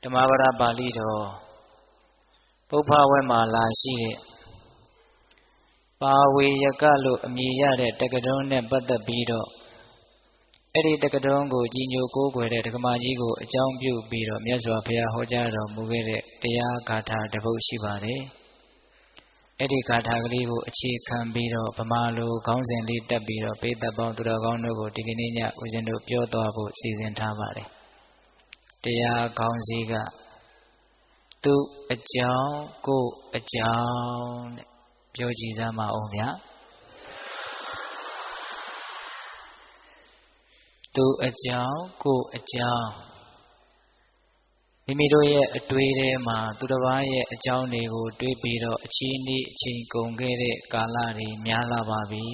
ဓမ္မပဒပါဠိတော်ပုပ္ပဝဲမှာလာရှိတဲ့ပါဝေယကလို့အမည်ရတဲ့တက္ကသိုလ်နဲ့ပတ်သက်ပြီးတော့အဲ့ဒီတက္ကသိုလ်ကိုကြီးညိုကိုးကွယ်တဲ့ဓမ္မကြီးကိုအကြောင်းပြုပြီးတော့မြတ်စွာဘုရားဟောကြားတော်မူခဲ့တဲ့တရားဂါထာတစ်ပုဒ်ရှိပါတယ်။အဲ့ဒီဂါထာကလေးကိုအခြေခံပြီးတော့ဗမာလိုခေါင်းစဉ်လေးတက်ပြီးတော့ပိဋကပေါင်းသူတော်ကောင်းတို့ကိုဒီကနေ့ညဦးဇင်းတို့ပြောသွားဖို့စီစဉ်ထားပါတယ်။တရားခေါင်းစည်းကသူအကြောင်းကိုအကြောင်းတဲ့ပြောကြည့်စမ်းပါဦးဗျာသူအကြောင်းကိုအကြောင်းမိမိတို့ရဲ့အတွေ့ထဲမှာသူတစ်ပါးရဲ့အကြောင်းတွေကိုတွေးပြီးတော့အချင်းဤအချိန်ကုန်ခဲ့တဲ့ကာလတွေများလာပါပြီ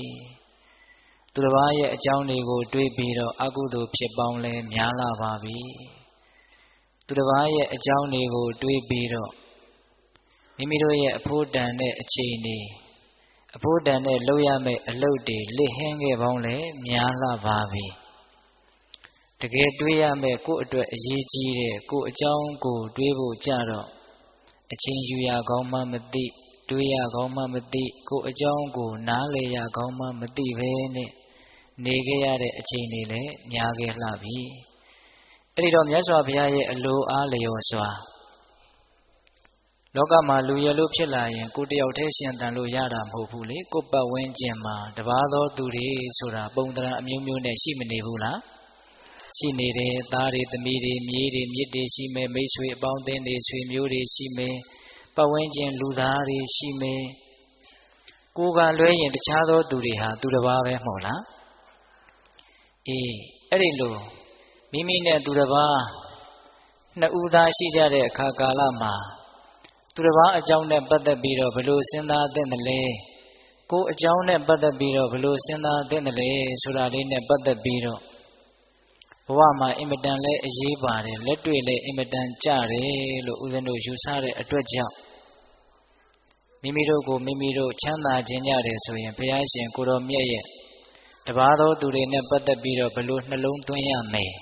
သူတစ်ပါးရဲ့အကြောင်းတွေကိုတွေးပြီးတော့အကုသိုလ်ဖြစ်ပေါင်းလဲများလာပါပြီသူတစ်ပါးရဲ့အကြောင်းတွေကိုတွေးပြီးတော့မိမိတို့ရဲ့အဖို့တန်တဲ့အချိန်တွေအဖို့တန်တဲ့လုပ်ရမယ့်အလုပ်တွေလစ်ဟင်းခဲ့ပေါင်းလဲများလာပါပြီတကယ်တွေးရမယ်ကိုယ့်အတွက်အရေးကြီးတဲ့ကိုယ့်အကြောင်းကိုတွေးဖို့ကြတော့အချင်းယူရကောင်းမှမသိတွေးရကောင်းမှမသိကိုယ့်အကြောင်းကိုနားလည်ရကောင်းမှမသိပဲနဲ့နေခဲ့ရတဲ့အချိန်တွေလည်းများခဲ့လှပြီအဲ့ဒီတော့မြတ်စွာဘုရားရဲ့အလိုအားလျော်စွာလောကမှာလူရလို့ဖြစ်လာရင်ကိုယ်တယောက်တည်းရှင်သန်လို့ရတာမဟုတ်ဘူးလေကိုယ်ပတ်ဝန်းကျင်မှာတပါးသောသူတွေဆိုတာပုံသဏ္ဍာန်အမျိုးမျိုးနဲ့ရှိမနေဘူးလားရှိနေတယ်သားတွေသမီးတွေမြေးတွေမြစ်တွေရှိမယ်မိတ်ဆွေအပေါင်းအသင်းတွေဆွေမျိုးတွေရှိမယ်ပတ်ဝန်းကျင်လူသားတွေရှိမယ်ကိုယ်ကလွဲရင်တခြားသောသူတွေဟာသူတစ်ပါးပဲမဟုတ်လားအေးအဲ့ဒီလိုမိမိနဲ့သူတစ်ပါးနှစ်ဦးသားရှိကြတဲ့အခါကာလမှာသူတစ်ပါးအကြောင်းနဲ့ပတ်သက်ပြီးတော့ဘယ်လိုစဉ်းစားသင့်တယ်လဲကိုယ်အကြောင်းနဲ့ပတ်သက်ပြီးတော့ဘယ်လိုစဉ်းစားသင့်တယ်လဲဆိုတာလေးနဲ့ပတ်သက်ပြီးတော့ဘဝမှာအင်မတန်လဲအရေးပါတယ်လက်တွေ့လဲအင်မတန်ကြတယ်လို့ဦးဇင်းတို့ယူဆတဲ့အတွက်ကြောင့်မိမိတို့ကိုမိမိတို့ချမ်းသာခြင်းကြတယ်ဆိုရင်ဘုရားရှင်ကိုတော်မြတ်ရဲ့တပါးသောသူတွေနဲ့ပတ်သက်ပြီးတော့ဘယ်လိုနှလုံးသွင်းရမယ်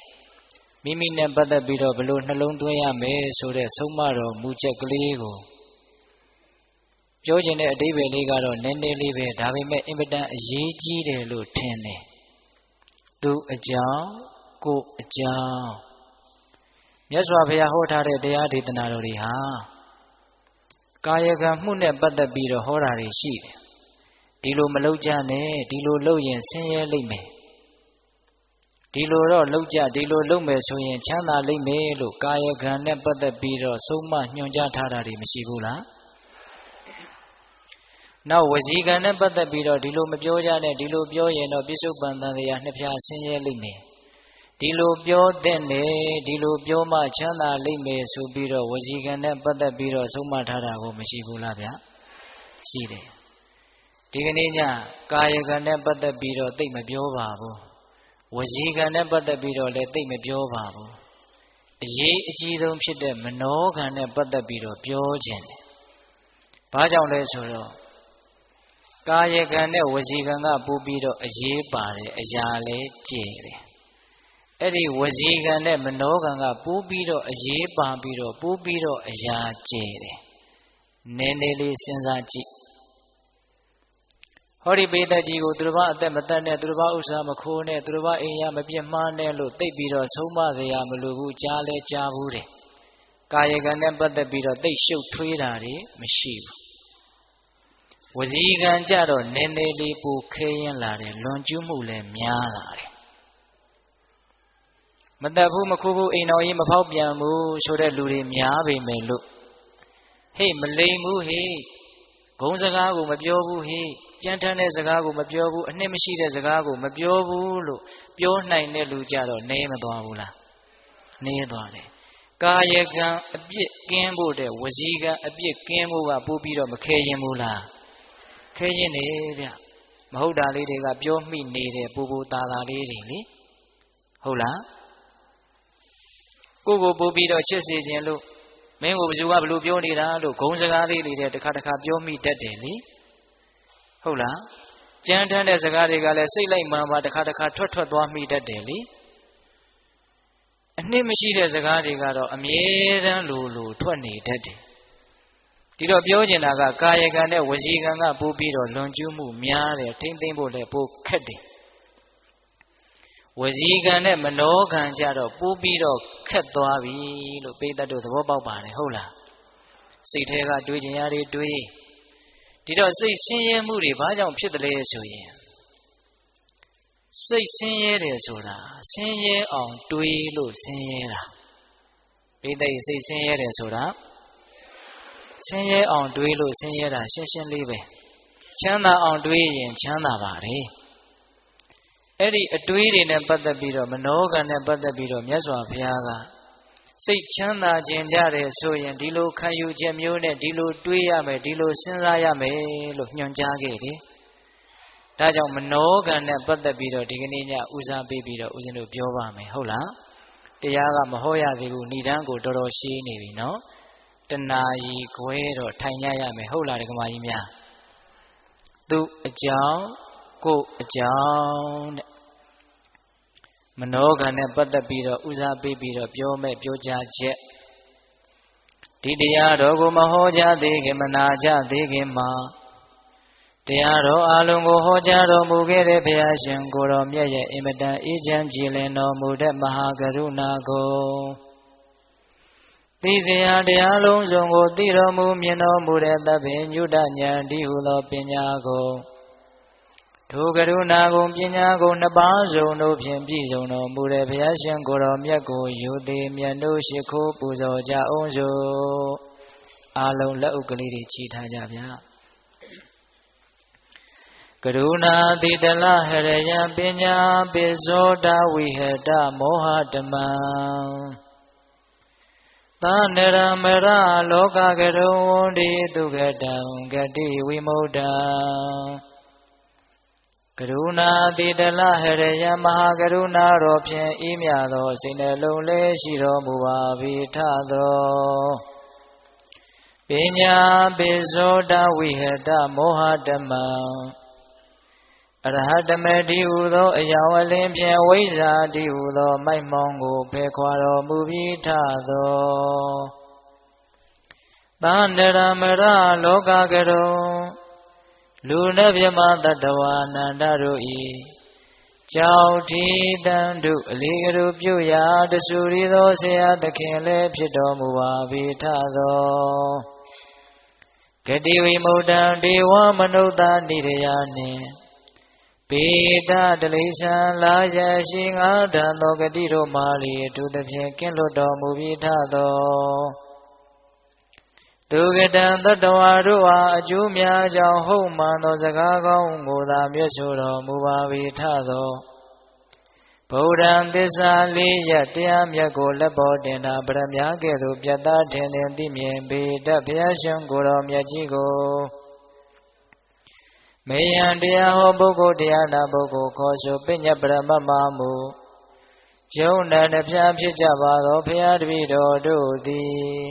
မိမိနဲ့ပတ်သက်ပြီးတော့ဘယ်လိုနှလုံးသွင်းရမယ်ဆိုတဲ့ဆုံးမတော်မူချက်ကလေးကိုပြောခြင်းတဲ့အဓိပ္ပာယ်လေးကတော့နည်းနည်းလေးပဲဒါပေမဲ့အင်မတန်အရေးကြီးတယ်လို့ထင်တယ်သူအကြောင်းကိုအကြောင်းမြတ်စွာဘုရားဟောထားတဲ့တရားဒေသနာတော်တွေဟာကာယကံမှုနဲ့ပတ်သက်ပြီးတော့ဟောတာတွေရှိတယ်ဒီလိုမလုပ်ကြနဲ့ဒီလိုလုပ်ရင်ဆင်းရဲလိမ့်မယ်ဒီလိုတော့လုပ်ကြဒီလိုလုပ်မယ်ဆိုရင်ချမ်းသာလိမ့်မယ်လို့ကာယကံနဲ့ပတ်သက်ပြီးတော့ဆုံးမညွှန်ကြားထားတာတွေမရှိဘူးလားနောက်ဝစီကံနဲ့ပတ်သက်ပြီးတော့ဒီလိုမပြောကြနဲ့ဒီလိုပြောရင်တော့ပြစ္ဆုတ်ပန်တန်တရားနှစ်ဖြာဆင်းရဲလိမ့်မယ်ဒီလိုပြောတဲ့နဲ့ဒီလိုပြောမှချမ်းသာလိမ့်မယ်ဆိုပြီးတော့ဝစီကံနဲ့ပတ်သက်ပြီးတော့ဆုံးမထားတာကိုမရှိဘူးလားဗျရှိတယ်ဒီကနေ့ညကာယကံနဲ့ပတ်သက်ပြီးတော့သိမပြောပါဘူးဝစီကံနဲ့ပတ်သက်ပြီးတော့လည်းသိမပြောပါဘူးအရေးအကြီးဆုံးဖြစ်တဲ့မနောကံနဲ့ပတ်သက်ပြီးတော့ပြောခြင်းတယ်ဘာကြောင့်လဲဆိုတော့ကာယကံနဲ့ဝစီကံကပို့ပြီးတော့အရေးပါတယ်အရာလည်းကျယ်တယ်အဲ့ဒီဝစီကံနဲ့မနောကံကပိုးပြီးတော့အရေးပါပြီးတော့ပိုးပြီးတော့အရာကျယ်တယ်နည်းနည်းလေးစဉ်းစားကြည့်ဟောဒီပေတကြီးကိုသူတစ်ပါးအသက်မတတ်နဲ့သူတစ်ပါးဥစ္စာမခိုးနဲ့သူတစ်ပါးအိမ်ရမပြစ်မှားနဲ့လို့သိပြီးတော့ဆုံးမစရာမလိုဘူးကြားလဲကြားဘူးတယ်ကာယကံနဲ့ပတ်သက်ပြီးတော့သိရှုပ်ထွေးတာတွေမရှိဘူးဝစီကံကြတော့နည်းနည်းလေးပိုခဲရင်လာတယ်လွန်ကျူးမှုလည်းများလာတယ်မတတ်ဘူးမခိုးဘူးအိမ်တော်ကြီးမဖောက်ပြန်ဘူးဆိုတဲ့လူတွေများပေမဲ့လို့ဟေ့မလိမ်ဘူးဟေ့ဂုံစကားကိုမပြောဘူးဟေ့ကြမ်းတမ်းတဲ့စကားကိုမပြောဘူးအနှစ်မရှိတဲ့စကားကိုမပြောဘူးလို့ပြောနိုင်တဲ့လူကြတော့နေမသွားဘူးလားနေသွားတယ်ကာယကံအပြစ်ကင်းဖို့တဲ့ဝစီကံအပြစ်ကင်းဖို့ကပို့ပြီးတော့မခဲရင်ဘူးလားခဲရင်နေဗျမဟုတ်တာလေးတွေကပြောမိနေတဲ့ပူပူတာတာလေးတွေလေဟုတ်လားကိုကိုပို့ပြီးတော့ချစ်စေခြင်းလို့မင်းကိုဘယ်သူကဘလို့ပြောနေတာလို့ဂုံစကားလေးတွေတခါတခါပြောမိတတ်တယ်လေဟုတ်လားကြမ်းတမ်းတဲ့စကားတွေကလည်းစိတ်လိုက်မှန်ပါတခါတခါထွက်သွားမိတတ်တယ်လေ အနှစ်မရှိတဲ့စကားတွေကတော့အမြဲတမ်းလိုထွက်နေတတ်တယ်ဒီတော့ပြောချင်တာကကာယကံနဲ့ဝစီကံကပို့ပြီးတော့လွန်ကျူးမှုများတယ်ထိမ့်သိမ့်ဖို့လည်းပိုခက်တယ်ဝစီကံနဲ့မနောကံကြတော့ပို့ပြီးတော့ခက်သွားပြီလို့ပိဋကတ်တို့သဘောပေါက်ပါတယ်ဟုတ်လားစိတ်ထဲကတွေးချင်ရတွေတွေးဒီတော့စိတ်ဆင်းရဲမှုတွေဘာကြောင့်ဖြစ်တယ်လဲဆိုရင်စိတ်ဆင်းရဲတယ်ဆိုတာဆင်းရဲအောင်တွေးလို့ဆင်းရဲတာပိဋကတ်စိတ်ဆင်းရဲတယ်ဆိုတာဆင်းရဲအောင်တွေးလို့ဆင်းရဲတာရှင်းရှင်းလေးပဲချမ်းသာအောင်တွေးရင်ချမ်းသာပါတယ်အဲ့ဒီအတွေးတွေနဲ့ပတ်သက်ပြီးတော့မနောကံနဲ့ပတ်သက်ပြီးတော့မြတ်စွာဘုရားကစိတ်ချမ်းသာခြင်းကြတယ်ဆိုရင်ဒီလိုခံယူချက်မျိုးနဲ့ဒီလိုတွေးရမယ်ဒီလိုစဉ်းစားရမယ်လို့ညွှန်ကြားခဲ့တယ်ဒါကြောင့်မနောကံနဲ့ပတ်သက်ပြီးတော့ဒီကနေ့ညဦးစားပေးပြီးတော့ဦးဇင်းတို့ပြောပါမယ်ဟုတ်လားတရားကမဟောရသေးဘူးဏိဒန်းကိုတော်တော်ရှင်းနေပြီနော်တဏှာကြီးခွဲတော့ထိုင်ကြရမယ်ဟုတ်လားဒကမာကြီးများသူအကြောင်းကိုအကြောင်းတဲ့မနောကံနဲ့ပတ်သက်ပြီးတော့ဦးစားပေးပြီးတော့ပြောမဲ့ပြောကြားချက်ဒီတရားတော်ကိုမဟောကြားသေးခင်မနာကြသေးခင်မှာတရားတော်အလုံးကိုဟောကြားတော်မူခဲ့တဲ့ဘုရားရှင်ကိုယ်တော်မြတ်ရဲ့အင်မတန်အေးချမ်းကြည်လင်တော်မူတဲ့မဟာကရုဏာကိုသိစရာတရားလုံးစုံကိုသိတော်မူမြင်တော်မူတဲ့သဗ္ဗညုတဉာဏ်ဒီဟုသောပညာကိုထိုကရုဏာကုန်ပညာကုန်နှစ်ပါးစုံတို့ဖြင့်ပြည့်စုံတော်မူတဲ့ဘုရားရှင်ကိုယ်တော်မြတ်ကိုယူသည်မြတ်တို့ရှိခိုးပူဇော်ကြအောင်စို့အားလုံးလက်ဥကလေးတွေချီထားကြဗျာကရုဏာတိတလဟရယပညာပိဇောတဝိဟတမောဟတမံသာနရမရလောကကရုံဝန္တိဒုက္ခတံဂတိဝိမု ढ ံကရုဏာတိတလဟရယမဟာကရုဏာတော်ဖြင့်ဤမြသောစိတ်နှလုံးလေးရှိတော်မူပါ၏ထသောပညာပိဇောတဝိဟတမောဟတမံအရဟတမေတိဟုသောအယောင်အလင်းဖြင့်ဝိဇ္ဇာတိဟုသောမိုက်မောင်းကိုဖယ်ခွာတော်မူပြီးထသောသာနရမရလောကကရုံလူနှမြမတတဝအနန္တတို့ဤကြောင့်ထီတန်တို့အလေးကလေးပြုရာတဆူရီသောဆရာသခင်လည်းဖြစ်တော်မူပါ၏ထသောဂတိဝိမု ढ ံဒေဝမနုဿာနိရယနှင့်ပေတတလိษံလာရရှိငါတံသောဂတိတို့မာလီအထူးသဖြင့်ကင်းလွတ်တော်မူပြီးထသောသူကတံတတဝါတို့အားအကျိုးများကြောင့်ဟုတ်မှန်သောစကားကောင်းကိုသာမြတ်ဆိုတော်မူပါ၏ထသောဗုဒ္ဓံသစ္စာလေးရတရားမြတ်ကိုလက်ပေါ်တင်တာပရမညာကဲ့သို့ပြတ်သားထင်ထင်သိမြင်ပေတတ်ဘုရားရှင်ကိုယ်တော်မြတ်ကြီးကိုမေယံတရားဟောပုဂ္ဂိုလ်တရားနာပုဂ္ဂိုလ်ခေါ်ဆိုပညပရမမမှုယုံနာနှပြဖြစ်ကြပါသောဘုရားတပည့်တော်တို့သည်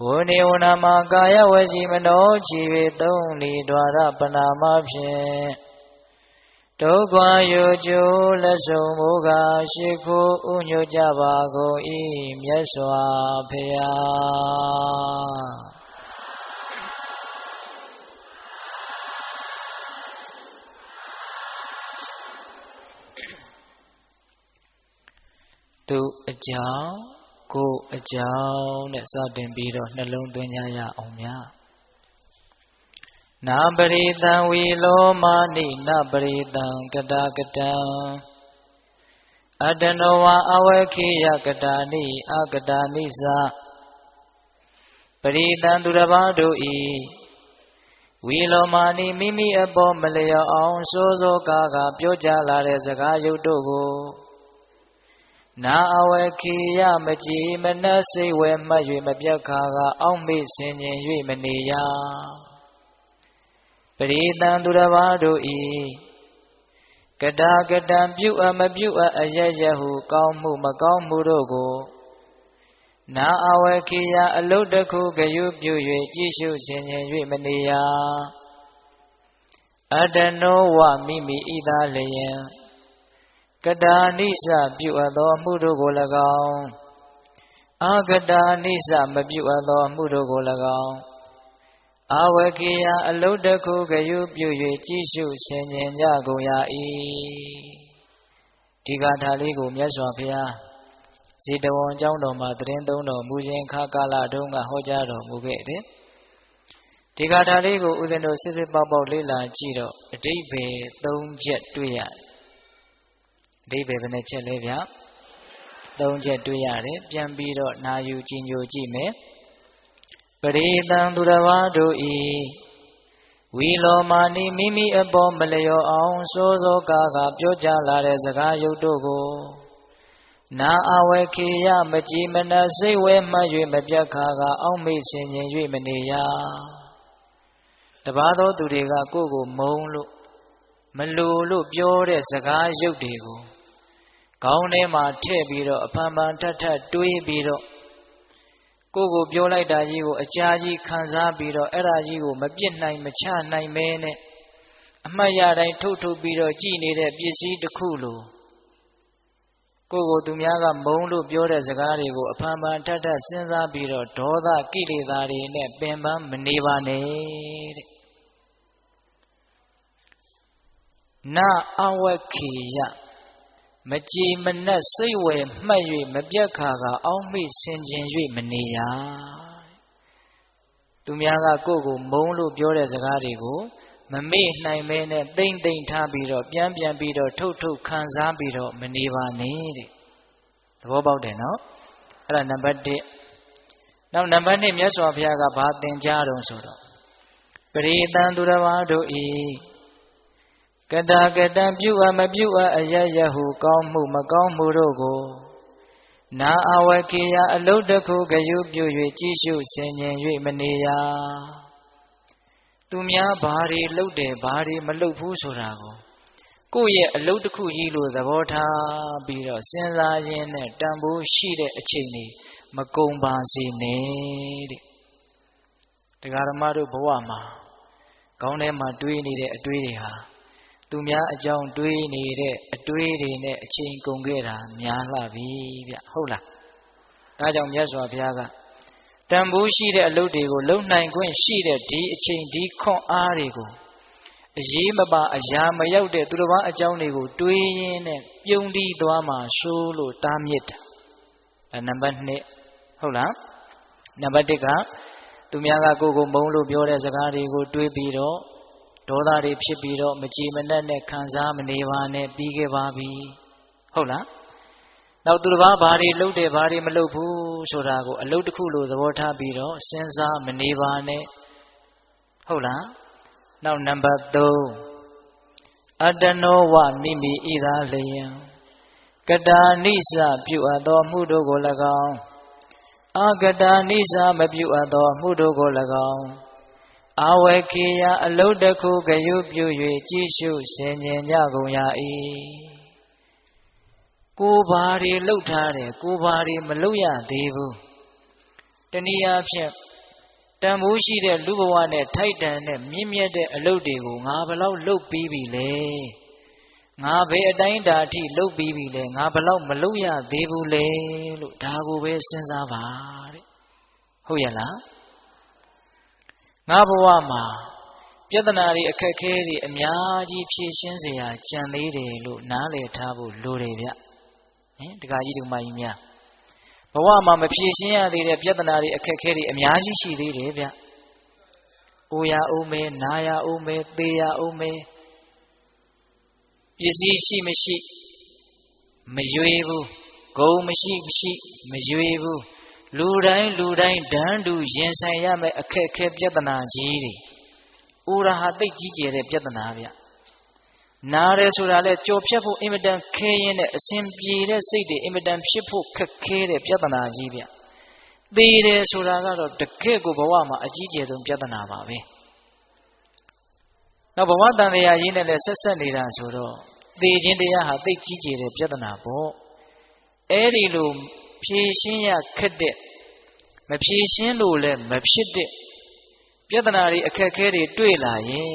ဝနေဝနာမှာကာယဝစီမနောချီ၍သုံးလီဒွါရပနာမဖြင့်ဒုက္ခယောကျိုးလက်ဆုံးမူကားရှိခိုးဥညွတ်ကြပါကုန်၏မြတ်စွာဘုရားသူအကြောင်းကိုအကြောင်းနဲ့စတင်ပြီးတော့နှလုံးသွင်းကြရအောင်များနာပရိတံဝီလောမာနိနပရိတံကတာကတံအတနောဝအဝေခိယကတာနိအကတာနိသပရိတံသူတစ်ပါးတို့ဤဝီလောမာနိမိမိအပေါ်မလျော်အောင်စိုးစိုးကားကပြောကြလာတဲ့စကားရုပ်တို့ကိုနာအဝေခိယမကြည်မနှက်စိတ်ဝဲမှတ်၍မပြတ်ခါကအောက်မေ့ဆင်ခြင်၍မနေရပရိသံသူတစ်ပါးတို့ဤကတာကတံပြုအမပြုအရရဟုကောင်းမှုမကောင်းမှုတို့ကိုနာအဝေခိယအလုတ်တစ်ခုဂယုပြု၍ကြည့်ရှုဆင်ခြင်၍မနေရအတနောဝမိမိဤသားလျင် ကတာနိစ္စပြုအပ်သောမှုတို့ကို၎င်းအာကတာနိစ္စမပြုအပ်သောမှုတို့ကို၎င်းအာဝကေယအလုတ္တခုဂယုပြု၍ကြည်ရှုဆင်ញင်ကြကုန်ရ၏ဒီဂါထာလေးကိုမြတ်စွာဘုရားဇေတဝန်ကျောင်းတော်မှာတရင်သုံးတော်မူခြင်းခါကာလတုန်းကဟောကြားတော်မူခဲ့တယ်ဒီဂါထာလေးကိုဦးဇင်းတို့စစ်စစ်ပေါက်ပေါက်လေ့လာကြည့်တော့အဓိပ္ပာယ်၃ချက်တွေ့ရတယ်အဓိပ္ပာယ်ဘယ်နှချက်လဲဗျ၃ချက်တွေ့ရတယ်ပြန်ပြီးတော့နာယူကြည်ညိုကြည့်မယ်ပရိသံသူတစ်ပါးတို့ဤဝီလောမာနိမိမိအပေါ်မလျော်အောင်စိုးစိုးကားပြောကြားလာတဲ့စကားရုပ်တို့ကိုနာအဝေခေယမကြည်မနစိတ်ဝဲမှတ်၍မပြတ်ခါကအောက်မေ့ဆင်ញင်၍မနေရတပါးသောသူတွေကကိုယ့်ကိုမုန်းလို့မလိုလို့ပြောတဲ့စကားရုပ်တွေကိုခေါင်းထဲမှာထည့်ပြီးတော့အဖန်ဖန်ထပ်ထပ်တွေးပြီးတော့ကိုယ့်ကိုပြောလိုက်တာကြီးကိုအကြာကြီးခံစားပြီးတော့အဲ့ဒါကြီးကိုမပြစ်နိုင်မချနိုင်မဲနဲ့အမှတ်ရတိုင်းထုတ်ထုတ်ပြီးတော့ကြည်နေတဲ့ပစ္စည်းတစ်ခုလိုကိုယ့်ကိုသူများကမုန်းလို့ပြောတဲ့စကားတွေကိုအဖန်ဖန်ထပ်ထပ်စဉ်းစားပြီးတော့ဒေါသကိလေသာတွေနဲ့ပင်ပန်းမနေပါနဲ့တဲ့နာအဝက္ခေယမကြည်မနက်စိတ်ဝယ်မှတ်၍မပြတ်ခါကအောက်မေ့ဆင်ခြင်၍မနေရသူများကကိုယ့်ကိုမုန်းလို့ပြောတဲ့စကားတွေကိုမမေ့နိုင်မဲနဲ့တိမ့်တိမ့်ထားပြီးတော့ပြန်ပြီးတော့ထုတ်ထုတ်ခံစားပြီးတော့မနေပါနဲ့တဲ့သဘောပေါက်တယ်နော်အဲ့ဒါနံပါတ်1နောက်နံပါတ်2မြတ်စွာဘုရားကဘာသင်ကြားတော်ဆိုတော့ပရိသံသူတစ်ပါးတို့ဤကတာကတံပြုအပ်မပြုအပ်အယယဟုကောင်းမှုမကောင်းမှုတို့ကိုနာအဝကေယအလုတ္တခုဂယုပြု၍ကြည်ရှုဆင်ញင်၍မနေရသူများဘာတွေလုပ်တယ်ဘာတွေမလုပ်ဘူးဆိုတာကိုယ့်ရဲ့အလုတ္တခုကြီးလို့သဘောထားပြီးတော့စဉ်းစားရင်းနဲ့တန်ဖိုးရှိတဲ့အချိန်လေးမကုန်ပါစေနဲ့တဲ့တရားဓမ္မတို့ဘဝမှာခေါင်းထဲမှာတွေးနေတဲ့အတွေးတွေဟာသူများအကြောင်းတွေးနေတဲ့အတွေးတွေနဲ့အချိန်ကုန်ခဲ့တာများလှပြီဗျဟုတ်လားဒါကြောင့်မြတ်စွာဘုရားကတန်ဖိုးရှိတဲ့အလုပ်တွေကိုလုံနိုင်ခွင့်ရှိတဲ့ဒီအချိန်ဒီခွန်အားတွေကိုအရေးမပါအရာမရောက်တဲ့သူတစ်ပါးအကြောင်းတွေကိုတွေးရင်းနဲ့ပြုံးတီးသွားမှရှိုးလို့တားမြစ်တာနံပါတ်2ဟုတ်လားနံပါတ်1ကသူများကကိုယ်ကိုမုန်းလို့ပြောတဲ့စကားတွေကိုတွေးပြီးတော့ဒေါသတွေဖြစ်ပြီးတော့မကြည်မနက်နဲ့ခံစားမနေပါနဲ့ပြီးခဲ့ပါပြီဟုတ်လားနောက်သူတစ်ပါးဘာတွေလုပ်တယ်ဘာတွေမလုပ်ဘူးဆိုတာကိုအလုပ်တစ်ခုလိုသဘောထားပြီးတော့စဉ်းစားမနေပါနဲ့ဟုတ်လားနောက်နံပါတ်3အတ္တနောဝမိမိဣသာလျံကတာနိစ္စပြုအပ်သောမှုတို့ကို၎င်းအာကတာနိစ္စမပြုအပ်သောမှုတို့ကို၎င်းအာဝကေယအလုတ္တခုဂယုပြု၍ကြည်ရှုဆင်ញင်ကြကုန်ရ၏ကိုယ်ဘာတွေလှုပ်ထားတယ်ကိုယ်ဘာတွေမလှုပ်ရသေးဘူးတနည်းအားဖြင့်တန်ဖိုးရှိတဲ့လူဘဝနဲ့ထိုက်တန်တဲ့မြင့်မြတ်တဲ့အလုပ်တွေကိုငါဘယ်လောက်လှုပ်ပြီးပြီလဲငါဘယ်အတိုင်းတာအထိလှုပ်ပြီးပြီလဲငါဘယ်လောက်မလှုပ်ရသေးဘူးလဲလို့ဒါကိုပဲစဉ်းစားပါတဲ့ဟုတ်ရဲ့လားငါဘဝမှာပြဿနာတွေအခက်အခဲတွေအများကြီးဖြေရှင်းเสียကြံသေးတယ်လို့နားလည်ထားဖို့လိုတယ်ဗျတခါကြီးဒီမကြီးများဘဝမှာမဖြေရှင်းရသေးတဲ့ပြဿနာတွေအခက်အခဲတွေအများကြီးရှိသေးတယ်ဗျ။အိုရအောင်မဲနာရအောင်မဲသေရအောင်မဲပစ္စည်းရှိမရှိမရွေဘူးဂုံမရှိမရွေဘူးလူတိုင်းတန်းတူရင်ဆိုင်ရမယ့်အခက်အခဲပြဿနာကြီးတွေအိုရဟာသိကြီးကျယ်တဲ့ပြဿနာဗျနားရဲဆိုတာလဲကြော်ဖြတ်ဖို့အင်မတန်ခဲရင်တဲ့အစဉ်ပြေတဲ့စိတ်တွေအင်မတန်ဖြစ်ဖို့ခက်ခဲတဲ့ပြဿနာကြီးဗျသေတယ်ဆိုတာကတော့တကယ့်ကိုဘဝမှာအကြီးကျယ်ဆုံးပြဿနာပါပဲနောက်ဘဝတန်တရားရေးနဲ့လည်းဆက်ဆက်နေတာဆိုတော့သေခြင်းတရားဟာသိကြီးကျယ်တဲ့ပြဿနာပေါ့အဲ့ဒီလိုဖြေရှင်းရခက်တဲ့မဖြေရှင်းလို့လည်းမဖြစ်တဲ့ပြဿနာတွေအခက်အခဲတွေတွေ့လာရင်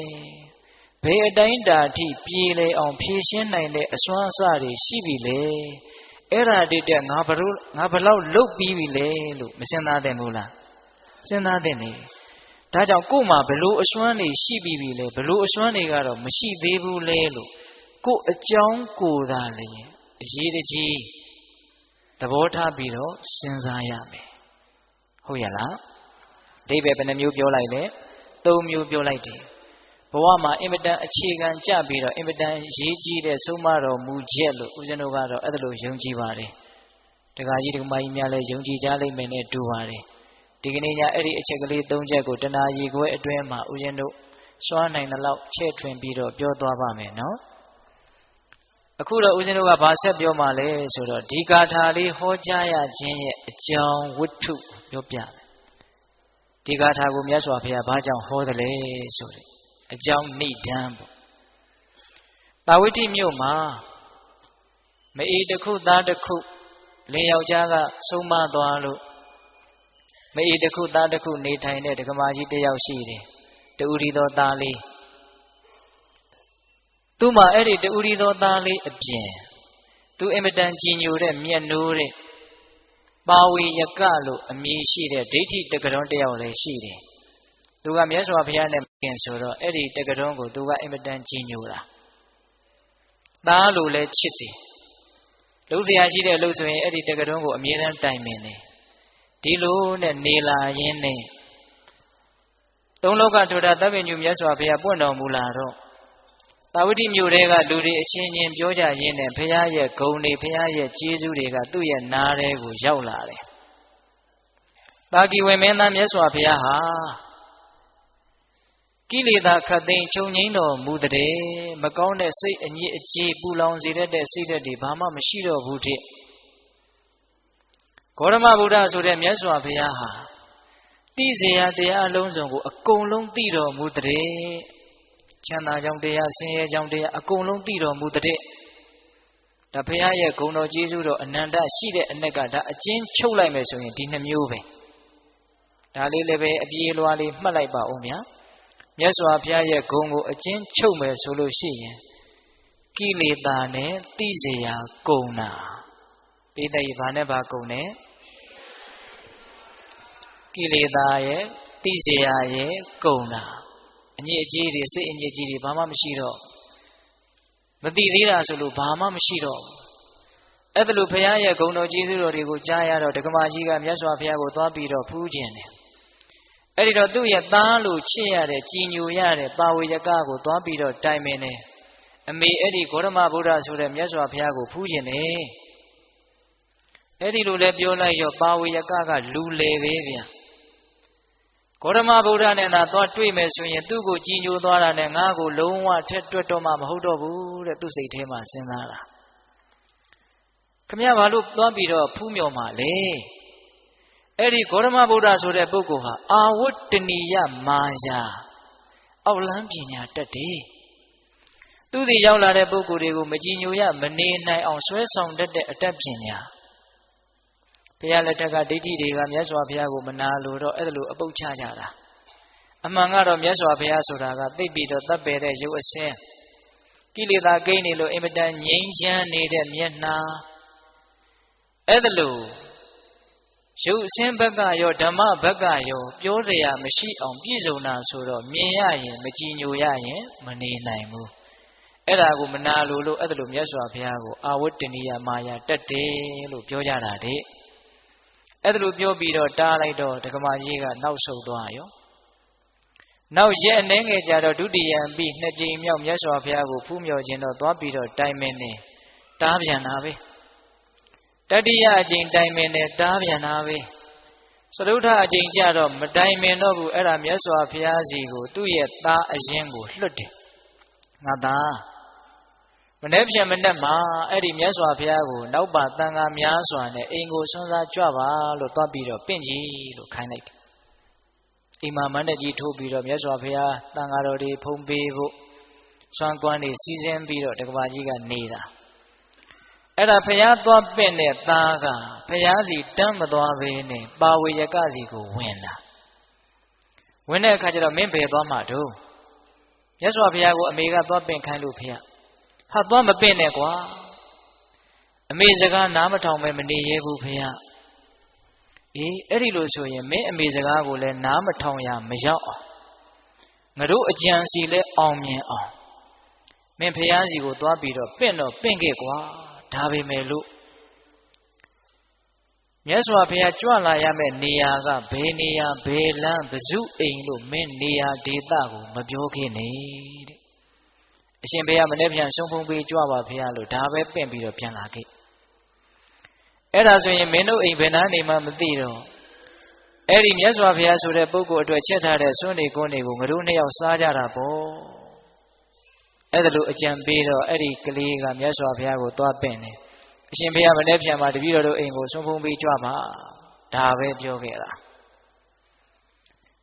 ဘ ဘေးအတိုင်းတာအထိပြေလေအောင်ဖြည့်ရှင်းနိုင်တဲ့အစွမ်းအစတွေရှိပြီလေအဲ့ဒါတည်းတဲ့ငါဘလောက်လုတ်ပြီးပြီလေလို့မစဉ်းစားသင့်ဘူးလားစဉ်းစားသင့်နေဒါကြောင့်ကို့မှာဘလို့အစွမ်းတွေရှိပြီးပြီလေဘလို့အစွမ်းတွေကတော့မရှိသေးဘူးလေလို့ကို့အကြောင်းကိုယ်သာလေအရေးတကြီးသဘောထားပြီးတော့စဉ်းစားရမယ်ဟုတ်ရလားအဓိပ္ပာယ်ဘယ်နှမျိုးပြောလိုက်လဲ၃မျိုးပြောလိုက်တယ်ဘဝမှာအင်မတန်အခြေခံကြပြီးတော့အင်မတန်ရေးကြီးတဲ့ဆုံးမတော်မူချက်လို့ဦးဇင်းတို့ကတော့အဲ့ဒါလိုယုံကြည်ပါတယ်တခါကြီးတခါမကြီးများလည်းယုံကြည်ကြလိမ့်မယ်နဲ့တူပါတယ်ဒီကနေ့ညအဲ့ဒီအချက်ကလေး၃ချက်ကိုတဏှာရီခွဲအတွင်းမှာဦးဇင်းတို့စွမ်းနိုင်တဲ့လောက်ချဲ့ထွင်ပြီးတော့ပြောသွားပါမယ်နော်အခုတော့ဦးဇင်းတို့ကဘာဆက်ပြောမှလဲဆိုတော့ဒီဂါထာလေးဟောကြားရခြင်းရဲ့အကြောင်းဝတ္ထုပြောပြမယ်ဒီဂါထာကိုမြတ်စွာဘုရားဘာကြောင့်ဟောတယ်လဲဆိုတဲ့အကြောင်းနိဒန်းပေါ့တာဝတိမြို့မှာမအေးတစ်ခုသားတစ်ခုလင်ယောက်ျားကဆုံးမသွားလို့မအေးတစ်ခုသားတစ်ခုနေထိုင်တဲ့ဒကမာကြီးတစ်ယောက်ရှိတယ်တူရီသောသားလေးသူ့မှာအဲ့ဒီတူရီသောသားလေးအပြင်သူအင်မတန်ကြည်ညိုတဲ့မျက်နှိုးတဲ့ပါဝေယကလို့အမည်ရှိတဲ့ဒိဋ္ဌိတက္ကရုံးတစ်ယောက်လည်းရှိတယ်သူကမြတ်စွာဘုရားနဲ့ခင်ဆိုတော့အဲ့ဒီတက္ကရုံးကိုသူကအင်မတန်ကြည်ညိုတာသားလို့လည်းချစ်တယ်လှုပ်ရှားရှိတဲ့လှုပ်ဆိုရင်အဲ့ဒီတက္ကရုံးကိုအမြဲတမ်းတိုင်ပင်တယ်ဒီလိုနဲ့နေလာရင်းနဲ့သုံးလောကထိုတာသဗ္ဗညုမြတ်စွာဘုရားပွင့်တော်မူလာတော့တာဝတိမြို့တဲကလူတွေအချင်းချင်းပြောကြရင်းနဲ့ဘုရားရဲ့ဂုဏ်တွေဘုရားရဲ့ကျေးဇူးတွေကသူ့ရဲ့နားထဲကိုရောက်လာတယ်တာကီဝေမင်းသားမြတ်စွာဘုရားဟာကိလေသာခတ်သိမ်းချုပ်ငြိမ်းတော်မူတဲ့မကောင်းတဲ့စိတ်အညစ်အကြေးပူလောင်စေတတ်တဲ့စိတ်ဓာတ်တွေဘာမှမရှိတော့ဘူးတဲ့ဂေါတမဗုဒ္ဓဆိုတဲ့မြတ်စွာဘုရားဟာသိစေရတရားအလုံးစုံကိုအကုန်လုံးသိတော်မူတဲ့ချမ်းသာကြောင့်တရားဆင်းရဲကြောင့်တရားအကုန်လုံးသိတော်မူတဲ့ဒါဘုရားရဲ့ဂုဏ်တော်ကျေးဇူးတော်အနန္တရှိတဲ့အ내ကဒါအကျဉ်းချုပ်လိုက်မယ်ဆိုရင်ဒီနှမျိုးပဲဒါလေးလည်းပဲအပြေးလွှားလေးမှတ်လိုက်ပါဦးဗျာမြတ်စွာဘုရားရဲ့ဂုဏ်ကိုအကျဉ်းချုပ်မယ်ဆိုလို့ရှိရင်ကိလေသာနဲ့သိစေရာကုန်တာပိဋကဘာနဲ့ဘာကုန်လဲကိလေသာရဲ့သိစေရာရဲ့ကုန်တာအညစ်အကြေးတွေစိတ်အညစ်အကြေးတွေဘာမှမရှိတော့မသိသေးတာဆိုလို့ဘာမှမရှိတော့အဲ့ဒါလို့ဘုရားရဲ့ဂုဏ်တော်ကျေးဇူးတော်တွေကိုကြားရတော့ဒကမာကြီးကမြတ်စွာဘုရားကိုသွားပြီးတော့ဖူးခြင်းတယ်အဲ့ဒီတော့သူ့ရဲ့သားလို့ချစ်ရတဲ့ကြည်ညိုရတဲ့ပါဝေယကကိုသွားပြီးတော့တိုင်ပင်တယ်အမေအဲ့ဒီဂေါတမဗုဒ္ဓဆိုတဲ့မြတ်စွာဘုရားကိုဖူးခြင်းတယ်အဲ့ဒီလိုလဲပြောလိုက်ရောပါဝေယကလူလေပဲဗျာဂေါတမဗုဒ္ဓနဲ့သာသွားတွေ့မယ်ဆိုရင်သူ့ကိုကြည်ညိုသွားတာနဲ့ငါ့ကိုလုံးဝထက်တွက်တော့မှမဟုတ်တော့ဘူးတဲ့သူ့စိတ်ထဲမှာစဉ်းစားတာခမရဘာလို့သွားပြီးတော့ဖူးမြော်မှလဲအဲ့ဒီဂေါတမဗုဒ္ဓဆိုတဲ့ပုဂ္ဂိုလ်ဟာအာဝတ္တနိယမာယာအောက်လန်းပညာတတ်တယ်သူဒီရောက်လာတဲ့ပုဂ္ဂိုလ်တွေကိုမကြည်ညိုရမနေနိုင်အောင်ဆွဲဆောင်တတ်တဲ့အတတ်ပညာဘုရားလက်ထက်ကဒိဋ္ဌိတွေကမြတ်စွာဘုရားကိုမနာလို့တော့အဲ့ဒါလိုအပုတ်ချကြတာအမှန်ကတော့မြတ်စွာဘုရားဆိုတာကသိပြီးတော့တပ်ပယ်တဲ့ရုပ်အစင်းကိလေသာကိန်းနေလို့အင်မတန်ငြိမ်းချမ်းနေတဲ့မျက်နှာအဲ့ဒါလိုရုပ်အစင်းဘက်ကရောဓမ္မဘက်ကရောပြောစရာမရှိအောင်ပြည့်စုံတာဆိုတော့မြင်ရရင်မကြည်ညိုရရင်မနေနိုင်ဘူးအဲ့ဒါကိုမနာလို့အဲ့ဒါလိုမြတ်စွာဘုရားကိုအာဝတ္တနိယမာယာတတ်တယ်လို့ပြောကြတာတဲ့အဲ့ဒါလိုပြောပြီးတော့တားလိုက်တော့ဒကမာကြီးကနောက်ဆုတ်သွားရောနောက်ရက်အနှဲငယ်ကြတော့ဒုတိယံပြီးနှစ်ကြိမ်မြောက်မြတ်စွာဘုရားကိုဖူးမြော်ခြင်းတော့သွားပြီးတော့တိုင်မင်းနေတားပြန်တာပဲတတိယအကြိမ်တိုင်မင်းနေတားပြန်တာပဲစတုထအကြိမ်ကြတော့မတိုင်မင်းတော့ဘူးအဲ့ဒါမြတ်စွာဘုရားစီကိုသူ့ရဲ့သားအရင်ကိုလွတ်တယ်ငါသားမနေ့ပြန်မနေ့မှာအဲ့ဒီမြတ်စွာဘုရားကိုနောက်ပါတန်ခါများစွာနဲ့အိမ်ကိုဆွမ်းစားကြွပါလို့သွားပြီးတော့ပင့်ကြီးလို့ခိုင်းလိုက်တယ်အိမ်မှာမန္တကြီးထိုးပြီးတော့မြတ်စွာဘုရားတန်ခါတော်တွေဖုံးပေးဖို့ဆွမ်းကွမ်းတွေစီစဉ်ပြီးတော့တက္ကပါကြီးကနေတာအဲ့ဒါဘုရားသွားပင့်တဲ့သားကဘုရားစီတမ်းမသွားဘဲနဲ့ပါဝေယကစီကိုဝင်လာဝင်တဲ့အခါကျတော့မင်းဘယ်သွားမှတို့ မြတ်စွာဘုရားကိုအမေကသွားပင့်ခိုင်းလို့ဖေဟာသွားမပင့်နဲ့ကွာအမေစကားနားမထောင်ပဲမနေရဲဘူးဖေအေးအဲ့ဒီလိုဆိုရင်မင်းအမေစကားကိုလည်းနားမထောင်ရမရောက်အောင်ငါတို့အကြံစီလဲအောင်မြင်အောင်မင်းဖះစီကိုသွားပြီးတော့ပင့်တော့ပင့်ခဲ့ကွာဒါပေမဲ့လို့မြတ်စွာဘုရားကြွလာရမယ့်နေရာကဘယ်နေရာဘယ်လမ်းဘယ်စုအိမ်လို့မင်းနေရာဒေသကိုမပြောခဲ့နဲ့တဲ့အရှင်ဘုရားမနေ့ပြန်ဆုံးဖုံးပေးကြွပါဘုရားလို့ဒါပဲပင့်ပြီးတော့ပြန်လာခဲ့အဲ့ဒါဆိုရင်မင်းတို့အိမ်ဘယ်နာနေမှမသိတော့အဲ့ဒီမြတ်စွာဘုရားဆိုတဲ့ပုဂ္ဂိုလ်အတွက်ချက်ထားတဲ့စွန့်နေကုန်းတွေကိုငါတို့နှစ်ယောက်စားကြတာပေါ့အဲ့ဒါလို့အကြံပေးတော့အဲ့ဒီကလေးကမြတ်စွာဘုရားကိုသွားပင့်တယ်အရှင်ဘုရားမနေ့ပြန်မှာတပည့်တော်တို့အိမ်ကိုဆုံးဖုံးပေးကြွပါဒါပဲပြောခဲ့တာ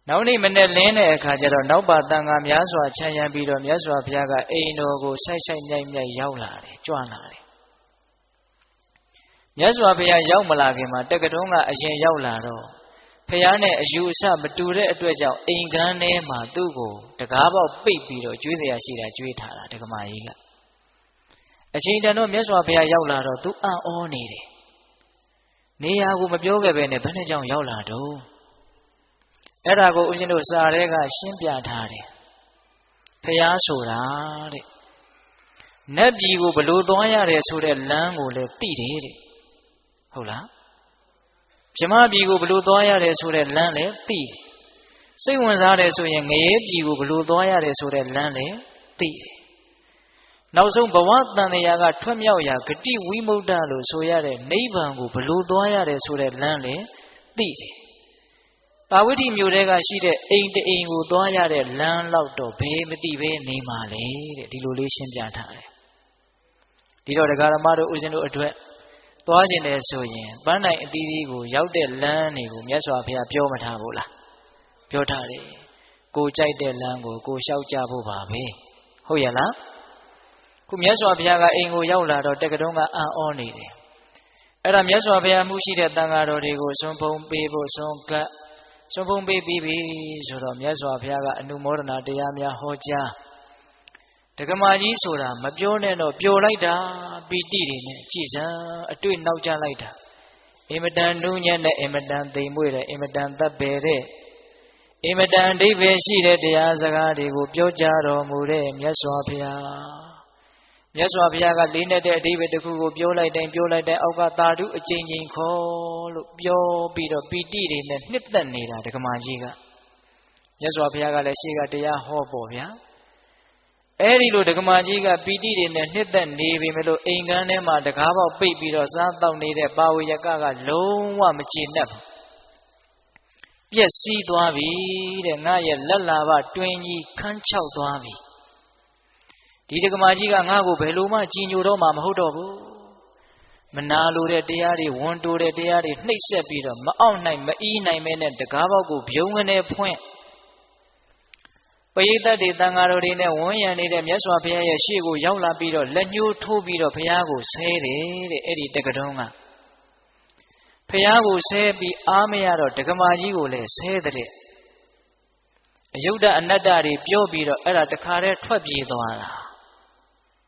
နောက်နေ့မနေ့လင်းတဲ့အခါကျတော့နောက်ပါတန်ခါများစွာချမ်းရံပြီးတော့မြတ်စွာဘုရားကအိမ်တော်ကိုဆိုက်ဆိုက်မြိုက်မြိုက်ရောက်လာတယ်ကြွလာတယ်မြတ်စွာဘုရားရောက်မလာခင်မှာတက္ကတုံးကအရင်ရောက်လာတော့ဘုရားနဲ့အယူအဆမတူတဲ့အတွက်ကြောင့်အိမ်ကန်းထဲမှာသူ့ကိုတကားပေါက်ပိတ်ပြီးတော့ကျွေးစရာရှိတာကျွေးထားတာဒကမာကြီးကအချိန်တန်တော့မြတ်စွာဘုရားရောက်လာတော့သူအံ့ဩနေတယ်နေရာကိုမပြောခဲ့ပဲနဲ့ဘယ်နဲ့ကြောင့်ရောက်လာတော့အဲ့ဒါကိုဦးဇင်းတို့စာထဲကရှင်းပြထားတယ်ဘုရားဆိုတာတဲ့နတ်ပြည်ကိုဘလို့သွားရတယ်ဆိုတဲ့လမ်းကိုလည်းသိတယ်တဲ့ဟုတ်လားဗြဟ္မပြည်ကိုဘလို့သွားရတယ်ဆိုတဲ့လမ်းလည်းသိတယ်စိတ်ဝင်စားတယ်ဆိုရင်ငရဲပြည်ကိုဘလို့သွားရတယ်ဆိုတဲ့လမ်းလည်းသိတယ်နောက်ဆုံးဘဝတန်တရားကထွက်မြောက်ရာဂတိဝိမု ക്ത လို့ဆိုရတဲ့နိဗ္ဗာန်ကိုဘလို့သွားရတယ်ဆိုတဲ့လမ်းလည်းသိတယ်တာဝိဋ္ဌိမြို့ထဲကရှိတဲ့အိမ်တအိမ်ကိုသွားရတဲ့လမ်းလောက်တော့ဘေးမသိပဲနေမှာလေတဲ့ဒီလိုလေးရှင်းပြထားတယ်ဒီတော့ဒကာရမတို့ဦးဇင်းတို့အတွက်သွားခြင်းတယ်ဆိုရင်ပန်းနိုင်အသီးသီးကိုရောက်တဲ့လမ်းတွေကိုမြတ်စွာဘုရားပြောမထားဘူးလားပြောထားတယ်ကိုကြိုက်တဲ့လမ်းကိုကိုလျှောက်ကြဖို့ပါပဲဟုတ်ရဲ့လားခုမြတ်စွာဘုရားကအိမ်ကိုရောက်လာတော့တက္ကတုံးကအံ့ဩနေတယ်အဲ့ဒါမြတ်စွာဘုရားမှုရှိတဲ့တန်ဃာတော်တွေကိုဆွန်ဖုံပေးဖို့ဆွန်ကပ်ဆွန်ဖုံပေးပြီးပြီဆိုတော့မြတ်စွာဘုရားကအနုမောဒနာတရားများဟောကြားဒကမာကြီးဆိုတာမပြောနဲ့တော့ပျော်လိုက်တာပီတိတွေနဲ့ကြည်စံအတွေ့နောက်ကျလိုက်တာအင်မတန်နူးညံ့တဲ့အင်မတန်သိမ်မွေ့တဲ့အင်မတန်သက်ပဲတဲ့အင်မတန်အဓိပ္ပာယ်ရှိတဲ့တရားစကားတွေကိုပြောကြားတော်မူတဲ့မြတ်စွာဘုရားမြတ်စွာဘုရားကလေးနဲ့တဲ့အဓိပ္ပာယ်တစ်ခုကိုပြောလိုက်တိုင်းအောက်ကသာဓုအကျဉ်းချင်းခေါ်လို့ပြောပြီးတော့ပီတိတွေနဲ့နှစ်သက်နေတာဒကမာကြီးကမြတ်စွာဘုရားကလည်းရှေ့ကတရားဟောပေါ့ဗျာအဲ့ဒီလိုဒကမာကြီးကပီတိတွေနဲ့နှစ်သက်နေပြီမလို့အိမ်ကန်းထဲမှာတကားပေါက်ပိတ်ပြီးတော့စားတောက်နေတဲ့ပါဝေယကလုံးဝမကျေနပ်ဘူးပျက်စီးသွားပြီတဲ့ငါရဲ့လက်လာဘတွင်ကြီးခန်းချောက်သွားပြီဒီဒကမာကြီးကငါ့ကိုဘယ်လိုမှကြည်ညိုတော့မှမဟုတ်တော့ဘူးမနာလိုတဲ့တရားတွေဝန်တိုတဲ့တရားတွေနှိပ်စက်ပြီးတော့မအောင်နိုင်မအီးနိုင်မဲနဲ့တကားပေါက်ကိုဖြုံကနေဖွင့်ပရိသတ်တွေတန်ဃာတော်တွေနဲ့ဝန်းရံနေတဲ့မြတ်စွာဘုရားရဲ့ရှေ့ကိုရောက်လာပြီးတော့လက်ညှိုးထိုးပြီးတော့ဘုရားကိုဆဲတယ်တဲ့အဲ့ဒီတက္ကတုံးကဘုရားကိုဆဲပြီးအားမရတော့ဒကမာကြီးကိုလည်းဆဲတဲ့အယုဒ္ဓအနတ္တတွေပြောပြီးတော့အဲ့ဒါတခါတည်းထွက်ပြေးသွားတာ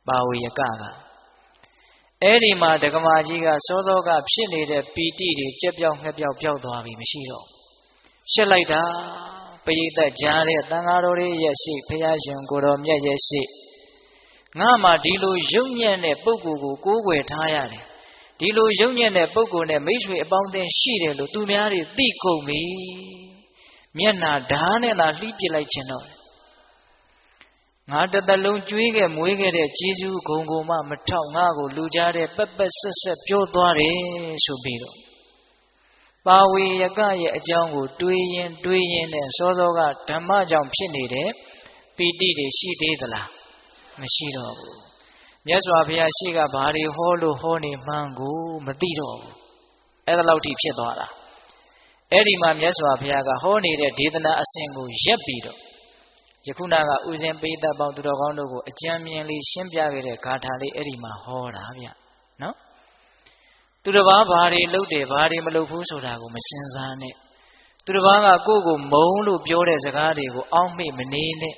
ပါဝေယကအဲ့ဒီမှာဒကမာကြီးကစောစောကဖြစ်နေတဲ့ပီတိတွေကြက်ပြောက်ငှက်ပြောက်ပျောက်သွားပြီမရှိတော့ရှက်လိုက်တာပရိသတ်ကြားတဲ့တန်ဃာတော်တွေရဲ့ရှိဘုရားရှင်ကိုတော်မြတ်ရဲ့ရှိငါမှဒီလိုယုံညံ့တဲ့ပုဂ္ဂိုလ်ကိုကိုးကွယ်ထားရတယ်ဒီလိုယုံညံ့တဲ့ပုဂ္ဂိုလ်နဲ့မိတ်ဆွေအပေါင်းအသင်းရှိတယ်လို့သူများတွေသိကုန်ပြီမျက်နာဓာတ်နဲ့သာလှီးပစ်လိုက်ခြင်းတော့ငါတသက်လုံးကျွေးခဲ့မွေးခဲ့တဲ့ကျေးဇူးဂုဏ်ကိုမှမထောက်ငါကိုလူကြားတဲ့ပက်ပက်ဆက်ဆက်ပြောသွားတယ်ဆိုပြီးတော့ပါဝေယကရဲ့အကြောင်းကိုတွေးရင်နဲ့စောစောကဓမ္မကြောင့်ဖြစ်နေတဲ့ပီတိတွေရှိသေးသလားမရှိတော့ဘူးမြတ်စွာဘုရားရှိကဘာတွေဟောလို့ဟောနေမှန်းကိုမသိတော့ဘူးအဲ့ဒါလောက်ထိဖြစ်သွားတာအဲ့ဒီမှာမြတ်စွာဘုရားကဟောနေတဲ့ဒေသနာအစဉ်ကိုရက်ပြီးတော့ယခုနကဥစဉ်ပိဋကပေါင်းသူတော်ကောင်းတို့ကိုအကြံဉာဏ်လေးရှင်းပြခဲ့တဲ့ဂါထာလေးအဲ့ဒီမှာဟောတာဗျနော်သူတစ်ပါးဘာတွေလုပ်တယ်ဘာတွေမလုပ်ဘူးဆိုတာကိုမစဉ်းစားနဲ့သူတစ်ပါးကကိုယ့်ကိုမုံလို့ပြောတဲ့စကားတွေကိုအောက်မေ့မနေနဲ့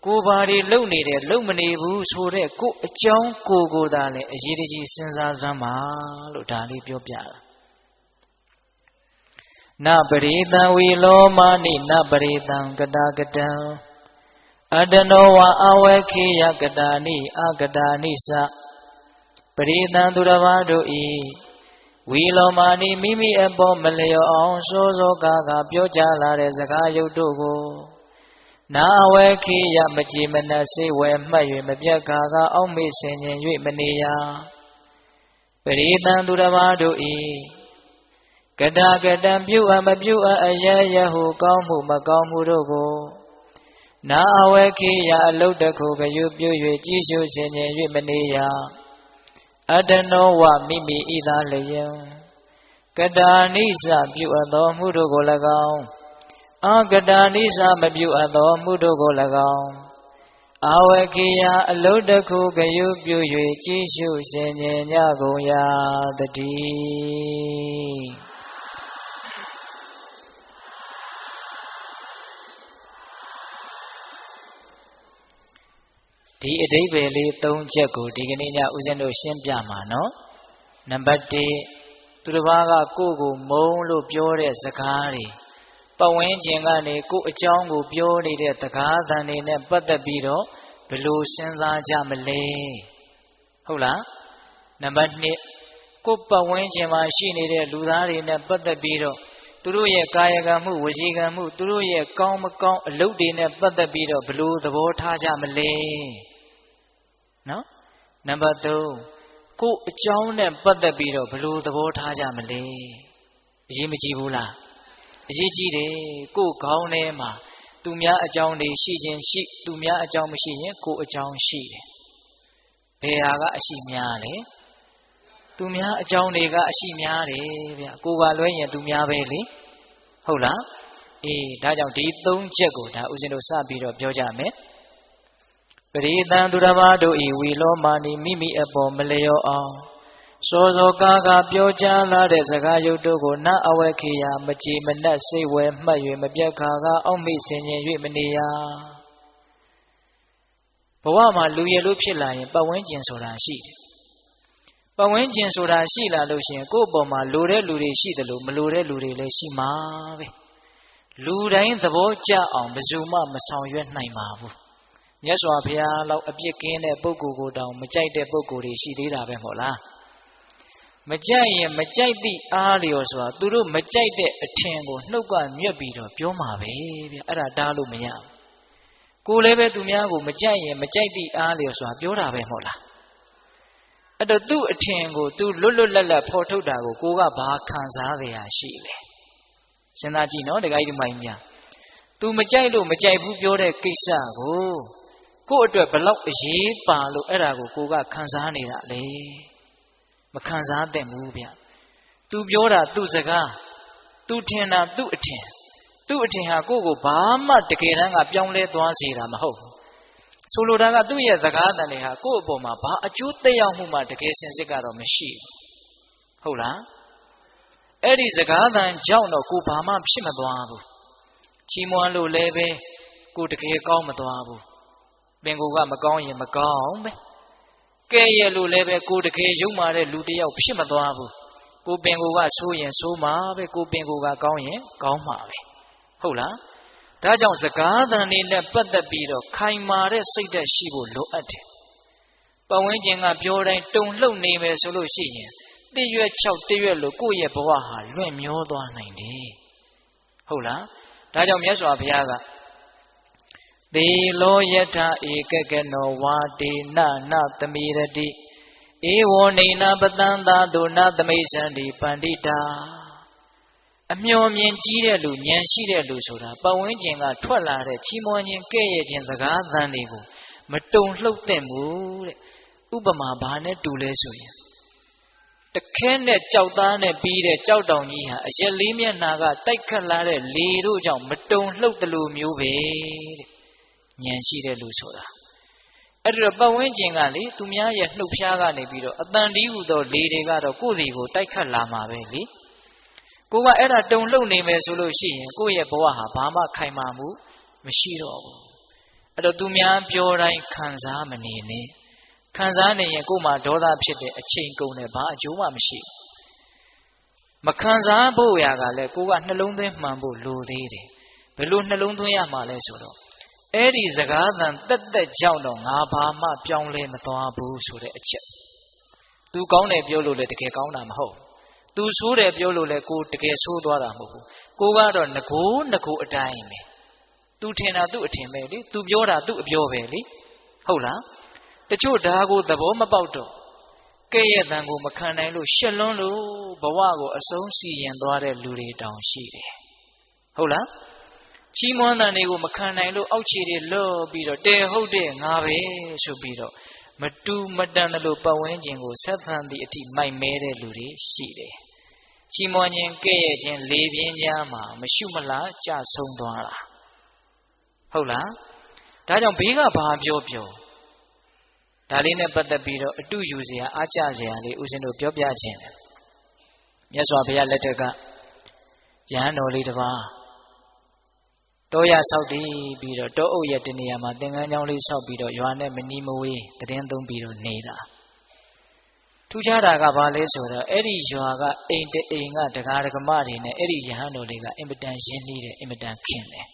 ကိုဘာတွေလုံနေတယ်လုံမနေဘူးဆိုတဲ့ကိုအကြောင်းကိုသာလေအရေးတကြီးစဉ်းစားစမ်းပါလို့ဒါလေးပြောပြတာနပရိသံဝီလောမနိနပရိသံကတာကတံအတနောဝအဝေခိယကတာနိအကတာနိသပရိသံသူတစ်ပါးတို့ဤဝီလောမနိမိမိအပေါ်မလျော်အောင်စိုးစိုးကားပြောကြလာတဲ့စကားရုပ်တို့ကိုနာဝေခိယမကြည်မနက်စိဝဲမှတ်၍မပြတ်ကားအောက်မေ့ဆင်ခြင်၍မနေရပရိသံသူတစ်ပါးတို့ဤကတာကတံပြုအပ်မပြုအပ်အယယဟုကောင်းမှုမကောင်းမှုတို့ကိုနာအဝေခိယအလုတ်တခုကယူပြု၍ကြည်ရှုဆင်ခြင်၍မနေရအတနောဝမိမိဤသာလျင်ကတာနိစ္စပြုအပ်သောမှုတို့ကို၎င်းအကတာနိစ္စမပြုအပ်သောမှုတို့ကို၎င်းအဝေခိယအလုတ်တခုကယူပြု၍ကြည်ရှုဆင်ခြင်ကြကုန်ရာတည်းဒီအဓိပ္ပာယ်လေး၃ချက်ကိုဒီကနေ့ညဦးဇင်းတို့ရှင်းပြမှာနော်နံပါတ်1သူတစ်ပါးကကိုယ့်ကိုမုန်းလို့ပြောတဲ့စကားတွေပတ်ဝန်းကျင်ကနေကိုယ့်အကြောင်းကိုပြောနေတဲ့စကားသံတွေနဲ့ပတ်သက်ပြီးတော့ဘယ်လိုစဉ်းစားကြမလဲဟုတ်လားနံပါတ်2ကိုယ့်ပတ်ဝန်းကျင်မှာရှိနေတဲ့လူသားတွေနဲ့ပတ်သက်ပြီးတော့သူတို့ရဲ့ကာယကံမှုဝစီကံမှုသူတို့ရဲ့ကောင်းမကောင်းအလုပ်တွေနဲ့ပတ်သက်ပြီးတော့ဘယ်လိုသဘောထားကြမလဲနော်နံပါတ်3ကိုအကြောင်းနဲ့ပတ်သက်ပြီးတော့ဘယ်လိုသဘောထားကြမလဲအရေးမကြီးဘူးလားအရေးကြီးတယ်ကိုခေါင်းထဲမှာသူများအကြောင်းတွေရှိခြင်းရှိသူများအကြောင်းမရှိရင်ကိုအကြောင်းရှိတယ်ဘယ်ဟာကအရှိများလဲသူများအကြောင်းတွေကအရှိများတယ်ဗျကိုကလွဲရင်သူများပဲလေဟုတ်လားအေးဒါကြောင့်ဒီ၃ချက်ကိုဒါဦးဇင်းတို့စပြီးတော့ပြောကြမယ်ပရိသံသူတစ်ပါးတို့ဤဝီလောမာနိမိမိအပေါ်မလျော်အောင်စောစောကားပြောကြားလာတဲ့စကားရုပ်တို့ကိုနတ်အဝေခိယမကြည်မနက်စိတ်ဝဲမှတ်၍မပြတ်ခါအောက်မေ့ဆင်ခြင်၍မနေရဘဝမှာလူရည်လို့ဖြစ်လာရင်ပတ်ဝန်းကျင်ဆိုတာရှိတယ်ပတ်ဝန်းကျင်ဆိုတာရှိလာလို့ရှိရင်ကိုယ့်အပေါ်မှာလိုတဲ့လူတွေရှိတယ်လို့မလိုတဲ့လူတွေလည်းရှိမှာပဲလူတိုင်းသဘောကျအောင်ဘယ်သူမှမဆောင်ရွက်နိုင်ပါဘူးမြတ်စွာဘုရားလောက်အပြစ်ကင်းတဲ့ပုဂ္ဂိုလ်ကိုတောင်မကြိုက်တဲ့ပုဂ္ဂိုလ်တွေရှိသေးတာပဲမဟုတ်လားမကြိုက်ရင်မကြိုက်သည့်အားလျော်ဆိုတာသူတို့မကြိုက်တဲ့အထင်ကိုနှုတ်ကမြက်ပြီးတော့ပြောမှာပဲဗျအဲ့ဒါတားလို့မရဘူးကိုလည်းပဲသူများကိုမကြိုက်ရင်မကြိုက်သည့်အားလျော်ဆိုတာပြောတာပဲမဟုတ်လားအဲ့တော့သူ့အထင်ကိုသူလွတ်လွတ်လပ်လပ်ဖော်ထုတ်တာကိုကဘာခံစားရရှိလဲစဉ်းစားကြည့်နော်ဒကာကြီးဒီမိုင်းများသူမကြိုက်လို့မကြိုက်ဘူးပြောတဲ့ကိစ္စကိုယ့်အတွက်ဘလောက်အရေးပါလို့အဲ့ဒါကိုကခံစားနေတာလေမခံစားသင့်ဘူးဗျသူပြောတာသူစကားသူထင်တာသူ့အထင်ဟာကိုယ့်ကိုဘာမှတကယ်တမ်းကပြောင်းလဲသွားစေတာမဟုတ်ဘူးဆိုလိုတာကသူ့ရဲ့စကားတန်တွေဟာကိုယ့်အပေါ်မှာဘာအကျိုးသက်ရောက်မှုမှတကယ်စင်စစ်ကတော့မရှိဘူးဟုတ်လားအဲ့ဒီစကားတန်ကြောင့်တော့ကိုဘာမှဖြစ်မသွားဘူးချီးမွမ်းလို့လည်းပဲကိုတကယ်ကောင်းမသွားဘူးပင်ကိုကမကောင်းရင်မကောင်းပဲကဲရဲ့လို့လည်းပဲကိုတကယ်ယုံမာတဲ့လူတယောက်ဖြစ်မသွားဘူးကိုပင်ကိုကဆိုးရင်ဆိုးမှာပဲကိုပင်ကိုကကောင်းရင်ကောင်းမှာပဲဟုတ်လားဒါကြောင့်စကားသံတွေနဲ့ပတ်သက်ပြီးတော့ခိုင်မာတဲ့စိတ်ဓာတ်ရှိဖို့လိုအပ်တယ်ပတ်ဝန်းကျင်ကပြောတိုင်းတုံလှုပ်နေမယ်ဆိုလို့ရှိရင်တရွက်6တရွက်လို့ကိုယ့်ရဲ့ဘဝဟာလွင့်မျောသွားနိုင်တယ်ဟုတ်လားဒါကြောင့်မြတ်စွာဘုရားကသေလောယထဧကကနောဝါဒေနနသမိရတိဧဝောနေနပတံသာဒုနသမိစန္တိပန္တိတာအမျှော်မြင်ကြီးတဲ့လူဉာဏ်ရှိတဲ့လူဆိုတာပတ်ဝန်းကျင်ကထွက်လာတဲ့ချီးမွမ်းခြင်းကဲ့ရဲ့ခြင်းစကားသံတွေကိုမတုံလှုပ်သင့်ဘူးတဲ့ဥပမာဘာနဲ့တူလဲဆိုရင်တခဲနဲ့ကြောက်သားနဲ့ပြီးတဲ့ကြောက်တောင်ကြီးဟာအရက်လေးမျက်နှာကတိုက်ခတ်လာတဲ့လေတို့ကြောင့်မတုံလှုပ်တယ်လို့မျိုးပဲတဲ့ဉာဏ်ရှိတဲ့လူဆိုတာအဲ့ဒါပတ်ဝန်းကျင်ကလေသူများရဲ့နှုတ်ဖျားကနေပြီးတော့အတန်တီးဟူသောလေတွေကတော့ကိုယ်စီကိုတိုက်ခတ်လာမှာပဲလေကိုကအဲ့ဒါတုံလှုပ်နေမယ်ဆိုလို့ရှိရင်ကိုယ့်ရဲ့ဘဝဟာဘာမှခိုင်မာမှုမရှိတော့ဘူး အဲ့တော့သူများပြောတိုင်းခံစားမနေနဲ့ခံစားနေရင်ကိုယ်မှာဒေါသဖြစ်တဲ့အချိန်ကုန်တယ်ဘာအကျိုးမှမရှိမခံစားဖို့ရာကလည်းကိုကနှလုံးသွင်းမှန်ဖို့လိုသေးတယ်ဘယ်လိုနှလုံးသွင်းရမှာလဲဆိုတော့အဲ့ဒီစကားသံတက်တက်ကြောက်တော့ငါဘာမှပြောင်းလဲမသွားဘူးဆိုတဲ့အချက်သူကောင်းတယ်ပြောလို့လည်းတကယ်ကောင်းတာမဟုတ်သူဆိုးတယ်ပြောလို့လည်းကိုတကယ်ဆိုးသွားတာမဟုတ်ဘူးကိုကတော့ငကိုအတိုင်းပဲသူထင်တာသူ့အထင်ပဲလေသူပြောတာသူ့အပြောပဲလေဟုတ်လားတချို့ဒါကိုသဘောမပေါက်တော့ကဲ့ရဲ့တန်ကိုမခံနိုင်လို့ရှက်လွန်းလို့ဘဝကိုအဆုံးစီရင်သွားတဲ့လူတွေတောင်ရှိတယ်ဟုတ်လားချီးမွမ်းတဲ့တွေကိုမခံနိုင်လို့အောက်ခြေတွေလော့ပြီးတော့တဲဟုတ်တဲ့ငါပဲဆိုပြီးတော့မတူမတန်တယ်လို့ပတ်ဝန်းကျင်ကိုဆက်ဆံသည့်အထိမိုက်မဲတဲ့လူတွေရှိတယ်ချီးမွမ်းခြင်းကဲ့ရဲ့ခြင်းလေပြင်းကြားမှာမရှုမလားကြဆုံးသွားတာဟုတ်လားဒါကြောင့်ဘေးကဘာပြောဒါလေးနဲ့ပတ်သက်ပြီးတော့အတူယူစရာအားကျစရာလေးဦးဇင်းတို့ပြောပြခြင်းတယ်မြတ်စွာဘုရားလက်ထက်ကယဟန်တော်လေးတစ်ပါးတောရဆောက်တည်ပြီးတော့တောအုပ်ရဲ့တနေရာမှာသင်္ကန်းကျောင်းလေးဆောက်ပြီးတော့ရွာနဲ့မနီးမဝေးတည်င်းသုံးပြီးတော့နေတာထူးခြားတာကဘာလဲဆိုတော့အဲ့ဒီရွာကအိမ်တအိမ်ကဒကာဒကမတွေနဲ့အဲ့ဒီယဟန်တော်လေးကအင်မတန်ရင်းနှီးတယ်အင်မတန်ခင်တယ်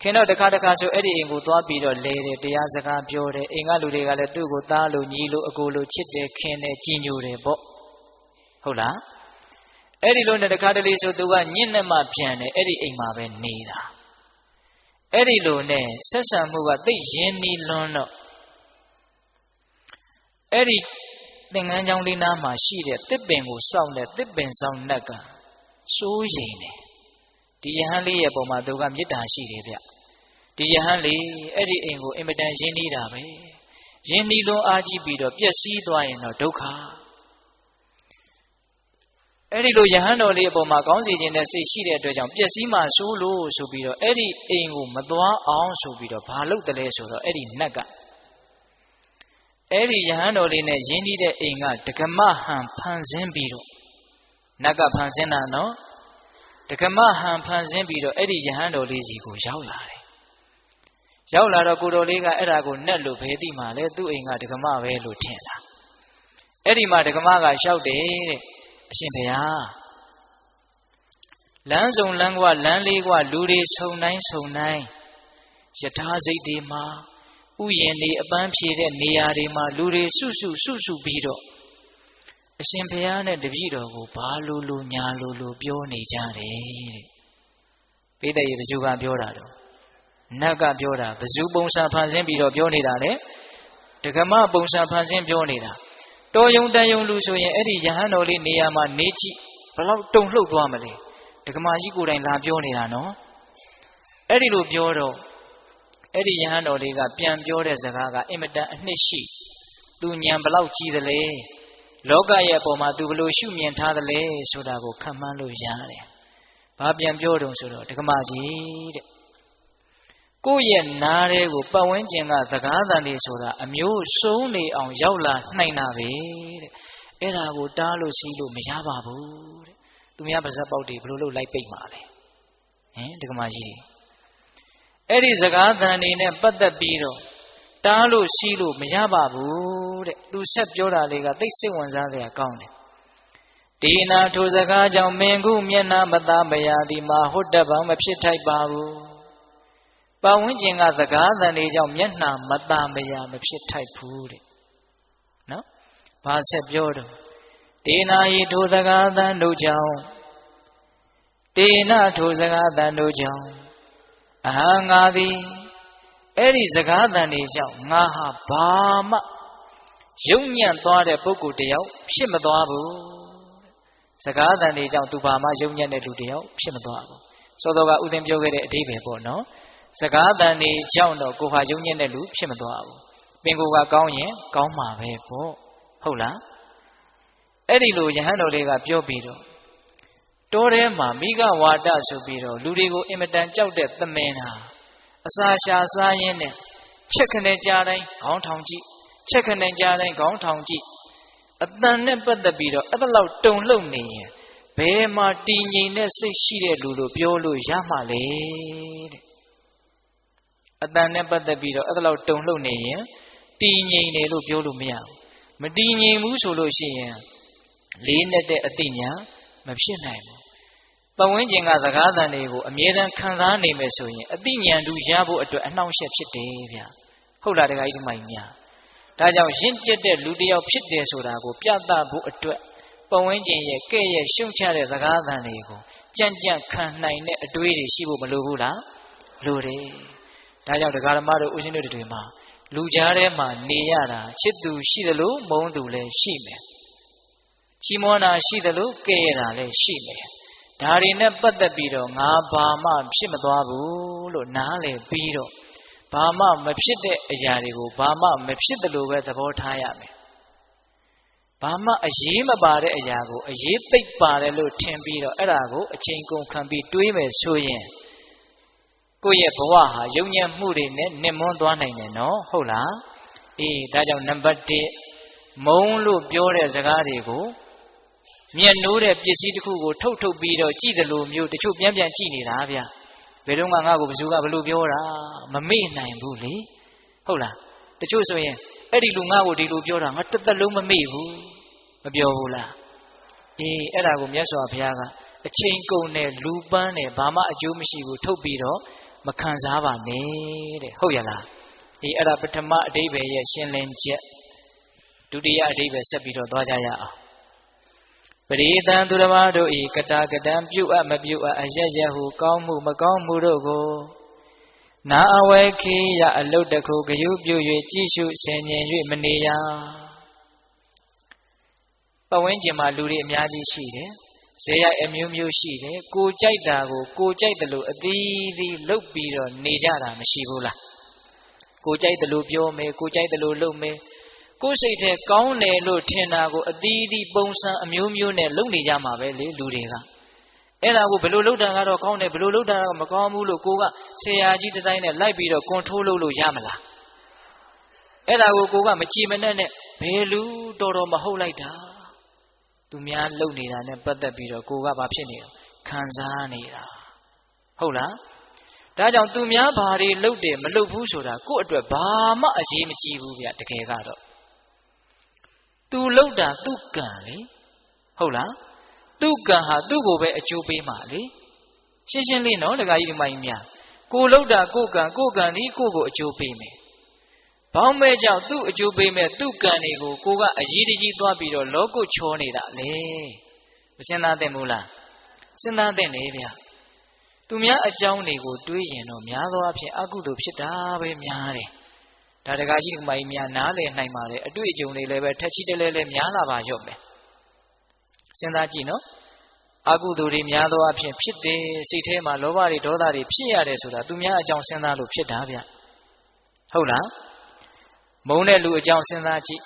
ခင်တော့တခါဆိုအဲ့ဒီအိမ်ကိုသွားပြီးတော့လဲတယ်တရားစကားပြောတယ်အိမ်ကလူတွေကလည်းသူ့ကိုသားလို့ညီလို့အကိုလို့ချစ်တယ်ခင်တယ်ကြည်ညိုတယ်ပေါ့ဟုတ်လားအဲ့ဒီလိုနဲ့တခါတလေဆိုသူကညစ်နဲ့မှပြန်တယ်အဲ့ဒီအိမ်မှာပဲနေတာအဲ့ဒီလိုနဲ့ဆက်ဆံမှုကသိရင်းနှီးလွန်းတော့အဲ့ဒီသင်္ကန်းကျောင်းလေးနားမှာရှိတဲ့တစ်ပင်ကိုစောင့်တဲ့တစ်ပင်ဆောင်နှက်ကစိုးရိမ်တယ်ဒီယဟန်လေးရဲ့ပုံမှာသူကမေတ္တာရှိတယ်ဗျဒီယဟန်လေးအဲ့ဒီအိမ်ကိုအင်မတန်ရင်းနှီးတာပဲရင်းနှီးလွန်းအားကြီးပြီးတော့ပျက်စီးသွားရင်တော့ဒုက္ခအဲ့ဒီလိုယဟန်တော်လေးအပေါ်မှာကောင်းစီခြင်းနဲ့စိတ်ရှိတဲ့အတွက်ကြောင့်ပျက်စီးမှဆိုးလို့ဆိုပြီးတော့အဲ့ဒီအိမ်ကိုမသွားအောင်ဆိုပြီးတော့ဘာလုပ်တယ်လဲဆိုတော့အဲ့ဒီနတ်ကအဲ့ဒီယဟန်တော်လေးနဲ့ရင်းနှီးတဲ့အိမ်ကဒကမဟန်ဖန်ဆင်းပြီးတော့နတ်ကဖန်ဆင်းတာနော်ဒကမဟန်ဖန်ဆင်းပြီးတော့အဲ့ဒီယဟန်တော်လေးစီကိုရောက်လာတယ်ရောက်လာတော့ကိုတော်လေးကအဲ့ဒါကိုနတ်လို့ဘယ်သိမှလဲသူ့အိမ်ကဒကမပဲလို့ထင်တာအဲ့ဒီမှာဒကမကလျှောက်တယ်တဲ့အရှင်ဘုရားလမ်းစုံလမ်းကွာလမ်းလေးကွာလူတွေဆုံတိုင်းယထာစိတ်တွေမှာဥယျာဉ်တွေအပန်းဖြေတဲ့နေရာတွေမှာလူတွေစုပြီးတော့အရှင်ဘုရားနဲ့တပည့်တော်ကိုဘာလို့ညာလို့ပြောနေကြတယ်တဲ့ပိဋကရေဘယ်သူကပြောတာတော့နတ်ကပြောတာဘယ်သူပုံစံဖန်ဆင်းပြီးတော့ပြောနေတာလဲဒကမပုံစံဖန်ဆင်းပြောနေတာတော်ယုံတန်ယုံလူဆိုရင်အဲ့ဒီယဟန်တော်လေးနေရာမှာနေကြည့်ဘလောက်တုန်လှုပ်သွားမလဲဒကမကြီးကိုယ်တိုင်လာပြောနေတာနော်အဲ့ဒီလိုပြောတော့အဲ့ဒီယဟန်တော်လေးကပြန်ပြောတဲ့စကားကအင်မတန်အနှစ်ရှိသူဉာဏ်ဘလောက်ကြီးသလဲလောကရဲ့အပေါ်မှာသူဘလို့ရှုမြင်ထားသလဲဆိုတာကိုခံမှန်းလို့ရတယ်။ဘာပြန်ပြောတုံဆိုတော့ဒကမကြီးတဲ့ကိုယ့်ရဲ့နားတွေကိုပတ်ဝန်းကျင်ကစကားသံတွေဆိုတာအမျိုးစုံနေအောင်ရောက်လာနိုင်တာပဲတဲ့။အဲ့ဒါကိုတားလို့စီးလို့မရပါဘူးတဲ့။သူများပါဇက်ပေါက်တွေဘလို့လို့လိုက်ပိတ်မှာလဲ။ဟင်ဒကမကြီးအဲ့ဒီစကားသံတွေနဲ့ပတ်သက်ပြီးတော့တားလို့စီးလို့မရပါဘူးတဲ့သူဆက်ပြောတာလေးကသိစိတ်ဝင်စားစရာကောင်းတယ်ဒီနာထိုစကားကြောင့်မင်းခုမျက်နှာမသားမရသည်မှာဟုတ်တပါမဖြစ်ထိုက်ပါဘူးပတ်ဝန်းကျင်ကစကားသံတွေကြောင့်မျက်နှာမသားမရမဖြစ်ထိုက်ဘူးတဲ့နော်ဘာဆက်ပြောတော့ဒီနာဤထိုစကားသံတို့ကြောင့်ဒီနာထိုစကားသံတို့ကြောင့်အဟံငါသည်အဲ့ဒီစကားသံတွေကြောင့်ငါဟာဘာမှယုံညံ့သွားတဲ့ပုဂ္ဂိုလ်တယောက်ဖြစ်မသွားဘူးစကားသံတွေကြောင့်သူဘာမှယုံညံ့တဲ့လူတယောက်ဖြစ်မသွားဘူးစောစောကဥဒင်းပြောခဲ့တဲ့အဓိပ္ပာယ်ပေါ့နော်စကားသံတွေကြောင့်တော့ကိုဟာယုံညံ့တဲ့လူဖြစ်မသွားဘူးပင်ကိုယ်ကကောင်းရင်ကောင်းမှာပဲပေါ့ဟုတ်လားအဲ့ဒီလိုယဟန်တော်လေးကပြောပြီးတော့တောထဲမှာမိဂဝါဒဆိုပြီးတော့လူတွေကိုအင်မတန်ကြောက်တဲ့သမင်ဟာအစာရှာစားရင်းနဲ့ချက်ခနဲ့ကြားတိုင်းခေါင်းထောင်ကြည့်ချက်ခနဲ့ကြားတိုင်းခေါင်းထောင်ကြည့်အတန်နဲ့ပတ်သက်ပြီးတော့အဲ့ဒါလောက်တုံလှုပ်နေရင်ဘယ်မှာတည်ငြိမ်တဲ့စိတ်ရှိတဲ့လူလို့ပြောလို့ရမှာလဲတဲ့ အတန်နဲ့ပတ်သက်ပြီးတော့အဲ့ဒါလောက်တုံလှုပ်နေရင်တည်ငြိမ်တယ်လို့ပြောလို့မရဘူးမတည်ငြိမ်ဘူးဆိုလို့ရှိရင်လေးနဲ့တဲ့အသိဉာဏ်မဖြစ်နိုင်ဘူးပတ်ဝန်းကျင်ကစကားသံတွေကိုအမြဲတမ်းခံစားနေမယ်ဆိုရင်အသိဉာဏ်တူရဖို့အတွက်အနှောင့်အယှက်ဖြစ်တယ်ဗျဟုတ်လားတခါကြီးဒီမိုင်များဒါကြောင့်ရင့်ကျက်တဲ့လူတစ်ယောက်ဖြစ်တယ်ဆိုတာကိုပြသဖို့အတွက်ပတ်ဝန်းကျင်ရဲ့ကဲ့ရဲ့ရှုံချတဲ့စကားသံတွေကိုကြံ့ကြံ့ခံနိုင်တဲ့အတွေးတွေရှိဖို့မလိုဘူးလားလိုတယ်ဒါကြောင့်ဒကာဓမ္မတို့ဦးဇင်းတို့တွေမှာလူကြားထဲမှာနေရတာချစ်သူရှိသလိုမုန်းသူလည်းရှိမယ်ချီးမွမ်းတာရှိသလိုကဲ့ရဲ့တာလည်းရှိမယ်ဒါတွေနဲ့ပတ်သက်ပြီးတော့ငါဘာမှဖြစ်မသွားဘူးလို့နားလည်ပြီးတော့ဘာမှမဖြစ်တဲ့အရာတွေကိုဘာမှမဖြစ်သလိုပဲသဘောထားရမယ်ဘာမှအရေးမပါတဲ့အရာကိုအရေးသိပ်ပါတယ်လို့ထင်ပြီးတော့အဲ့ဒါကိုအချိန်ကုန်ခံပြီးတွေးမယ်ဆိုရင်ကိုယ့်ရဲ့ဘဝဟာယုံညံ့မှုတွေနဲ့နစ်မွန်းသွားနိုင်တယ်နော်ဟုတ်လားအေးဒါကြောင့်နံပါတ်1မုန်းလို့ပြောတဲ့စကားတွေကိုမျက်နှိုးတဲ့ပစ္စည်းတစ်ခုကိုထုတ်ပြီးတော့ကြည့်တယ်လို့မျိုးတချို့ပြန်ကြည့်နေတာဗျဘယ်တော့မှငါ့ကိုဘယ်သူကဘလို့ပြောတာမမေ့နိုင်ဘူးလေဟုတ်လားတချို့ဆိုရင်အဲ့ဒီလူငါ့ကိုဒီလိုပြောတာငါတစ်သက်လုံးမမေ့ဘူးမပြောဘူးလားအေးအဲ့ဒါကိုမြတ်စွာဘုရားကအချိန်ကုန်နဲ့လူပန်းနဲ့ဘာမှအကျိုးမရှိဘူးထုတ်ပြီးတော့မခံစားပါနဲ့တဲ့ဟုတ်ရလားအေးအဲ့ဒါပထမအဓိပ္ပာယ်ရဲ့ရှင်းလင်းချက်ဒုတိယအဓိပ္ပာယ်ဆက်ပြီးတော့သွားကြရအောင်ပရိသံသူတော်ဘာတို့ဤကတာကတံပြုအပ်မပြုအပ်အရရဟုကောင်းမှုမကောင်းမှုတို့ကိုနာအဝဲခိယအလုတ်တခုဂယုပြု၍ကြည်ရှုဆင်ញင်၍မနေရပတ်ဝန်းကျင်မှာလူတွေအများကြီးရှိတယ်ဇေယျအမျိုးမျိုးရှိတယ်ကိုကြိုက်တာကိုကိုကြိုက်တယ်လို့အသီးသီးလုပ်ပြီးတော့နေကြတာမရှိဘူးလားကိုကြိုက်တယ်လို့ပြောမယ်ကိုကြိုက်တယ်လို့လုပ်မယ်ကိုယ်စိတ်ထဲကောင်းတယ်လို့ထင်တာကိုအသီးသီးပုံစံအမျိုးမျိုးနဲ့လုပ်နေကြမှာပဲလေလူတွေကအဲ့ဒါကိုဘယ်လိုလုပ်တာကတော့ကောင်းတယ်ဘယ်လိုလုပ်တာကတော့မကောင်းဘူးလို့ကိုကဆရာကြီးတစ်တိုင်းနဲ့လိုက်ပြီးတော့ကွန်ထရိုးလုပ်လို့ရမလားအဲ့ဒါကိုကိုကမကြည်မနဲ့ဘယ်လူတော်တော်မဟုတ်လိုက်တာသူများလုပ်နေတာနဲ့ပတ်သက်ပြီးတော့ကိုကဘာဖြစ်နေလဲခံစားနေတာဟုတ်လားဒါကြောင့်သူများဘာတွေလုပ်တယ်မလုပ်ဘူးဆိုတာကိုယ့်အတွက်ဘာမှအရေးမကြီးဘူးဗျတကယ်ကတော့သူလုပ်တာသူ့ကံလေဟုတ်လားသူ့ကံဟာသူ့ကိုပဲအကျိုးပေးမှာလေရှင်းရှင်းလေးနော်ဒကာကြီးဒီမကြီးများကိုလုပ်တာကိုကံဒီကိုကိုအကျိုးပေးမယ်ဘောင်းမဲကြောင့်သူ့အကျိုးပေးမဲ့သူ့ကံတွေကိုကိုကအရေးတကြီးသွားပြီးတော့လောကုတ်ချောနေတာလေမစဉ်းစားသင့်ဘူးလားစဉ်းစားသင့်လေဗျသူများအကြောင်းတွေကိုတွေးရင်တော့များသောအားဖြင့်အကုသိုလ်ဖြစ်တာပဲများတယ်ဒါတကာကြီးဒီမကြီးများနားလည်နိုင်ပါလေအတွေ့အကြုံတွေလည်းပဲထက်ချီတလဲလဲများလာပါရော့မယ်စဉ်းစားကြည့်နော်အကုသိုလ်တွေများသောအားဖြင့်ဖြစ်တယ်စိတ်ထဲမှာလောဘတွေဒေါသတွေဖြစ်ရတယ်ဆိုတာသူများအကြောင်းစဉ်းစားလို့ဖြစ်တာဗျဟုတ်လားမုန်းတဲ့လူအကြောင်းစဉ်းစားကြည့်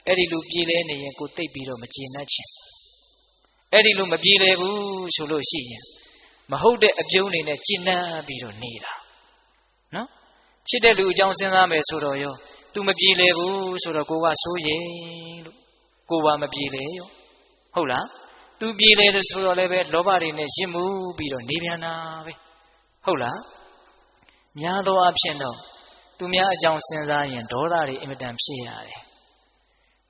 အဲ့ဒီလူပြေးလဲနေရင်ကိုတိတ်ပြီးတော့မကျေနပ်ချင်အဲ့ဒီလူမပြေးလဲဘူးဆိုလို့ရှိရင်မဟုတ်တဲ့အပြုံးတွေနဲ့ကျေနပ်ပြီးတော့နေတာနော်ချစ်တဲ့လူအကြောင်းစဉ်းစားမယ်ဆိုတော့ရောသူမပြေးလဲဘူးဆိုတော့ကိုကစိုးရိမ်လို့ကိုပါမပြေးလဲရောဟုတ်လားသူပြေးလဲလို့ဆိုတော့လည်းပဲလောဘတွေနဲ့ရစ်မှုပြီးတော့နေပြန်တာပဲဟုတ်လားများသောအားဖြင့်တော့သူများအကြောင်းစဉ်းစားရင်ဒေါသတွေအင်မတန်ဖြစ်ရတယ်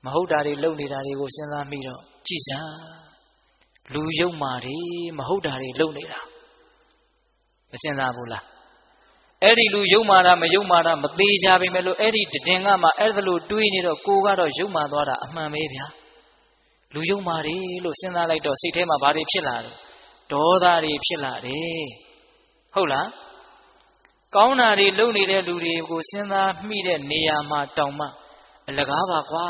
မဟုတ်တာတွေလုပ်နေတာတွေကိုစဉ်းစားမိတော့ကြည်စမ်းလူယုံမာတွေမဟုတ်တာတွေလုပ်နေတာမစဉ်းစားဘူးလားအဲ့ဒီလူယုံမာတာမယုံမာတာမသေးကြပါမယ်လို့အဲ့ဒီတည်ငါမှအဲ့ဒါလို့တွေးနေတော့ကိုကတော့ယုံမာသွားတာအမှန်ပဲဗျာလူယုံမာတွေလို့စဉ်းစားလိုက်တော့စိတ်ထဲမှာဘာတွေဖြစ်လာလဲဒေါသတွေဖြစ်လာတယ်ဟုတ်လားကောင်းတာတွေလုပ်နေတဲ့လူတွေကိုစဉ်းစားမိတဲ့နေရာမှာတောင်မှအလကားပါကွာ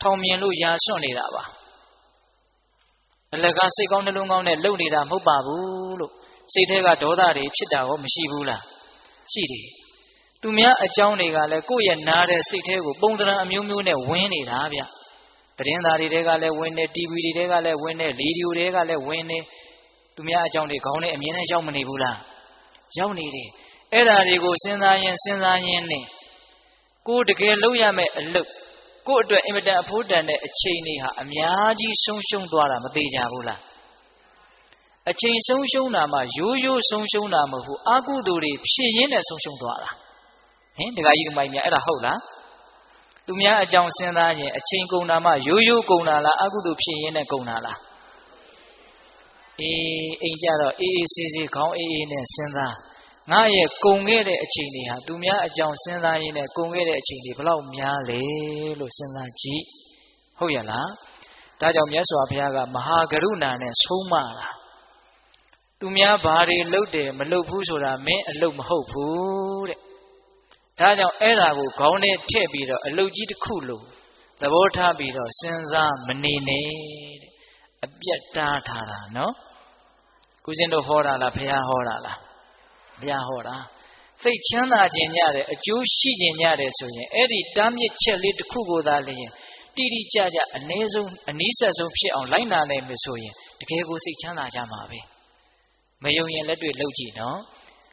ထောင်မြင်လို့ရာစွန့်နေတာပါအလကားစိတ်ကောင်းနှလုံးကောင်းနဲ့လုပ်နေတာမဟုတ်ပါဘူးလို့စိတ်ထဲကဒေါသတွေဖြစ်တာရောမရှိဘူးလားရှိတယ်သူများအကြောင်းတွေကလည်းကိုယ့်ရဲ့နားတဲ့စိတ်ထဲကိုပုံစံအမျိုးမျိုးနဲ့ဝင်နေတာဗျသတင်းသားတွေကလည်းဝင်နေ TV တွေကလည်းဝင်နေရေဒီယိုတွေကလည်းဝင်နေသူများအကြောင်းတွေခေါင်းနဲ့အမြင်နဲ့ရောက်မနေဘူးလားရောက်နေတယ်အဲ့ဓာတွေကိုစဉ်းစားရင်နဲ့ကိုတကယ်လုပ်ရမယ့်အလုပ်ကိုအတွက်အင်မတန်အဖို့တန်တဲ့အချိန်တွေဟာအများကြီးဆုံးရှုံးသွားတာမသေးကြဘူးလား အချိန်ဆုံးရှုံးတာမှရိုးရိုးဆုံးရှုံးတာမဟုတ်ဘူးအကုသိုလ်တွေဖြည့်ရင်းနဲ့ဆုံးရှုံးသွားတာဟင်ဒကာကြီးဒကာမကြီးများအဲ့ဒါဟုတ်လားသူများအကြောင်းစဉ်းစားရင်အချိန်ကုန်တာမှရိုးရိုးကုန်တာလားအကုသိုလ်ဖြည့်ရင်းနဲ့ကုန်တာလားအိမ်ကြတော့အေးအေးဆေးဆေးခေါင်းအေးအေးနဲ့စဉ်းစားငါရဲ့ကုန်ခဲ့တဲ့အချိန်တွေဟာသူများအကြောင်းစဉ်းစားရင်းနဲ့ကုန်ခဲ့တဲ့အချိန်တွေဘလောက်များလဲလို့စဉ်းစားကြည့်ဟုတ်ရလားဒါကြောင့်မြတ်စွာဘုရားကမဟာကရုဏာနဲ့ဆုံးမတာသူများဘာတွေလုပ်တယ်မလုပ်ဘူးဆိုတာမင်းအလုပ်မဟုတ်ဘူးတဲ့ဒါကြောင့်အဲ့ဒါကိုခေါင်းထဲထည့်ပြီးတော့အလုပ်ကြီးတစ်ခုလို့သဘောထားပြီးတော့စဉ်းစားမနေနဲ့တဲ့အပြတ်တားထားတာနော်ကိုရှင်တို့ဟောတာလားဘုရားဟောတာလားဘုရားဟောတာစိတ်ချမ်းသာခြင်းညတဲ့အကျိုးရှိခြင်းညတဲ့ဆိုရင်အဲ့ဒီတားမြစ်ချက်လေးတစ်ခုကိုသာလျှင်တိတိကျကျအ ਨੇ ဆုံးအနည်းဆက်ဆုံးဖြစ်အောင်လိုက်နာနိုင်မယ်ဆိုရင်တကယ်ကိုစိတ်ချမ်းသာကြမှာပဲမယုံရင်လက်တွေ့လုပ်ကြည့်နော်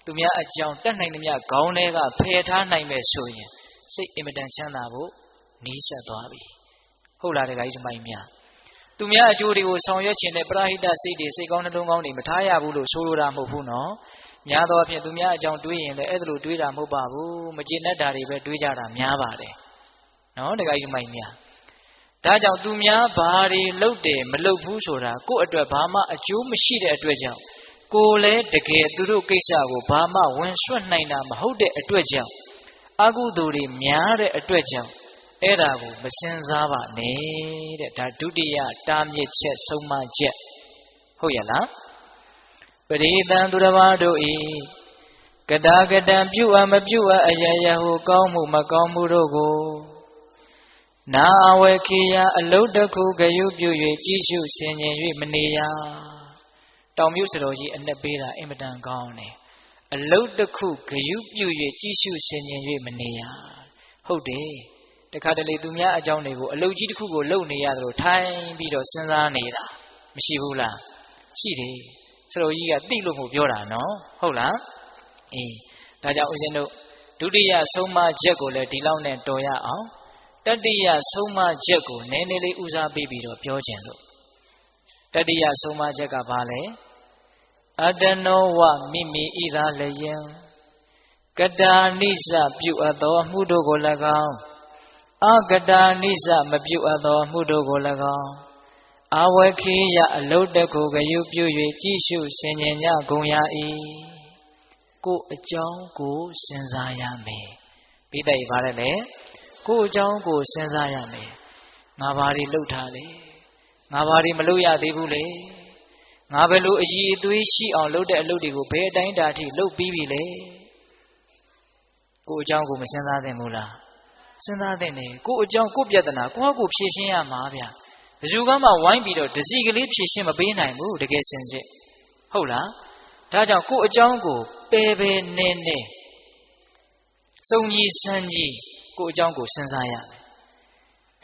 သူများအကြောင်းတတ်နိုင်သမျှခေါင်းထဲကဖယ်ထားနိုင်မယ်ဆိုရင်စိတ်အင်မတန်ချမ်းသာဖို့နီးစပ်သွားပြီဟုတ်လားတခါကြီးဒီမိုင်းများသူများအကျိုးတွေကိုဆောင်ရွက်ခြင်းနဲ့ပရဟိတစိတ်တွေစိတ်ကောင်းနှလုံးကောင်းတွေမထားရဘူးလို့ဆိုလိုတာမဟုတ်ဘူးနော်များသောအားဖြင့်သူများအကြောင်းတွေးရင်လည်းအဲ့ဒါလိုတွေးတာမဟုတ်ပါဘူးမကျေနပ်တာတွေပဲတွေးကြတာများပါတယ်နော်တခါကြီးဒီမိုင်းများဒါကြောင့်သူများဘာတွေလုပ်တယ်မလုပ်ဘူးဆိုတာကိုယ့်အတွက်ဘာမှအကျိုးမရှိတဲ့အတွက်ကြောင့်ကိုယ်လည်းတကယ်သူတို့ကိစ္စကိုဘာမှဝင်ဆွတ်နိုင်တာမဟုတ်တဲ့အတွက်ကြောင့်အကုသိုလ်တွေများတဲ့အတွက်ကြောင့်အဲ့ဒါကိုမစင်စားပါနဲ့တဲ့ဒါဒုတိယတားမြစ်ချက်ဆုံးမချက်ဟုတ်ရလားပရိသံသူတစ်ပါးတို့ဤကတာကတံပြုအပ်မပြုအပ်အယယဟုကောင်းမှုမကောင်းမှုတို့ကိုနာအဝေခိယအလုတ်တစ်ခုဂယုပြု၍ကြီးစုဆင်ញင်၍မနေရတောင်မြုပ်စတော်ကြီးအနှက်ပေးတာအင်မတန်ကောင်းတယ်အလုတ်တစ်ခုဂယုပြု၍ကြီးစုဆင်ញင်၍မနေရဟုတ်တယ်တခါတလေသူများအကြောင်းတွေကိုအလုတ်ကြီးတစ်ခုကိုလုပ်နေရတယ်လို့ထိုင်ပြီးတော့စဉ်းစားနေတာမရှိဘူးလားရှိတယ်စတော်ကြီးကသိလို့မို့ပြောတာနော်ဟုတ်လားအေးဒါကြောင့်ဦးဇင်းတို့ဒုတိယဆုံးမချက်ကိုလည်းဒီလောက်နဲ့တော်ရအောင်တတိယဆုံးမချက်ကိုနည်းနည်းလေးဦးစားပေးပြီးတော့ပြောခြင်းလို့တတိယဆုံးမချက်ကဘာလဲအတ္တနောဝမိမိဣသာလယံကတာနိစ္စပြုအပ်သောအမှုတို့ကို၎င်းအကတာနိစ္စမပြုအပ်သောအမှုတို့ကို၎င်းအဝခေယအလုတ်တခုဂယုပြု၍ကြည်ရှုဆင်ញင်ညဂုံရ၏ကိုယ်အကြောင်းကိုစဉ်းစားရမယ်ပြီးတဲ့ဘာလဲလဲကိုယ်အကြောင်းကိုစဉ်းစားရမယ်ငါဘာတွေလုပ်ထားလဲငါဘာတွေမလုပ်ရသေးဘူးလေငါဘယ်လိုအည်အသွေးရှိအောင်လုပ်တဲ့အလုပ်တွေကိုဘယ်အတိုင်းတာထိလုပ်ပြီးပြီလဲကိုယ်အကြောင်းကိုမစဉ်းစားသင့်ဘူးလားစဉ်းစားသင့်တယ်ကိုယ်အကြောင်းကိုယ်ပြဿနာကိုယ့်ဟာကိုယ်ဖြေရှင်းရမှာဗျာဘယ်သူကမှဝိုင်းပြီးတော့တစီကလေးဖြေရှင်းမပေးနိုင်ဘူးတကယ်စင်စစ်ဟုတ်လားဒါကြောင့်ကိုယ့်အကြောင်းကိုပယ်ပယ်နေနေစုံကြီးစမ်းကြီးကိုယ့်အကြောင်းကိုစဉ်းစားရမယ်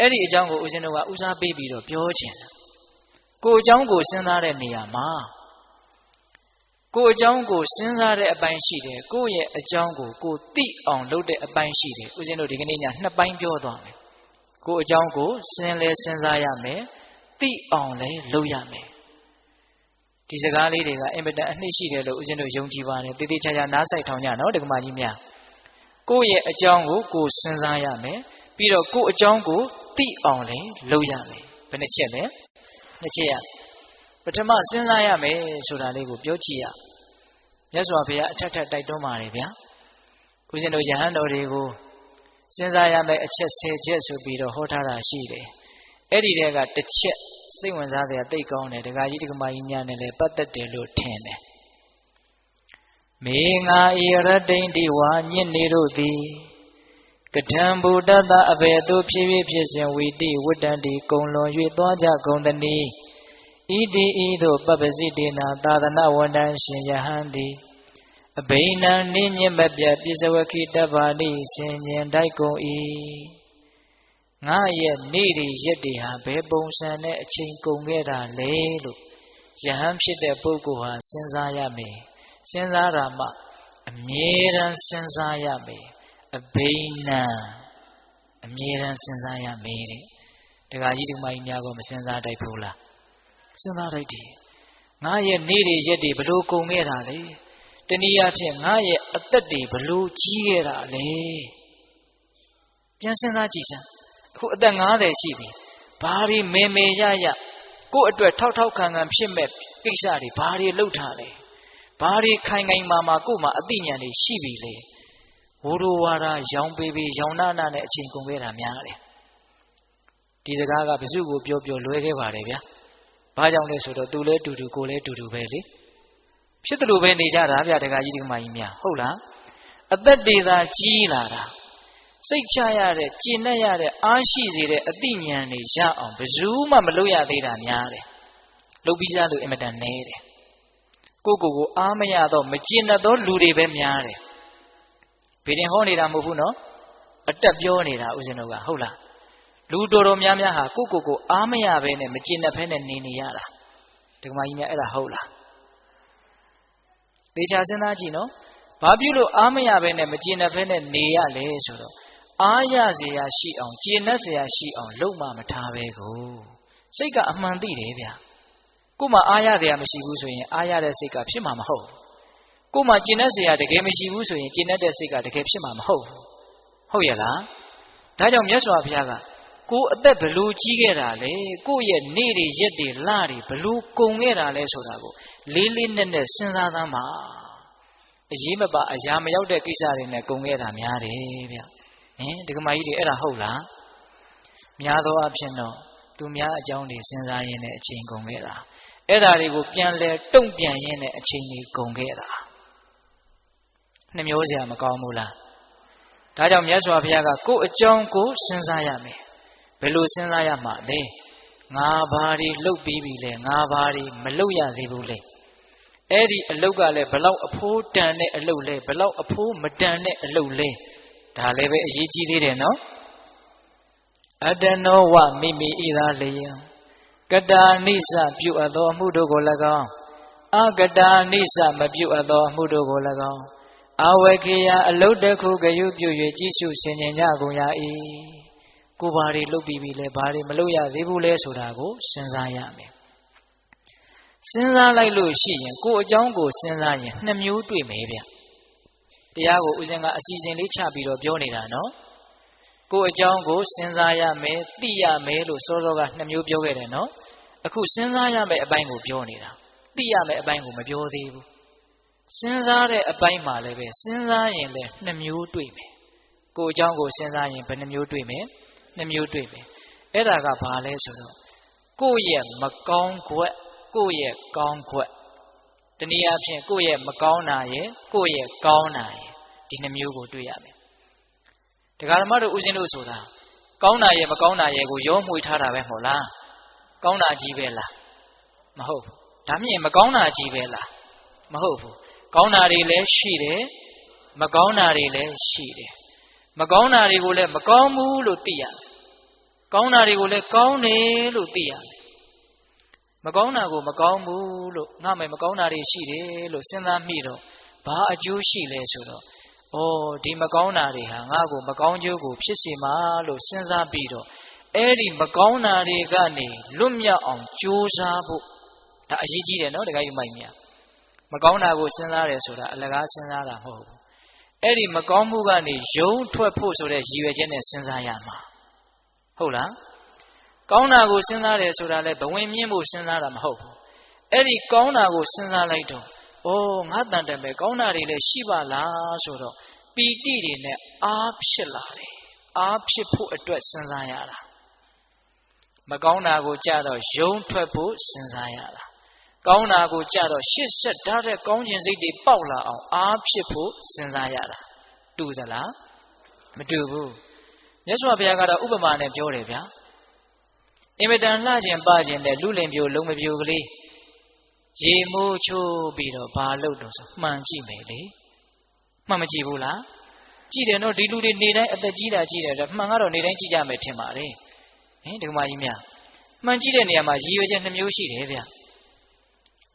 အဲ့ဒီအကြောင်းကိုဦးဇင်းတို့ကဦးစားပေးပြီးတော့ပြောချင်တယ်ကိုယ်အကြောင်းကိုစဉ်းစားတဲ့နေရာမှာကိုယ်အကြောင်းကိုစဉ်းစားတဲ့အပိုင်းရှိတယ်ကိုယ့်ရဲ့အကြောင်းကိုကိုယ်သိအောင်လုပ်တဲ့အပိုင်းရှိတယ်ဦးဇင်းတို့ဒီကနေ့ညနှစ်ပိုင်းပြောသွားမယ်ကိုယ်အကြောင်းကိုစဉ်းစားရမယ်သိအောင်လည်းလုပ်ရမယ်ဒီစကားလေးတွေကအင်မတန်အနှစ်ရှိတယ်လို့ဦးဇင်းတို့ယုံကြည်ပါတယ်တည်တည်ချာချာနားဆိုင်ထောင်ကြနော်ဒကမာကြီးများကိုယ့်ရဲ့အကြောင်းကိုကိုယ်စဉ်းစားရမယ်ပြီးတော့ကိုယ့်အကြောင်းကိုသိအောင်လည်းလုပ်ရမယ်ဘယ်နှချက်လဲနှစ်ချက်ရပထမစဉ်းစားရမယ်ဆိုတာလေးကိုပြောကြည့်ရမြတ်စွာဘုရားအထက်ထက်တိုက်တွန်းပါတယ်ဗျာဦးဇင်းတို့ယဟန်တော်တွေကိုစဉ်းစားရမယ်အချက်10ချက်ဆိုပြီးတော့ဟောထားတာရှိတယ်အဲ့ဒီတဲကတစ်ချက်စိတ်ဝင်စားစရာသိကောင်းတယ်ဒကာကြီးဒကမကြီးများနဲ့လည်းပတ်သက်တယ်လို့ထင်တယ်မေငါဤရတိန်တိဝါညစ်နေတို့သည်ကထံဘူတတအဘေတုဖြစ်ဖြစ်စဉ်ဝီတိဝတ္တန္တိကုံလွန်၍သွားကြကုန်တနီဣတိဤသို့ပပ္ပစိတေနာသာသနာဝန္တန်ရှင်ယဟန်တိအဘိနံနိညမပြပိစဝခိတဗ္ဗာတိဆင်ញင်တိုက်ကုန်၏ငါရဲ့နေ့တွေရက်တွေဟာဘယ်ပုံစံနဲ့အချိန်ကုန်ခဲ့တာလဲလို့ယဟန်ဖြစ်တဲ့ပုဂ္ဂိုလ်ဟာစဉ်းစားရမယ်စဉ်းစားတာမှအမြဲတမ်းစဉ်းစားရမယ်အဘိနံအမြဲတမ်းစဉ်းစားရမယ်တဲ့ဒကာကြီးဒကမကြီးများကမစဉ်းစားတတ်ဘူးလားစဉ်းစားတတ်တယ် ငါရဲ့နေ့တွေရက်တွေဘလို့ကုန်ခဲ့တာလဲတနည်းအားဖြင့်ငါရဲ့အသက်တွေဘလို့ကြီးခဲ့တာလဲပြန်စဉ်းစားကြည့်စမ်းအခုအသက်50ရှိပြီဘာတွေမေမေရရကိုယ့်အတွက်ထောက်ထောက်ခံခံဖြစ်မဲ့ကိစ္စတွေဘာတွေလုပ်ထားလဲဘာတွေခိုင်ခိုင်မာမာကို့မှာအသိဉာဏ်တွေရှိပြီလေဝိုးဝါဒရောင်ပေပေရောင်နာနာနဲ့အချိန်ကုန်ခဲ့တာများတယ်ဒီစကားကဘယ်သူကိုပြောလွဲခဲ့ပါတယ်ဗျာဘာကြောင့်လဲဆိုတော့သူလဲတူတူကိုလဲတူတူပဲလေဖြစ်တယ်လို့ပဲနေကြတာဗျာတခါကြီးဒီကမကြီးများဟုတ်လားအသက်တွေသာကြီးလာတာစိတ်ချရတဲ့ကျင့်တတ်ရတဲ့အားရှိစေတဲ့အသိဉာဏ်တွေရအောင်ဘယ်သူမှမလုပ်ရသေးတာများတယ်လုပ်ပြီးသားလို့အင်မတန်နေတယ်ကိုအားမရတော့မကျင့်တတ်သောလူတွေပဲများတယ်ဗေဒင်ဟောနေတာမဟုတ်ဘူးနော်အတက်ပြောနေတာဦးဇင်းတို့ကဟုတ်လားလူတော်များများဟာကိုအားမရဘဲနဲ့မကျင့်တတ်ဘဲနဲ့နေရတာဒီကမကြီးများအဲ့ဒါဟုတ်လားသေချာစဉ်းစားကြည့်နော်ဘာပြုလို့အားမရဘဲနဲ့မကျင့်တတ်ဘဲနဲ့နေရလဲဆိုတော့အားရเสียရှိအောင်ကျင့်တတ်เสียရှိအောင်လုပ်မှမထားပဲကိုစိတ်ကအမှန်သိတယ်ဗျာကို့မှာအားရเสียမရှိဘူးဆိုရင်အားရတဲ့စိတ်ကဖြစ်မှာမဟုတ်ကို့မှာကျင့်တတ်เสียတကယ်မရှိဘူးဆိုရင်ကျင့်တတ်တဲ့စိတ်ကတကယ်ဖြစ်မှာမဟုတ်ဟုတ်ရဲ့လားဒါကြောင့်မြတ်စွာဘုရားကကိုအသက်ဘလို့ကြီးခဲ့တာလဲကိုရဲ့နေ့တွေရက်တွေလတွေဘလို့ကုန်ခဲ့တာလဲဆိုတာကိုလေးလေးနက်နက်စဉ်းစားသမ်းပါအရေးမပါအရာမရောက်တဲ့ကိစ္စတွေနဲ့ကုန်ခဲ့တာများတယ်ဗျဒီကမကြီးတွေအဲ့ဒါဟုတ်လားများသောအားဖြင့်တော့သူများအကြောင်းတွေစဉ်းစားရင်းနဲ့အချိန်ကုန်ခဲ့တာအဲ့ဒါတွေကိုပြန်လဲတုံ့ပြန်ရင်းနဲ့အချိန်တွေကုန်ခဲ့တာနှမျိုးစရာမကောင်းဘူးလားဒါကြောင့်မြတ်စွာဘုရားကကိုယ်အကြောင်းကိုစဉ်းစားရမယ်ဘယ်လိုစဉ်းစားရမှာလဲငါဘာတွေလှုပ်ပြီးပြီလဲငါဘာတွေမလှုပ်ရသေးဘူးလဲအဲ့ဒီအလုတ်ကလည်းဘလောက်အဖိုးတန်တဲ့အလုတ်လဲဘလောက်အဖိုးမတန်တဲ့အလုတ်လဲဒါလည်းပဲအရေးကြီးသေးတယ်နော်အတနောဝမိမိဣသာလျံကတာနိစ္စပြုအပ်သောအမှုတို့ကို၎င်းအကတာနိစ္စမပြုအပ်သောအမှုတို့ကို၎င်းအဝေခေယအလုတ်တစ်ခုကယူပြု၍ကြည့်ရှုဆင်ခြင်ကြကုန်ရ၏ကိုဘာတွေလုပ်ပြီးပြီလဲဘာတွေမလုပ်ရသေးဘူးလဲဆိုတာကိုစဉ်းစားရမယ်စဉ်းစားလိုက်လို့ရှိရင်ကိုအကြောင်းကိုစဉ်းစားရင်နှစ်မျိုးတွေ့မယ်ဗျတရားကိုဦးဇင်းကအစီအစဉ်လေးချပြီးတော့ပြောနေတာနော်ကိုအကြောင်းကိုစဉ်းစားရမယ်သိရမယ်လို့စောစောကနှစ်မျိုးပြောခဲ့တယ်နော်အခုစဉ်းစားရမယ်အပိုင်းကိုပြောနေတာသိရမယ်အပိုင်းကိုမပြောသေးဘူးစဉ်းစားတဲ့အပိုင်းမှာလည်းပဲစဉ်းစားရင်လည်းနှစ်မျိုးတွေ့မယ်ကိုအကြောင်းကိုစဉ်းစားရင်ဘယ်နှမျိုးတွေ့မယ်နှစ်မျိုးတွေ့မယ်အဲ့ဒါကဘာလဲဆိုတော့ကိုယ့်ရဲ့မကောင်းကွက်ကိုယ့်ရဲ့ကောင်းကွက်တနည်းအားဖြင့်ကိုယ့်ရဲ့မကောင်းတာရဲ့ကိုယ့်ရဲ့ကောင်းတာရဲ့ဒီနှမျိုးကိုတွေ့ရမယ်တရားဓမ္မတို့ဦးဇင်းတို့ဆိုတာကောင်းတာရဲ့မကောင်းတာရဲ့ကိုရောမှွေထားတာပဲမဟုတ်လားကောင်းတာကြီးပဲလားမဟုတ်ဘူးဒါမြင်မကောင်းတာကြီးပဲလားမဟုတ်ဘူးကောင်းတာတွေလည်းရှိတယ်မကောင်းတာတွေလည်းရှိတယ်မကောင်းတာတွေကိုလည်းမကောင်းဘူးလို့သိရတယ်ကောင်းတာတွေကိုလည်းကောင်းတယ်လို့သိရတယ်မကောင်းတာကိုမကောင်းဘူးလို့ငါမယ်မကောင်းတာတွေရှိတယ်လို့စဉ်းစားမိတော့ဘာအကျိုးရှိလဲဆိုတော့ဒီမကောင်းတာတွေဟာငါ့ကိုမကောင်းကျိုးကိုဖြစ်စေမှာလို့စဉ်းစားပြီးတော့အဲ့ဒီမကောင်းတာတွေကနေလွတ်မြောက်အောင်ကြိုးစားဖို့ဒါအရေးကြီးတယ်နော်တခါကြီးမိုက်မြမကောင်းတာကိုစဉ်းစားတယ်ဆိုတာအလကားစဉ်းစားတာမဟုတ်ဘူးအဲ့ဒီမကောင်းမှုကနေယုံထွက်ဖို့ဆိုတဲ့ရည်ရွယ်ချက်နဲ့စဉ်းစားရမှာဟုတ်လားကောင်းတာကိုစဉ်းစားတယ်ဆိုတာလည်းဘဝင်မြင့်ဖို့စဉ်းစားတာမဟုတ်ဘူးအဲ့ဒီကောင်းတာကိုစဉ်းစားလိုက်တော့ငါတန်တယ်ပဲကောင်းတာတွေလည်းရှိပါလားဆိုတော့ပီတိတွေနဲ့အားဖြစ်လာတယ်အားဖြစ်ဖို့အတွက်စဉ်းစားရတာမကောင်းတာကိုကြတော့ယုံထွက်ဖို့စဉ်းစားရတာကောင်းတာကိုကြတော့ရှစ်ဆက်ဓာတ်တဲ့ကောင်းခြင်းစိတ်တွေပေါက်လာအောင်အားဖြစ်ဖို့စဉ်းစားရတာတူသလားမတူဘူးမြတ်စွာဘုရားကတော့ဥပမာနဲ့ပြောတယ်ဗျာအင်မတန်လှခြင်းပခြင်းနဲ့လူလင်ပြိုလုံးမပြိုကလေးရေမိုးချိုးပြီးတော့ဘာလုပ်တော့ဆိုမှန်ကြည့်မယ်လေမှန်မကြည့်ဘူးလားကြည့်တယ်နော်ဒီလူတွေနေတိုင်းအသက်ကြီးတာကြည့်တယ်မှန်ကတော့နေတိုင်းကြည့်ကြမယ်ထင်ပါတယ်ဒီကမကြီးများမှန်ကြည့်တဲ့နေရာမှာရည်ရွယ်ချက်နှမျိုးရှိတယ်ဗျ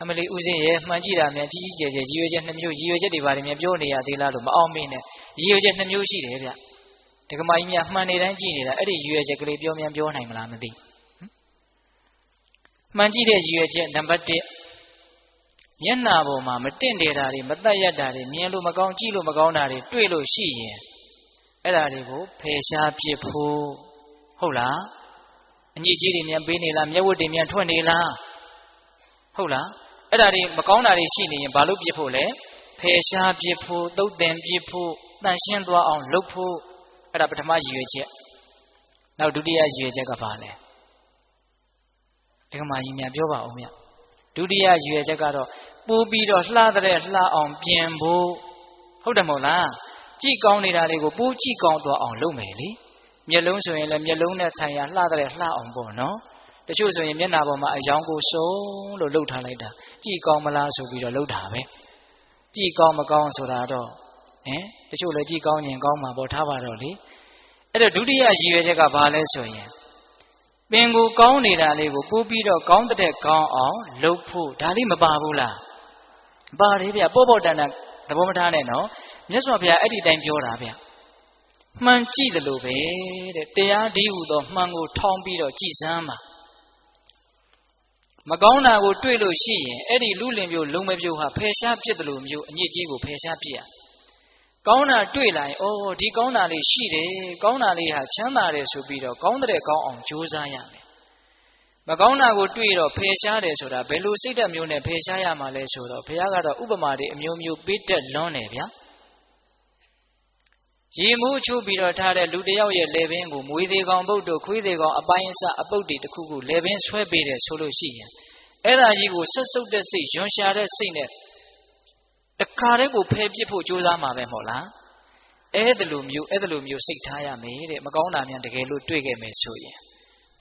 အမလီဦးစင်းရဲ့မှန်ကြည့်တာများကြီးကြီးကျယ်ကျယ်ရည်ရွယ်ချက်နှမျိုးရည်ရွယ်ချက်တွေဘာတွေများပြောနေရသေးလားလို့မအောင်မင်းနဲ့ရည်ရွယ်ချက်နှမျိုးရှိတယ်ဗျဒီကမကြီးများမှန်နေတိုင်းကြည့်နေတာအဲ့ဒီရည်ရွယ်ချက်ကလေးပြောနိုင်မလားမသိမှန်ကြည့်တဲ့ရည်ရွယ်ချက်နံပါတ်1 မျက်နှာပေါ်မှာမတင့်တယ်တာတွေမတက်ရတာတွေမြင်လို့မကောင်းကြည့်လို့မကောင်းတာတွေတွေ့လို့ရှိရင်အဲ့ဒါတွေကိုဖယ်ရှားပစ်ဖို့ဟုတ်လားအညစ်အကြေးတွေမြန်ပေးနေလားမျက်ဝတ်တွေမြန်ထွက်နေလားဟုတ်လားအဲ့ဒါတွေမကောင်းတာတွေရှိနေရင်ဘာလို့ပစ်ဖို့လဲဖယ်ရှားပစ်ဖို့သုတ်သင်ပစ်ဖို့တန်ရှင်းသွားအောင်လုပ်ဖို့အဲ့ဒါပထမရည်ရွယ်ချက်နောက်ဒုတိယရည်ရွယ်ချက်ကဘာလဲဒီကမာကြီးများပြောပါဦးမြတ်ဒုတိယရည်ရွယ်ချက်ကတော့ပိုးပြီးတော့လှတဲ့လှအောင်ပြင်ဖို့ဟုတ်တယ်မဟုတ်လားကြည့်ကောင်းနေတာတွေကိုပိုးကြည့်ကောင်းသွားအောင်လုပ်မယ်လေမျက်လုံးဆိုရင်လည်းမျက်လုံးနဲ့ဆိုင်ရာလှတဲ့လှအောင်ပေါ့နော်တချို့ဆိုရင်မျက်နှာပေါ်မှာအယောင်ကိုစုံလို့လှုပ်ထားလိုက်တာကြည့်ကောင်းမလားဆိုပြီးတော့လှုပ်တာပဲကြည့်ကောင်းမကောင်းဆိုတာတော့တချို့လည်းကြည့်ကောင်းရင်ကောင်းမှာပေါ့ထားပါတော့လေအဲ့တော့ဒုတိယရည်ရွယ်ချက်ကဘာလဲဆိုရင်ပင်ကိုကောင်းနေတာလေးကိုပိုးပြီးတော့ကောင်းတဲ့ကောင်းအောင်လုပ်ဖို့ဒါလေးမပါဘူးလားပါတယ်ဗျပေါ့ပေါ့တန်တန်သဘောမထားနဲ့နော်မြတ်စွာဘုရားအဲ့ဒီတိုင်းပြောတာဗျမှန်ကြည့်တယ်လို့ပဲတဲ့တရားဒီဟုသောမှန်ကိုထောင်းပြီးတော့ကြည်စမ်းပါမကောင်းတာကိုတွေ့လို့ရှိရင်အဲ့ဒီလူလင်မျိုးလုံမပြိုဟာဖယ်ရှားပြစ်တယ်လို့မျိုးအညစ်အကြေးကိုဖယ်ရှားပြစ်ရကောင်းတာတွေ့လာရင်အိုးဒီကောင်းတာလေးရှိတယ်ကောင်းတာလေးဟာချမ်းသာတယ်ဆိုပြီးတော့ကောင်းတဲ့ကောင်းအောင်ကြိုးစားရမယ်မကောင်းတာကိုတွေ့တော့ဖယ်ရှားတယ်ဆိုတာဘယ်လိုစိတ်ဓာတ်မျိုးနဲ့ဖယ်ရှားရမှာလဲဆိုတော့ဘုရားကတော့ဥပမာတွေအမျိုးမျိုးပေးတတ်လွန်းတယ်ဗျာရေမိုးချိုးပြီးတော့ထားတဲ့လူတယောက်ရဲ့လေပင်ကိုမွေးသေးကောင်ပုတ်တို့ခွေးသေးကောင်အပိုင်းအစအပုတ်တွေတစ်ခုခုလေပင်ဆွဲပေးတယ်ဆိုလို့ရှိရင်အဲ့ဒါကြီးကိုဆက်စုပ်တဲ့စိတ်ရွံရှာတဲ့စိတ်နဲ့တခါတည်းကိုဖယ်ပစ်ဖို့ကြိုးစားမှာပဲမဟုတ်လားအဲ့ဒါလိုမျိုးစိတ်ထားရမယ်တဲ့မကောင်းတာများတကယ်လို့တွေ့ခဲ့မယ်ဆိုရင်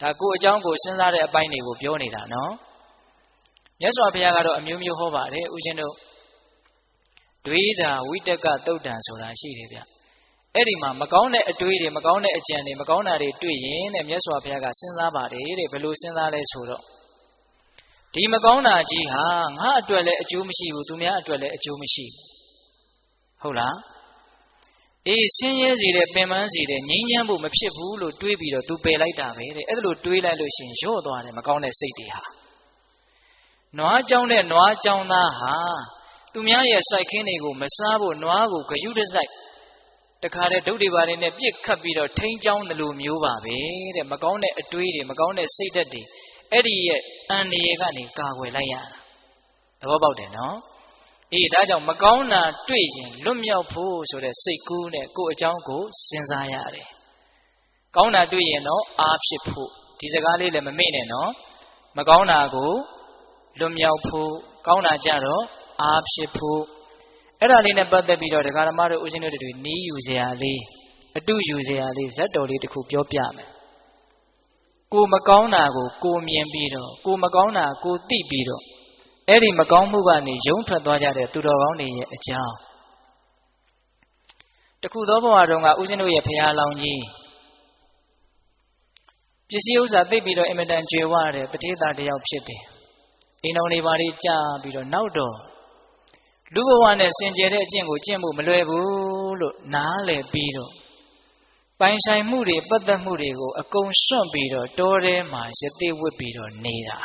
ဒါကိုအကြောင်းကိုစဉ်းစားတဲ့အပိုင်းတွေကိုပြောနေတာနော်မြတ်စွာဘုရားကတော့အမျိုးမျိုးဟောပါတယ်ဦးဇင်းတို့ဒွေတာဝိတကသုတ်တံဆိုတာရှိတယ်ဗျအဲ့ဒီမှာမကောင်းတဲ့အတွေးတွေမကောင်းတဲ့အကြံတွေမကောင်းတာတွေတွေ့ရင်တဲ့မြတ်စွာဘုရားကစဉ်းစားပါတယ်တဲ့ဘယ်လိုစဉ်းစားလဲဆိုတော့ဒီမကောင်းတာကြီးဟာငါအတွက်လည်းအကျိုးမရှိဘူးသူများအတွက်လည်းအကျိုးမရှိဘူးဟုတ်လားအေးဆင်းရဲစေတဲ့ပင်ပန်းစေတဲ့ငြိမ်းချမ်းဖို့မဖြစ်ဘူးလို့တွေးပြီးတော့သူပယ်လိုက်တာပဲတဲ့အဲ့ဒါလို့တွေးလိုက်လို့ရှိရင်ရော့သွားတယ်မကောင်းတဲ့စိတ်တွေဟာနွားကြောင်းတဲ့နွားကြောင်းသားဟာသူများရဲ့စိုက်ခင်းတွေကိုမစားဖို့နွားကိုဂယုတစိုက်တခါတည်းဒုတ်တွေပါနေနဲ့ပြစ်ခတ်ပြီးတော့ထိန်းချောင်းတယ်လို့မျိုးပါပဲတဲ့မကောင်းတဲ့အတွေးတွေမကောင်းတဲ့စိတ်ဓာတ်တွေအဲ့ဒီရဲ့အန္တရာယ်ကနေကာကွယ်လိုက်ရတာသဘောပေါက်တယ်နော်အေးဒါကြောင့်မကောင်းတာတွေ့ရင်လွတ်မြောက်ဖို့ဆိုတဲ့စိတ်ကူးနဲ့ကိုယ့်အကြောင်းကိုစဉ်းစားရတယ်ကောင်းတာတွေ့ရင်တော့အားဖြစ်ဖို့ဒီစကားလေးလည်းမမေ့နဲ့နော်မကောင်းတာကိုလွတ်မြောက်ဖို့ကောင်းတာကြတော့အားဖြစ်ဖို့အဲ့ဒါလေးနဲ့ပတ်သက်ပြီးတော့ဒကာဓမ္မတို့ဦးဇင်းတို့တွေနီးယူစရာလေးအတုယူစရာလေးဇတ်တော်လေးတစ်ခုပြောပြမယ်ကိုမကောင်းတာကိုကိုမြင်ပြီးတော့ကိုမကောင်းတာကိုသိပြီးတော့အဲ့ဒီမကောင်းမှုကနေယုံထွက်သွားကြတဲ့သူတော်ကောင်းတွေရဲ့အကြောင်းတခုသောဘဝတုန်းကဦးဇင်းတို့ရဲ့ဘုရားလောင်းကြီးပစ္စည်းဥစ္စာသိပြီးတော့အင်မတန်ကြွယ်ဝတဲ့တထေးသားတစ်ယောက်ဖြစ်တယ်အိမ်တော်လေးပါလေးကြာပြီးတော့နောက်တော့လူဘဝနဲ့စင်ကြယ်တဲ့အကျင့်ကိုကျင့်ဖို့မလွယ်ဘူးလို့နားလည်ပြီးတော့ပိုင်ဆိုင်မှုတွေပတ်သက်မှုတွေကိုအကုန်စွန့်ပြီးတော့တောထဲမှာရသေးဝစ်ပြီးတော့နေတာ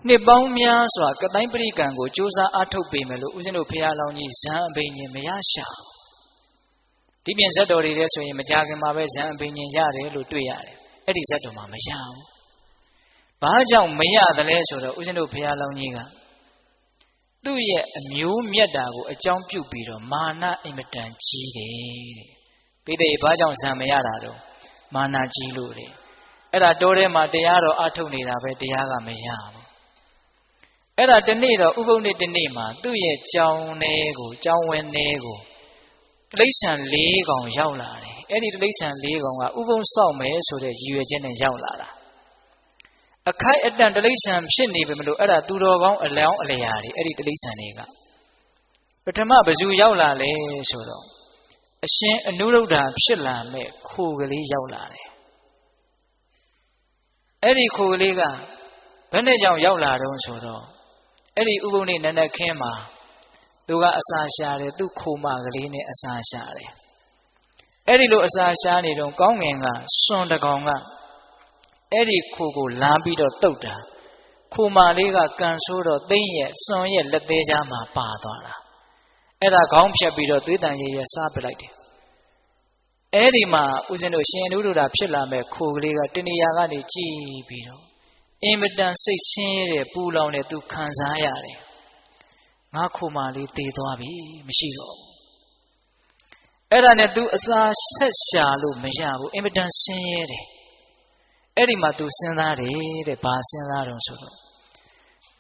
နှစ်ပေါင်းများစွာကတိုင်းပရိကံကိုစူးစမ်းအားထုတ်ပေမယ်လို့ဦးဇင်းတို့ဖရာလောင်းကြီးဇံအဘိညာဉ်မရရှာဒီပြင်ဇတ်တော်တွေထဲဆိုရင်မကြခင်မှာပဲဇံအဘိညာဉ်ရတယ်လို့တွေ့ရတယ်အဲ့ဒီဇတ်တော်မှာမရဘူးဘာကြောင့်မရတယ်လဲဆိုတော့ဦးဇင်းတို့ဖရာလောင်းကြီးကသူ့ရဲ့အမျိုးမြတ်တာကိုအကြောင်းပြုပြီးတော့မာနအင်မတန်ကြီးတယ်တဲ့ပိဋကဘာကြောင့်ဇံမရတာတော့မာနကြီးလို့တဲ့အဲ့ဒါတောထဲမှာတရားတော်အားထုတ်နေတာပဲတရားကမရဘူးအဲ့ဒါတနေ့တော့ဥပုပ်နေ့တနေ့မှာသူ့ရဲ့ကြောင်းထဲကိုကြောင်းဝင်းထဲကိုတိရစ္ဆာန်၄ကောင်ရောက်လာတယ်အဲ့ဒီတိရစ္ဆာန်၄ကောင်ကဥပုပ်စောက်မယ်ဆိုတဲ့ရည်ရွယ်ချက်နဲ့ရောက်လာတာအခိုက်အတန့်တိရစ္ဆာန်ဖြစ်နေပြီမလို့အဲ့ဒါသူတော်ကောင်းအလောင်းအလျာတွေအဲ့ဒီတိရစ္ဆာန်တွေကပထမဘယ်သူရောက်လာလဲဆိုတော့အရှင်အနုရုဒ္ဓဖြစ်လာမဲ့ခိုကလေးရောက်လာတယ်အဲ့ဒီခိုကလေးကဘယ်နဲ့ကြောင့်ရောက်လာတော့ဆိုတော့အဲ့ဒီဥပုပ်နေ့နနက်ခင်းမှာသူကအစာရှာတယ်သူ့ခိုမကလေးနဲ့အစာရှာတယ်အဲ့ဒီလိုအစာရှာနေတော့ကောင်းငင်ကစွန်တကောင်ကအဲ့ဒီခိုကိုလမ်းပြီးတော့တုတ်တာ ခိုမာလေးကကန်ဆိုးတော့သိမ့်ရဲ့စွန်ရဲ့လက်သေးကြားမှာပါသွားတာအဲ့ဒါခေါင်းဖြတ်ပြီးတော့သွေးတန်ရည်ရစားပလိုက်တယ်အဲ့ဒီမှာဦးဇင်းတို့ရှင်အနုဒ္ဒရာဖြစ်လာမဲ့ခိုကလေးကတဏှာကနေကြည်ပြီးတော့အင်မတန်စိတ်ဆင်းရဲတဲ့ပူလောင်တဲ့သူခံစားရတယ်ငါခိုမာလေးတည်သွားပြီမရှိတော့အဲ့ဒါနဲ့သူအစာဆက်ရှာလို့မရဘူးအင်မတန်ဆင်းရဲတယ်အဲ့ဒီမှာသူစဉ်းစားတယ်တဲ့ဘာစဉ်းစားတော့ဆိုတော့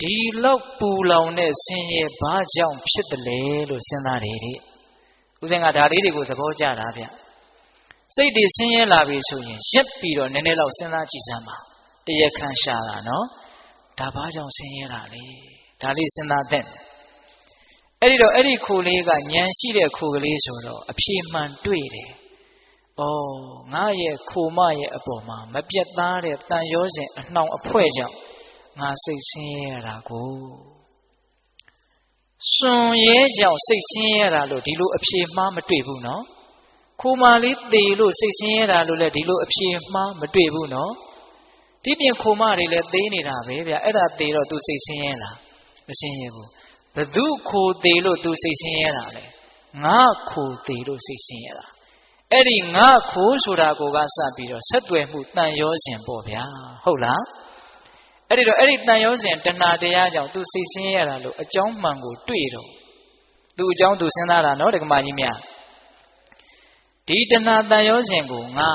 ဒီလောက်ပူလောင်တဲ့ဆင်းရဲဘာကြောင့်ဖြစ်တယ်လဲလို့စဉ်းစားတယ်တဲ့ဦးဇင်းကဒါလေးတွေကိုသဘောကျတာဗျစိတ်တွေဆင်းရဲလာပြီဆိုရင်ရက်ပြီးတော့နည်းနည်းလောက်စဉ်းစားကြည့်စမ်းပါတရားခံရှာတာနော်ဒါဘာကြောင့်ဆင်းရဲတာလဲဒါလေးစဉ်းစားတဲ့အဲ့ဒီတော့အဲ့ဒီခိုလေးကဉာဏ်ရှိတဲ့ခိုကလေးဆိုတော့အဖြေမှန်တွေ့တယ်ဩငါရဲ့ခိုမရဲ့အပေါ်မှာမပြတ်သားတဲ့တန်ရောစဉ်အနှောင်အဖွဲကြောင့်ငါစိတ်ဆင်းရဲရတာကိုစွန်ရဲကြောင့်စိတ်ဆင်းရဲတာလို့ဒီလိုအဖြေမှားမတွေ့ဘူးနော်ခိုမာလေးသေလို့စိတ်ဆင်းရဲတာလို့လည်းဒီလိုအဖြေမှားမတွေ့ဘူးနော်ဒီပြင်ခိုမတွေလည်းသေနေတာပဲဗျအဲ့ဒါသေတော့ तू စိတ်ဆင်းရဲလားမဆင်းရဲဘူးဘသူခိုသေးလို့ तू စိတ်ဆင်းရဲတာလဲငါခိုသေးလို့စိတ်ဆင်းရဲတာအဲ့ဒီငါခိုဆိုတာကိုကစပြီးတော့ဆက်သွယ်မှုတန်ရောစဉ်ပေါ့ဗျာဟုတ်လားအဲ့ဒီတော့အဲ့ဒီတန်ရောစဉ်တဏှာတရားကြောင့် तू စိတ်ဆင်းရဲတာလို့အကြောင်းမှန်ကိုတွေ့တော့ तू အကြောင်း तू စဉ်းစားတာနော်ဒကမာကြီးများဒီတဏှာတန်ရောစဉ်ကိုငါ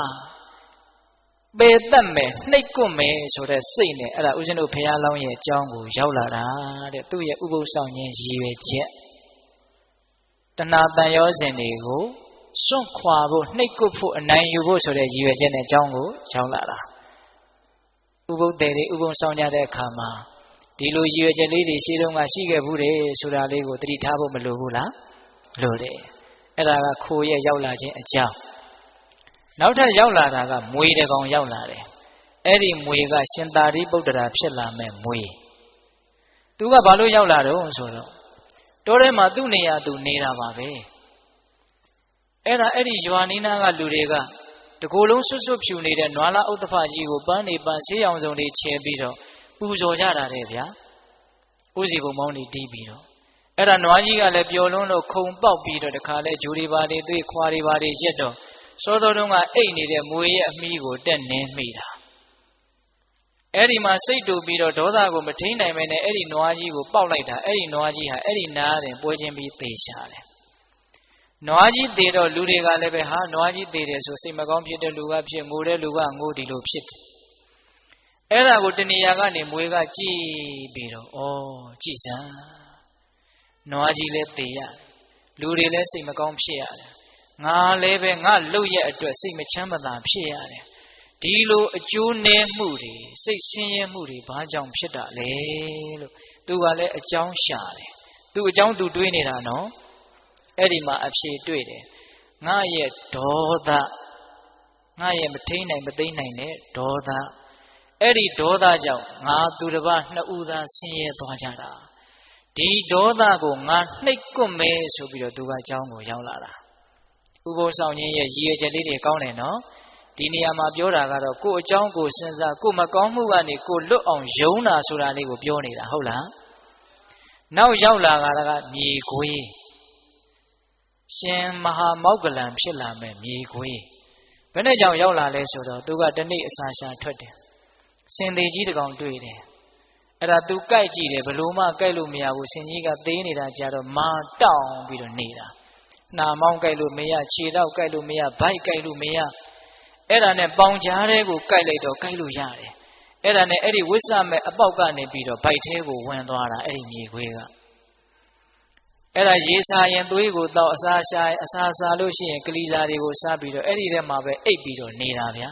ပေတတ်မယ်နှိပ်ကွမယ်ဆိုတဲ့စိတ်နဲ့အဲ့ဒါဦးဇင်းတို့ဘုရားလောင်းရဲ့အကြောင်းကိုရောက်လာတာတဲ့သူ့ရဲ့ဥပုသ်ဆောင်ခြင်းရည်ရွယ်ချက်တဏှာတန်ရောစဉ်တွေကိုစွန့်ခွာဖို့နှိပ်ကွဖို့အနိုင်ယူဖို့ဆိုတဲ့ရည်ရွယ်ချက်နဲ့အကြောင်းကိုရောက်လာတာဥပုသ်တွေဥပုသ်ဆောင်ကြတဲ့အခါမှာဒီလိုရည်ရွယ်ချက်လေးတွေရှေးတုန်းကရှိခဲ့ဘူးတယ်ဆိုတာလေးကိုသတိထားဖို့မလိုဘူးလားလိုတယ်အဲ့ဒါကခိုးရဲ့ရောက်လာခြင်းအကြောင်းနောက်ထပ်ရောက်လာတာကမွေတကောင်ရောက်လာတယ်အဲ့ဒီမွေကရှင်သာရိပုတ္တရာဖြစ်လာမဲ့မွေသူကဘာလို့ရောက်လာတော့ဆိုတော့တောထဲမှာသူ့နေရာသူနေတာပါပဲအဲ့ဒါအဲ့ဒီရွာနီးနားကလူတွေကတကိုယ်လုံးဆွတ်ဆွတ်ဖြူနေတဲ့နွားလားဥဒ္ဒဖကြီးကိုပန်းနေပန်းဆေးရောင်စုံတွေချဲပြီးတော့ပူဇော်ကြတာတဲ့ဗျာဥစီဘုံမောင်းတွေတီးပြီးတော့အဲ့ဒါနွားကြီးကလည်းပျော်လွန်းလို့ခုံပေါက်ပြီးတော့တခါလဲဂျူတွေပါတွေသွေးခွာတွေပါတွေရက်တော့စောစောတုန်းကအိတ်နေတဲ့မွေရဲ့အမီးကိုတက်နေမိတာအဲ့ဒီမှာစိတ်တူပြီးတော့ဒေါသကိုမထိန်နိုင်မဲနဲ့အဲ့ဒီနွားကြီးကိုပေါက်လိုက်တာအဲ့ဒီနွားကြီးဟာအဲ့ဒီနားတင်ပွဲချင်းပြီးသေချတယ်နွားကြီးသေတော့လူတွေကလည်းပဲဟာနွားကြီးသေတယ်ဆိုစိတ်မကောင်းဖြစ်တဲ့လူကဖြစ်ငိုတဲ့လူကငိုဒီလိုဖြစ်တယ်အဲ့ဒါကိုတဏှာကနေမွေကကြည်ပြီးတော့ဩကြည်စမ်းနွားကြီးလည်းသေရတယ်လူတွေလည်းစိတ်မကောင်းဖြစ်ရတယ်ငါလည်းပဲငါလှုပ်ရဲ့အတွက်စိတ်မချမ်းမသာဖြစ်ရတယ်ဒီလိုအကျိုးနည်းမှုတွေစိတ်ဆင်းရဲမှုတွေဘာကြောင့်ဖြစ်တာလဲလို့သူကလည်းအကြောင်းရှာတယ်သူအကြောင်းသူတွေးနေတာနော်အဲ့ဒီမှာအဖြေတွေ့တယ်ငါရဲ့ဒေါသငါရဲ့မထိန်နိုင်မသိနိုင်တဲ့ဒေါသအဲ့ဒီဒေါသကြောင့်ငါသူတစ်ပါးနှစ်ဦးသားဆင်းရဲသွားကြတာဒီဒေါသကိုငါနှိပ်ကွပ်မယ်ဆိုပြီးတော့သူကအကြောင်းကိုရောက်လာတာဥပုသ်ဆောင်ခြင်းရဲ့ရည်ရွယ်ချက်လေးတွေကောင်းတယ်နော်ဒီနေရာမှာပြောတာကတော့ကိုယ်အကြောင်းကိုစဉ်းစားကိုယ်မကောင်းမှုကနေကိုယ်လွတ်အောင်ယုံတာဆိုတာလေးကိုပြောနေတာဟုတ်လားနောက်ရောက်လာတာကမြေခွေးရှင်မဟာမောက္ကလံဖြစ်လာမဲ့မြေခွေးဘယ်နဲ့ကြောင့်ရောက်လာလဲဆိုတော့သူကတနေ့အစာရှာထွက်တယ်စင်သေးကြီးတကောင်တွေ့တယ်အဲ့ဒါသူကြိုက်ကြည့်တယ်ဘလို့မှကြိုက်လို့မရဘူးစင်ကြီးကသေးနေတာကြတော့မာတောင်းပြီးတော့နေတာနှာမောင်းကြိုက်လို့မရခြေတော့ကြိုက်လို့မရဗိုက်ကြိုက်လို့မရအဲ့ဒါနဲ့ပေါင်ကြားတဲ့ကိုကြိုက်လိုက်တော့ကြိုက်လို့ရတယ်အဲ့ဒါနဲ့အဲ့ဒီဝိဆမဲ့အပေါက်ကနေပြီးတော့ဗိုက်ထဲကိုဝင်သွားတာအဲ့ဒီမြေခွေးကအဲ့ဒါရေစာရင်သွေးကိုတောက်အစာရှာရင်အစာစားလို့ရှိရင်ကလေးစားတွေကိုစားပြီးတော့အဲ့ဒီထဲမှာပဲအိပ်ပြီးတော့နေတာဗျာ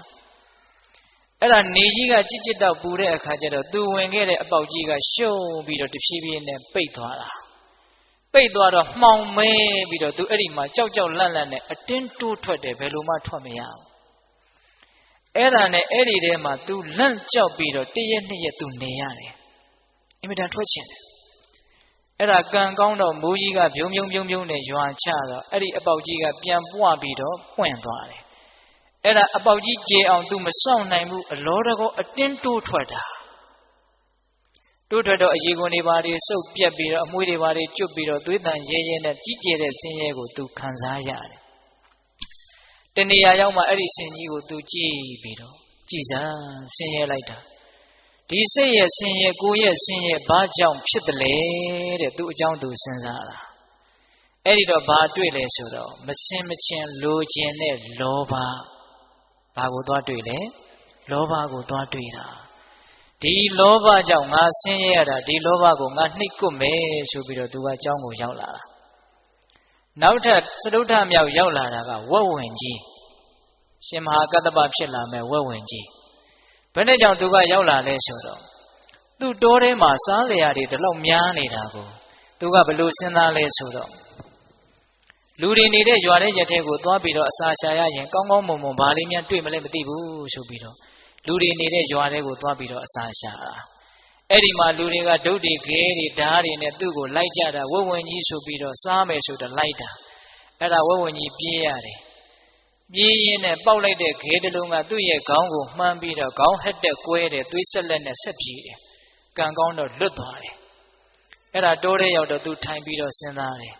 အဲ့ဒါနေကြီးကကြစ်ကြစ်တော့ပူတဲ့အခါကျတော့သူဝင်ခဲ့တဲ့အပေါက်ကြီးကရှုံပြီးတော့တဖြည်းဖြည်းနဲ့ပိတ်သွားတာပိတ်သွားတော့မှောင်မဲပြီးတော့သူအဲ့ဒီမှာကြောက်ကြောက်လန့်လန့်နဲ့အတင်းတိုးထွက်တယ်ဘယ်လိုမှထွက်မရဘူးအဲ့ဒါနဲ့အဲ့ဒီထဲမှာသူလန့်ကြောက်ပြီးတော့တရက်နှစ်ရက်သူနေရတယ်အင်မတန်ထွက်ချင်တယ်အဲ့ဒါကံကောင်းတော့မိုးကြီးကပြုံးနဲ့ရွာချတော့အဲ့ဒီအပေါက်ကြီးကပြန်ပွားပြီးတော့ပွင့်သွားတယ်အဲ့ဒါအပေါက်ကြီးကျေအောင်သူမစောင့်နိုင်ဘူးအလောတကောအတင်းတိုးထွက်တာ တို့ထွက်တော့အရေခွန်တွေပါတွေစုပ်ပြက်ပြီးတော့အမွှေးတွေပါတွေကျွတ်ပြီးတော့သွေးတန်ရဲရဲနဲ့ကြီးကျယ်တဲ့ဆင်းရဲကိုသူခံစားရတယ်တဏှာရောက်မှအဲ့ဒီဆင်းကြီးကိုသူကြည့်ပြီးတော့ကြည်စမ်းဆင်းရဲလိုက်တာဒီစိတ်ရဲ့ဆင်းရဲကိုယ်ရဲ့ဆင်းရဲဘာကြောင့်ဖြစ်တယ်လဲတဲ့သူအကြောင်းသူစဉ်းစားတာအဲ့ဒီတော့ဘာတွေ့လဲဆိုတော့မစင်မချင်းလိုချင်တဲ့လောဘဘာကိုသွားတွေ့လဲလောဘကိုသွားတွေ့တာဒီလောဘကြောင့်ငါဆင်းရဲရတာဒီလောဘကိုငါနှိပ်ကွပ်မယ်ဆိုပြီးတော့သူကအကြောင်းကိုရောက်လာတာနောက်ထပ်စတုထမြောက်ရောက်လာတာကဝက်ဝင်ကြီးရှင်မဟာကတ္တပဖြစ်လာမဲ့ဝက်ဝင်ကြီးဘယ်နဲ့ကြောင့်သူကရောက်လာလဲဆိုတော့သူ့တောထဲမှာစားလျာတွေတလောက်များနေတာကိုသူကဘယ်လိုစဉ်းစားလဲဆိုတော့လူတွေနေတဲ့ရွာတဲ့ရက်ထဲကိုသွားပြီးတော့အစာရှာရရင်ကောင်းကောင်းမွန်မွန်ဘာလေးများတွေ့မလဲမသိဘူးဆိုပြီးတော့လူတွေနေတဲ့ရွာထဲကိုသွားပြီးတော့အစာရှာတာအဲ့ဒီမှာလူတွေကဒုတ်တွေခဲတွေဓာတ်တွေနဲ့သူ့ကိုလိုက်ကြတာဝက်ဝင်ကြီးဆိုပြီးတော့စားမယ်ဆိုတော့လိုက်တာအဲ့ဒါဝက်ဝင်ကြီးပြေးရတယ်ပြေးရင်းနဲ့ပေါက်လိုက်တဲ့ခဲတလုံးကသူ့ရဲ့ခေါင်းကိုမှန်းပြီးတော့ခေါင်းဟက်တက်ကွဲတယ်သွေးဆက်လက်နဲ့ဆက်ပြေးတယ်ကံကောင်းတော့လွတ်သွားတယ်အဲ့ဒါတိုးတဲ့ရောက်တော့သူထိုင်ပြီးတော့စဉ်းစားတယ်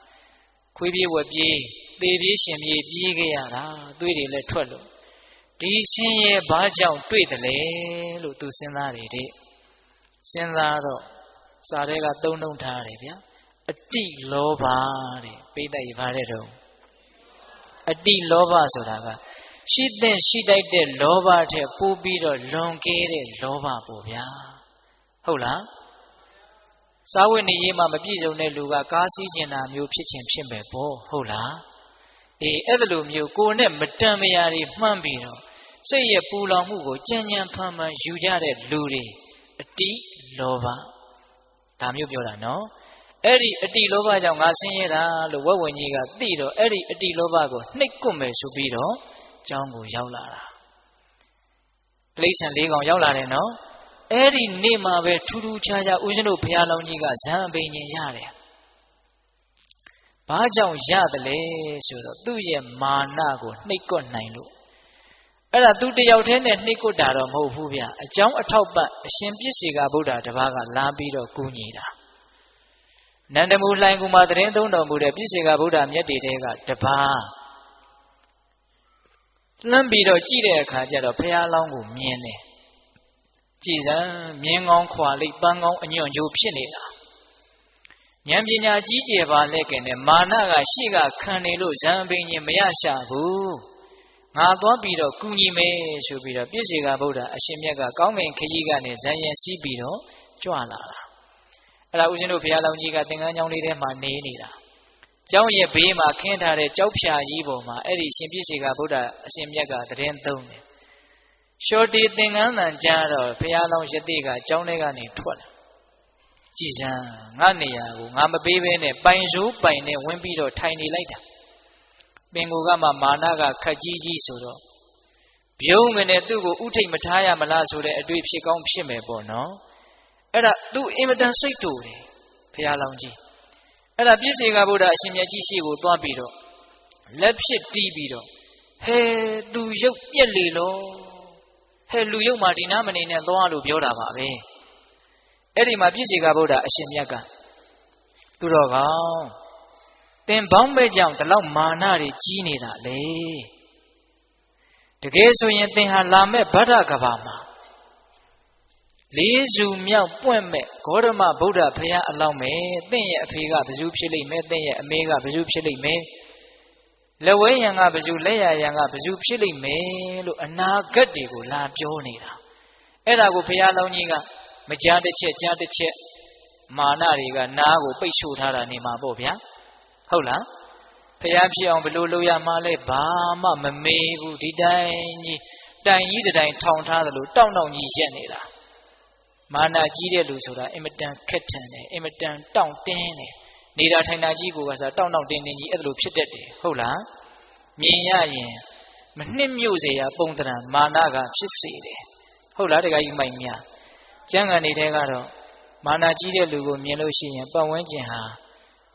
ခွေးပြေးဝက်ပြေးသေပြေးရှင်ပြေးပြေးခဲ့ရတာသွေးတွေလည်းထွက်လို့ဒီဆင်းရဲဘာကြောင့်တွေ့တယ်လဲလို့သူစဉ်းစားတယ်တဲ့စဉ်းစားတော့စာထဲကသုံးနှုံထားတယ်ဗျာအတိလောဘတဲ့ပိဋကရပါတဲ့တော့အတိလောဘဆိုတာကရှိတဲ့ရှိတိုက်တဲ့လောဘထက်ပိုပြီးတော့လွန်ကဲတဲ့လောဘပေါ့ဗျာဟုတ်လားစာဝတ်နေရေးမှာမပြည့်စုံတဲ့လူကကားစီးကျင်တာမျိုးဖြစ်ခြင်းဖြစ်မယ်ပေါ့ဟုတ်လားအေးအဲ့လိုမျိုးကိုယ်နဲ့မတန်မရာတွေမှန်းပြီးတော့စိတ်ရဲ့ပူလောင်မှုကိုကြံ့ကြံ့ဖန်ဖန်ယူကြတဲ့လူတွေအတိလောဘဒါမျိုးပြောတာနော်အဲ့ဒီအတိလောဘကြောင့်ငါဆင်းရဲတာလို့ဝက်ဝင်ကြီးကသိတော့အဲ့ဒီအတိလောဘကိုနှိပ်ကွပ်မယ်ဆိုပြီးတော့ကျောင်းကိုရောက်လာတာတိရစ္ဆာန်၄ကောင်ရောက်လာတယ်နော်အဲ့ဒီနေ့မှာပဲထူးထူးခြားခြားဦးဇင်းတို့ဘုရားလောင်းကြီးကဇံအပိန်ရင်ရတယ်ဘာကြောင့်ရတယ်လဲဆိုတော့သူ့ရဲ့မာနကိုနှိပ်ကွပ်နိုင်လို့အဲ့ဒါသူတယောက်တည်းနဲ့နှိပ်ကွပ်တာတော့မဟုတ်ဘူးဗျအကြောင်းအထောက်ပံ့အရှင်ပြည့်စေကဗုဒ္ဓတပါးကလာပြီးတော့ကူညီတာနန္ဒမူလှိုင်ကူမှာတရင်သုံးတော်မူတဲ့ပြည့်စေကဗုဒ္ဓမြတ်တေတဲကတပါးလှမ်းပြီးတော့ကြည့်တဲ့အခါကျတော့ဘုရားလောင်းကိုမြင်တယ်ကြည်စမ်းမြင်းကောင်းခွာလိပ်ပန်းကောင်းအညွန့်ကျိုးဖြစ်နေတာဉာဏ်ပညာကြီးကျယ်ပါလဲကင်နဲ့မာနကရှေ့ကခံနေလို့ဇံပင်ကြီးမရရှာဘူးငါသွားပြီးတော့ကူညီမယ်ဆိုပြီးတော့ပြည့်စေကဗုဒ္ဓအရှင်မြတ်ကကောင်းကင်ခကြီးကနေဇံရင်စီးပြီးတော့ကြွလာတာအဲ့ဒါဦးဇင်းတို့ဘုရားလောင်းကြီးကသင်္ကန်းကျောင်းလေးထဲမှာနေနေတာကျောင်းရဲ့ဘေးမှာခင်းထားတဲ့ကြောက်ဖြာကြီးပေါ်မှာအဲ့ဒီရှင်ပြည့်စေကဗုဒ္ဓအရှင်မြတ်ကတရင်သုံးတယ်ရှောတီသင်္ကန်းတန်ကြားတော့ဘုရားလောင်းယတိကကျောင်းထဲကနေထွက်လာကြည်စမ်းငါနေရာကိုငါမပေးဘဲနဲ့ပိုင်စိုးပိုင်နဲ့ဝင်ပြီးတော့ထိုင်နေလိုက်တာပင်ကိုကမှမာနကခက်ကြီးကြီးဆိုတော့ပြုံးငနဲ့သူ့ကိုဥထိတ်မထားရမလားဆိုတဲ့အတွေ့ဖြစ်ကောင်းဖြစ်မယ်ပေါ့နော်အဲ့ဒါသူအင်မတန်စိတ်တူတယ်ဘုရားလောင်းကြီးအဲ့ဒါပြည့်စေကဗုဒ္ဓအရှင်မြတ်ကြီးရှိကိုသွားပြီးတော့လက်ဖြစ်တီးပြီးတော့ဟဲသူရုပ်ပြက်လေလို့ဟဲလူရုပ်မှာဒီနာမနေနဲ့သွားလို့ပြောတာပါပဲအဲ့ဒီမှာပြည့်စေကဗုဒ္ဓအရှင်မြတ်ကသူတော်ကောင်းသင်ပေါင်းပဲကြောင့်ဒီလောက်မာနတွေကြီးနေတာလေတကယ်ဆိုရင်သင်ဟာလာမဲ့ဗဒ္ဒကဘာမှာလေးစုမြောက်ပွင့်မဲ့ဂေါတမဗုဒ္ဓဘုရားအလောင်းမဲ့သင်ရဲ့အဖေကဘယ်သူဖြစ်လိမ့်မယ်သင်ရဲ့အမေကဘယ်သူဖြစ်လိမ့်မယ်လက်ဝဲရံကဘယ်သူလက်ရရံကဘယ်သူဖြစ်လိမ့်မယ်လို့အနာဂတ်တွေကိုလာပြောနေတာအဲ့ဒါကိုဘုရားလောင်းကြီးကမကြားတစ်ချက်ကြားတစ်ချက်မာနတွေကနားကိုပိတ်ဆို့ထားတာနေမှာပေါ့ဗျာဟုတ်လားဖျားဖြစ်အောင်ဘယ်လိုလုပ်ရမှလဲဘာမှမမေးဘူးဒီတိုင်းကြီးတိုင်ကြီးတိုင်ထောင်ထားသလိုတောင့်တောင့်ကြီးရက်နေတာမာနကြီးတဲ့လူဆိုတာအင်မတန်ခက်ထန်တယ်အင်မတန်တောင့်တင်းတယ်နေတာထိုင်တာကြီးကိုကစားတောင့်တောင့်တင်းတင်းကြီးအဲ့လိုဖြစ်တတ်တယ်ဟုတ်လားမြင်ရရင်မနှစ်မြို့เสียပုံတရံမာနကဖြစ်စေတယ်ဟုတ်လားတခါကြီးမိုက်များကျမ်းဂန်နေတဲ့ကတော့မာနကြီးတဲ့လူကိုမြင်လို့ရှိရင်ပတ်ဝန်းကျင်ဟာ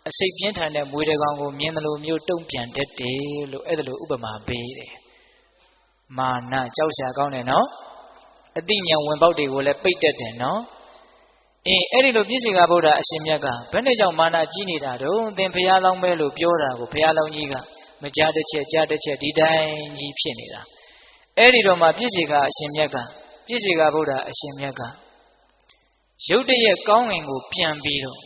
အစိတ်ပြင်းထန်တဲ့မွေးတကောင်ကိုမြင်တယ်လို့မျိုးတုံ့ပြန်တတ်တယ်လို့အဲ့ဒါလိုဥပမာပေးတယ်မာနကြောက်စရာကောင်းတယ်နော်အတိညာဝင်ပေါက်တွေကိုလည်းပိတ်တတ်တယ်နော် အဲ့ဒီလိုပြည့်စေကဗုဒ္ဓအရှင်မြတ်ကဘယ်နဲ့ကြောင့်မာနကြီးနေတာတော့သင်ဘုရားလောင်းပဲလို့ပြောတာကိုဘုရားလောင်းကြီးကမကြားတစ်ချက်ကြားတစ်ချက်ဒီတိုင်းကြီးဖြစ်နေတာအဲ့ဒီတော့မှပြည့်စေကအရှင်မြတ်ကပြည့်စေကဗုဒ္ဓအရှင်မြတ်ကရုတ်တရက်ကောင်းငင်ကိုပြန်ပြီးတော့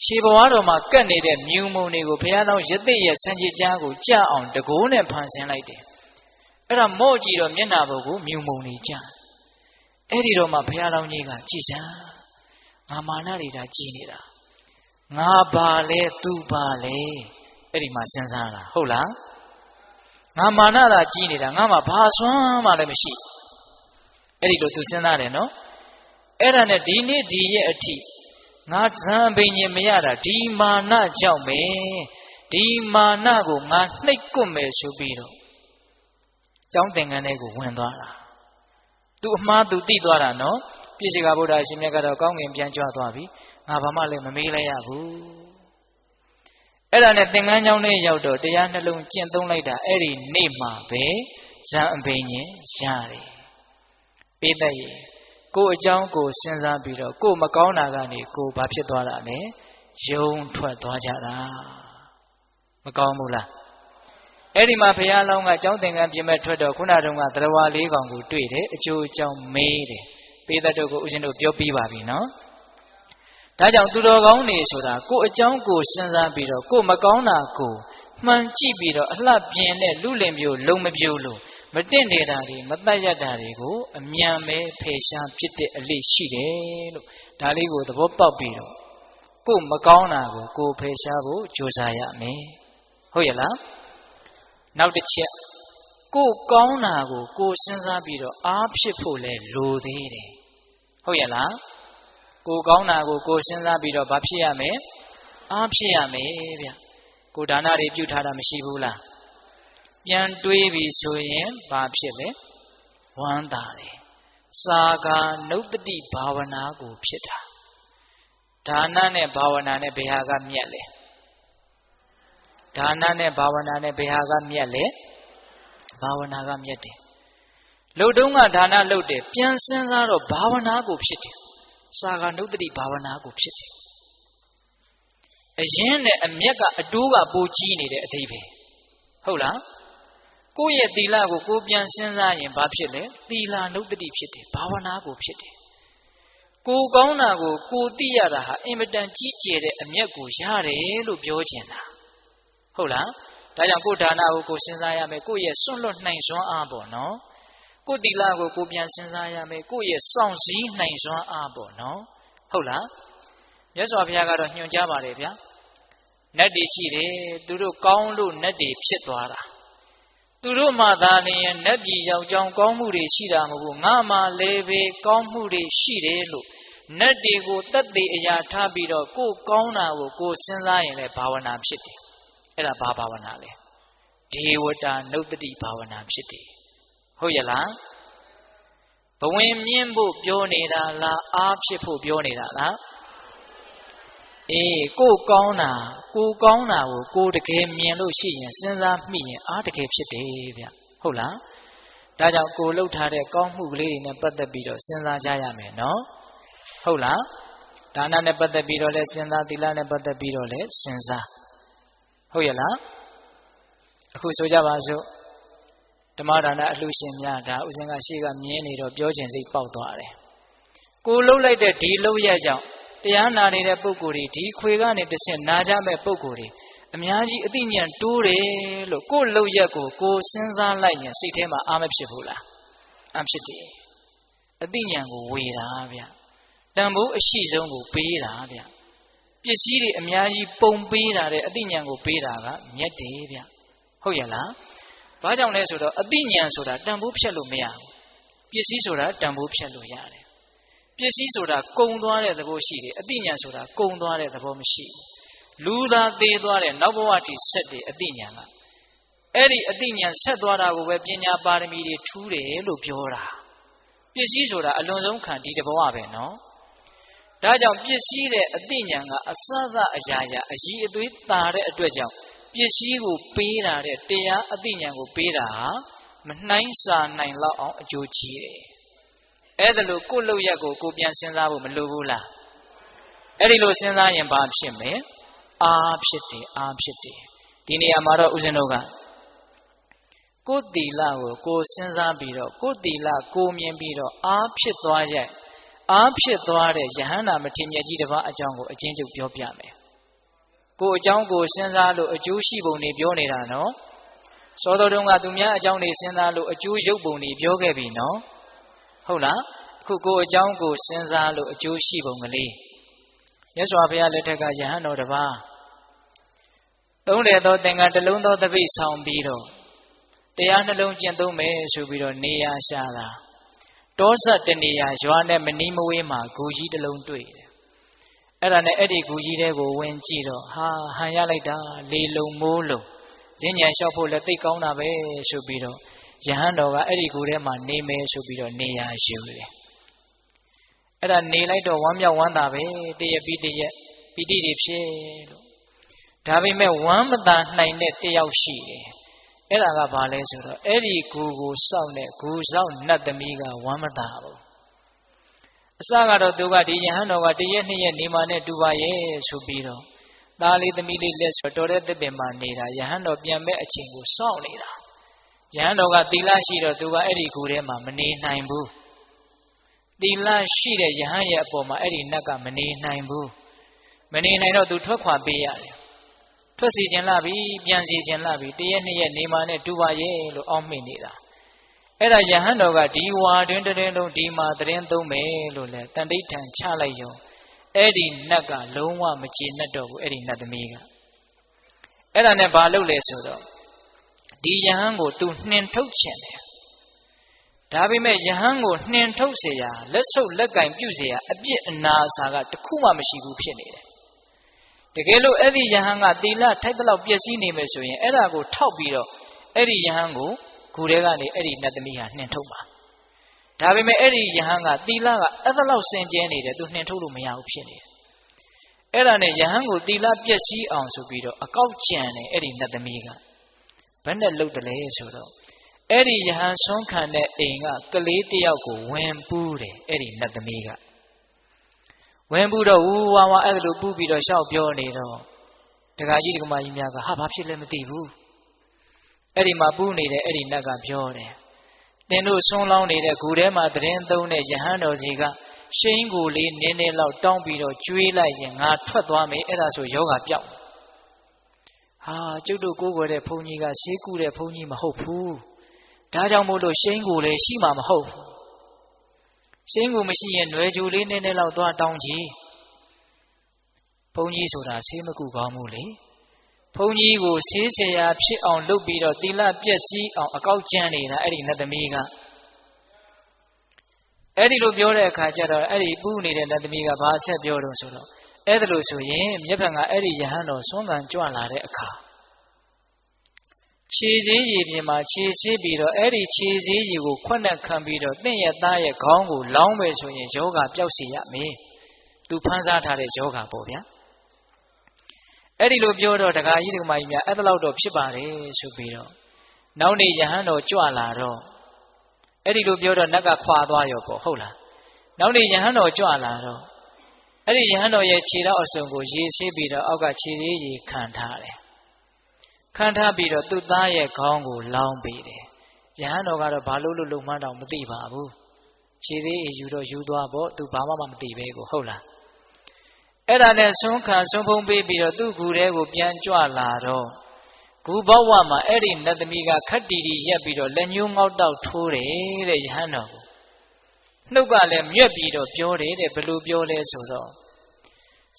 ခြေဘဝတော်မှာကတ်နေတဲ့မြူမုံတွေကိုဘုရားလောင်းရသက်ရဲ့စံကြည်ကြားကိုကြအောင်တကိုးနဲ့ဖန်ဆင်းလိုက်တယ်အဲ့ဒါမော့ကြည့်တော့မျက်နှာဘုတ်ကိုမြူမုံတွေကြအဲ့ဒီတော့မှဘုရားလောင်းကြီးကကြည်စမ်းငါမာနတွေဒါကြည်နေတာငါပါလဲသူပါလဲအဲ့ဒီမှာစဉ်းစားတာဟုတ်လားငါမာနသာကြည်နေတာငါမှဘာစွမ်းမှလည်းမရှိအဲ့ဒီလိုသူစဉ်းစားတယ်နော်အဲ့ဒါနဲ့ဒီနေ့ဒီရဲ့အထိငါဇံပင်ရင်မရတာဒီမာနကြောင့်ပဲဒီမာနကိုငါနှိပ်ကွမယ်ဆိုပြီးတော့ကျောင်းသင်္ကန်းထဲကိုဝင်သွားတာသူအမှားသူသိသွားတာနော်ပြည့်စေကဗုဒ္ဓရှင်မြတ်ကတော့ကောင်းကင်ပြန်ကြွသွားပြီငါဘာမှလည်းမမေးလိုက်ရဘူးအဲ့ဒါနဲ့သင်္ကန်းကျောင်းထဲရောက်တော့တရားနှလုံးကျင့်သုံးလိုက်တာအဲ့ဒီနေ့မှာပဲဇံပင်ရင်ရတယ်ပေးတတ်ရဲ့ကိုယ်အကြောင်းကိုစဉ်းစားပြီးတော့ကိုယ်မကောင်းတာကနေကိုယ်ဘာဖြစ်သွားတာလဲယုံထွက်သွားကြတာမကောင်းဘူးလားအဲ့ဒီမှာဘုရားလောင်းကကျောင်းသင်္ကန်းပြင်မဲ့ထွက်တော့ခုနတုန်းကသရဝါလေးကောင်ကိုတွေ့တယ်အကျိုးအကြောင်းမေးတယ်ပေးတတ်တို့ကိုဦးဇင်းတို့ပြောပြီးပါပြီနော်ဒါကြောင့်သူတော်ကောင်းနေဆိုတာကိုယ်အကြောင်းကိုစဉ်းစားပြီးတော့ကိုယ်မကောင်းတာကိုမှန်ကြည့်ပြီးတော့အလှပြင်းတဲ့လူလင်မျိုးလုံမပြိုးလို့မတင့်နေတာတွေမတတ်ရတာတွေကိုအမြန်ပဲဖယ်ရှားဖြစ်တဲ့အလေးရှိတယ်လို့ဒါလေးကိုသဘောပေါက်ပြီးတော့ကိုယ်မကောင်းတာကိုကိုယ်ဖယ်ရှားဖို့ကြိုးစားရမယ်ဟုတ်ရဲ့လားနောက်တစ်ချက်ကိုယ်ကောင်းတာကိုကိုယ်စဉ်းစားပြီးတော့အားဖြစ်ဖို့လဲလိုသေးတယ်ဟုတ်ရဲ့လားကိုယ်ကောင်းတာကိုကိုယ်စဉ်းစားပြီးတော့ဘာဖြစ်ရမလဲအားဖြစ်ရမယ်ဗျကိုယ်ဒါနတွေပြုထားတာမရှိဘူးလားပြန်တွေးပြီဆိုရင်ဘာဖြစ်လဲဝမ်းသာတယ်စာကာနုတ္တိဘာဝနာကိုဖြစ်တာဒါနနဲ့ဘာဝနာနဲ့ဘယ်ဟာကမြတ်လဲဒါနနဲ့ဘာဝနာနဲ့ဘယ်ဟာကမြတ်လဲဘာဝနာကမြတ်တယ်လှုပ်တုံးကဒါနလှုပ်တယ်ပြန်စဉ်းစားတော့ဘာဝနာကိုဖြစ်တယ်စာကာနုတ္တိဘာဝနာကိုဖြစ်တယ်အရင်နဲ့အမျက်ကအတိုးကပိုကြီးနေတဲ့အဓိပ္ပာယ်ဟုတ်လားကိုယ့်ရဲ့သီလကိုကိုပြန်စဉ်းစားရင်ဘာဖြစ်လဲသီလနုတ္တိဖြစ်တယ်ဘာဝနာကိုဖြစ်တယ်ကိုကောင်းတာကိုကိုသိရတာဟာအင်မတန်ကြီးကျယ်တဲ့အမျက်ကိုရတယ်လို့ပြောချင်တာဟုတ်လားဒါကြောင့်ကိုဒါနကိုကိုစဉ်းစားရမယ်ကိုရဲ့စွန့်လွတ်နိုင်စွမ်းအားပေါ့နော်ကိုသီလကိုကိုပြန်စဉ်းစားရမယ်ကိုရဲ့စောင့်စည်းနိုင်စွမ်းအားပေါ့နော်ဟုတ်လားမြတ်စွာဘုရားကတော့ညွှန်ကြားပါတယ်ဗျာနတ်တွေရှိတယ်သူတို့ကောင်းလို့နတ်တွေဖြစ်သွားတာသူတို့မှသာလျှင်နတ်ပြည်ရောက်ကြောင်းကောင်းမှုတွေရှိတာမဟုတ်ဘူးငါမှလည်းပဲကောင်းမှုတွေရှိတယ်လို့နတ်တွေကိုတတ်သိအရာထားပြီးတော့ကိုကောင်းတာကိုကိုစဉ်းစားရင်လည်းဘာဝနာဖြစ်တယ်အဲ့ဒါဘာဘာဝနာလဲဒေဝတာနုတ္တိဘာဝနာဖြစ်တယ်ဟုတ်ရဲ့လားဘဝင်မြင့်ဖို့ပြောနေတာလားအားဖြစ်ဖို့ပြောနေတာလားကိုကောင်းတာကိုကိုတကယ်မြင်လို့ရှိရင်စဉ်းစားမိရင်အားတကယ်ဖြစ်တယ်ဗျဟုတ်လားဒါကြောင့်ကိုလှုပ်ထားတဲ့ကောင်းမှုကလေးတွေနဲ့ပတ်သက်ပြီးတော့စဉ်းစားကြရမယ်နော်ဟုတ်လားဒါနနဲ့ပတ်သက်ပြီးတော့လဲစဉ်းစားသီလနဲ့ပတ်သက်ပြီးတော့လဲစဉ်းစားဟုတ်ရဲ့လားအခုဆိုကြပါစို့ဓမ္မဒါနအလှရှင်များဒါဥစဉ်ကရှေ့ကမြင်နေတော့ပြောခြင်းစိတ်ပေါက်သွားတယ်ကိုလှုပ်လိုက်တဲ့ဒီလှုပ်ရကြောင့်တရားနာနေတဲ့ပုဂ္ဂိုလ်တွေဒီခွေကနေတစ်ဆင့်နာကြမဲ့ပုဂ္ဂိုလ်တွေအများကြီးအသိဉာဏ်တိုးတယ်လို့ကိုယ်လှုပ်ရက်ကိုကိုစဉ်းစားလိုက်ရင်စိတ်ထဲမှာအားမဖြစ်ဘူးလားအားဖြစ်တယ်အသိဉာဏ်ကိုဝေတာဗျတန်ဖိုးအရှိဆုံးကိုပေးတာဗျပစ္စည်းတွေအများကြီးပုံပေးတာတဲ့အသိဉာဏ်ကိုပေးတာကမြတ်တယ်ဗျဟုတ်ရဲ့လားဘာကြောင့်လဲဆိုတော့အသိဉာဏ်ဆိုတာတန်ဖိုးဖြတ်လို့မရဘူးပစ္စည်းဆိုတာတန်ဖိုးဖြတ်လို့ရတယ်ပစ္စည်းဆိုတာကုံသွားတဲ့သဘောရှိတယ်အသိဉာဏ်ဆိုတာကုံသွားတဲ့သဘောမရှိဘူးလူသာသေးသွားတဲ့နောက်ဘဝတိဆက်တဲ့အသိဉာဏ်ကအဲ့ဒီအသိဉာဏ်ဆက်သွားတာကိုပဲပညာပါရမီတွေထူးတယ်လို့ပြောတာပစ္စည်းဆိုတာအလွန်ဆုံးခံဒီတဘဝပဲနော်ဒါကြောင့်ပစ္စည်းတဲ့အသိဉာဏ်ကအစစအရာရာအကြီးအသွေးတာတဲ့အတွက်ကြောင့်ပစ္စည်းကိုပေးတာတဲ့တရားအသိဉာဏ်ကိုပေးတာဟာမနှိုင်းစာနိုင်လောက်အောင်အကျိုးကြီးတယ် အဲ့ဒါလို့ကိုယ့်လုပ်ရက်ကိုပြန်စဉ်းစားဖို့မလိုဘူးလားအဲ့ဒီလိုစဉ်းစားရင်ဘာဖြစ်မလဲအားဖြစ်တယ်အားဖြစ်တယ်ဒီနေရာမှာတော့ဦးဇင်းတို့ကကိုယ်တီလာကိုစဉ်းစားပြီးတော့ကိုယ်တီလာကိုမြင်ပြီးတော့အားဖြစ်သွားရဲ့အားဖြစ်သွားတဲ့ယဟန္တာမထေရမြတ်ကြီးတစ်ပါးအကြောင်းကိုအချင်းချုပ်ပြောပြမယ်ကိုအကြောင်းကိုစဉ်းစားလို့အကျိုးရှိပုံတွေပြောနေတာနော်စောတော်တုန်းကသူများအကြောင်းတွေစဉ်းစားလို့အကျိုးရုပ်ပုံတွေပြောခဲ့ပြီနော်ဟုတ်လားအခုကိုအကြောင်းကိုစဉ်းစားလို့အကျိုးရှိပုံကလေးမြတ်စွာဘုရားလက်ထက်ကယဟန်တော်တစ်ပါးသုံးတယ်သောသင်္ကန်းတစ်လုံးသောသပိတ်ဆောင်ပြီးတော့တရားနှလုံးကျင့်သုံးမယ်ဆိုပြီးတော့နေရာရှာတာတောဆက်တနေရာရွာနဲ့မနီးမဝေးမှာဂူကြီးတစ်လုံးတွေ့တယ်အဲ့ဒါနဲ့အဲ့ဒီဂူကြီးတဲကိုဝင်ကြည့်တော့ဟာဟန်ရလိုက်တာလေလုံမိုးလုံဈဉ္ဉံလျှောက်ဖို့လည်းသိကောင်းတာပဲဆိုပြီးတော့ယဟန်တော်ကအဲ့ဒီဂူထဲမှာနေမယ်ဆိုပြီးတော့နေရာယူတယ်အဲ့ဒါနေလိုက်တော့ဝမ်းမြောက်ဝမ်းသာပဲတရက်ပြီးတရက်ပီတိတွေဖြစ်လို့ဒါပေမဲ့ဝမ်းမသာနိုင်တဲ့တယောက်ရှိတယ်အဲ့ဒါကဘာလဲဆိုတော့အဲ့ဒီဂူကိုစောင့်တဲ့ဂူစောင့်နတ်သမီးကဝမ်းမသာဘူးအစကတော့သူကဒီယဟန်တော်ကတရက်နှစ်ရက်နေမှနဲ့တူပါရဲ့ဆိုပြီးတော့သားလေးသမီးလေးလက်ဆိုတော်တဲ့သစ်ပင်မှာနေတာယဟန်တော်ပြန်မဲ့အချိန်ကိုစောင့်နေတာယဟန်တော်ကသီလရှိတော့သူကအဲ့ဒီဂူထဲမှာမနေနိုင်ဘူးသီလရှိတဲ့ယဟန်ရဲ့အပေါ်မှာအဲ့ဒီနတ်ကမနေနိုင်ဘူးမနေနိုင်တော့သူထွက်ခွာပေးရတယ်ထွက်စီခြင်းလာပြီပြန်စီခြင်းလာပြီတရက်နှစ်ရက်နေမှနဲ့တူပါရဲ့လို့အောက်မေ့နေတာအဲ့ဒါယဟန်တော်ကဒီဝါတွင်တရင်လုံးဒီမှာတရင်သုံးမယ်လို့လဲတန်တိဋ္ဌံချလိုက်ရောအဲ့ဒီနတ်ကလုံးဝမကျေနပ်တော့ဘူးအဲ့ဒီနတ်သမီးကအဲ့ဒါနဲ့ဘာလုပ်လဲဆိုတော့ဒီယဟန်ကိုသူနှင်ထုတ်ခြင်းတယ်ဒါပေမဲ့ယဟန်ကိုနှင်ထုတ်เสียလက်ဆုပ်လက်ကင်ပြုเสียအပြစ်အနာအစာကတခုမှမရှိဘူးဖြစ်နေတယ်တကယ်လို့အဲ့ဒီယဟန်ကသီလထိုက်တဲ့လောက်ပျက်စီးနေမယ်ဆိုရင်အဲ့ဒါကိုထောက်ပြီးတော့အဲ့ဒီယဟန်ကိုဂူထဲကနေအဲ့ဒီနတ်သမီးဟာနှင်ထုတ်ပါဒါပေမဲ့အဲ့ဒီယဟန်ကသီလကအဲ့ဒါလောက်စင်ကြဲနေတယ်သူနှင်ထုတ်လို့မရဘူးဖြစ်နေတယ်အဲ့ဒါနဲ့ယဟန်ကိုသီလပျက်စီးအောင်ဆိုပြီးတော့အကောက်ကြံတယ်အဲ့ဒီနတ်သမီးကဘယ်နဲ့လုပ်တယ်လဲဆိုတော့အဲ့ဒီယဟန်ဆွမ်းခံတဲ့အိမ်ကကလေးတယောက်ကိုဝင်ပူးတယ်အဲ့ဒီနတ်သမီးကဝင်ပူးတော့ဝူဝါဝါအဲ့လိုပူးပြီးတော့ရှောက်ပြောနေတော့ဒကာကြီးဒကမကြီးများကဟာဘာဖြစ်လဲမသိဘူးအဲ့ဒီမှာပူးနေတဲ့အဲ့ဒီနတ်ကပြောတယ်တင်တို့ဆွန်းလောင်းနေတဲ့ဂူထဲမှာတရင်သုံးတဲ့ယဟန်တော်ကြီးကရှိန်ကိုလေးနင်းနေလောက်တောင်းပြီးတော့ကျွေးလိုက်ရင်ငါထွက်သွားမယ်အဲ့ဒါဆိုယောဂပြောက်ဟာကျုပ်တို့ကိုးကွယ်တဲ့ဘုန်းကြီးကရှေးကူတဲ့ဘုန်းကြီးမဟုတ်ဘူးဒါကြောင့်မို့လို့ရှိန်ကိုလည်းရှိမှာမဟုတ်ဘူးရှိန်ကိုမရှိရင်ຫນွယ်ကြိုလေးနည်းနည်းလောက်သွားတောင်းကြည့်ဘုန်းကြီးဆိုတာဆေးမကုကောင်းဘူးလေဘုန်းကြီးကိုဆေးဆရာဖြစ်အောင်လုပ်ပြီးတော့သီလပျက်စီးအောင်အကောက်ကျမ်းနေတာအဲ့ဒီနတ်သမီးကအဲ့ဒီလိုပြောတဲ့အခါကျတော့အဲ့ဒီပူးနေတဲ့နတ်သမီးကဘာဆက်ပြောတော့ဆိုတော့အဲ့ဒါလို့ဆိုရင်မြတ်ဖန်ကအဲ့ဒီယဟန်တော်ဆွမ်းခံကြွလာတဲ့အခါခြေစည်းရည်ပြင်မှာခြေဆေးပြီးတော့အဲ့ဒီခြေစည်းရည်ကိုခွက်နဲ့ခံပြီးတော့တင့်ရဲ့သားရဲ့ခေါင်းကိုလောင်းမယ်ဆိုရင်ယောဂပျောက်စေရမယ်သူဖန်ဆားထားတဲ့ယောဂပေါ့ဗျာအဲ့ဒီလိုပြောတော့ဒကာကြီးဒကမကြီးများအဲ့ဒါလောက်တော့ဖြစ်ပါတယ်ဆိုပြီးတော့နောက်နေ့ယဟန်တော်ကြွလာတော့အဲ့ဒီလိုပြောတော့နတ်ကခွာသွားရောပေါ့ဟုတ်လားနောက်နေ့ယဟန်တော်ကြွလာတော့အဲ့ဒီယဟန်တော်ရဲ့ခြေထောက်အစုံကိုရေဆေးပြီးတော့အောက်ကခြေသေးရေခံထားတယ်ခံထားပြီးတော့သူ့သားရဲ့ခေါင်းကိုလောင်းပေးတယ်ယဟန်တော်ကတော့ဘာလို့လုံမှန်းတော့မသိပါဘူးခြေသေးရေယူတော့ယူသွားပေါ့သူဘာမှမသိပဲကိုဟုတ်လားအဲ့ဒါနဲ့ဆုံးခံဆုံးဖုံးပေးပြီးတော့သူ့ဂူထဲကိုပြန်ကြွလာတော့ဂူဘဝမှာအဲ့ဒီနတ်သမီးကခက်တီတီရက်ပြီးတော့လက်ညှိုးငေါက်တောက်ထိုးတယ်တဲ့ယဟန်တော်ကိုနှုတ်ကလည်းမြက်ပြီးတော့ပြောတယ်တဲ့ဘယ်လိုပြောလဲဆိုတော့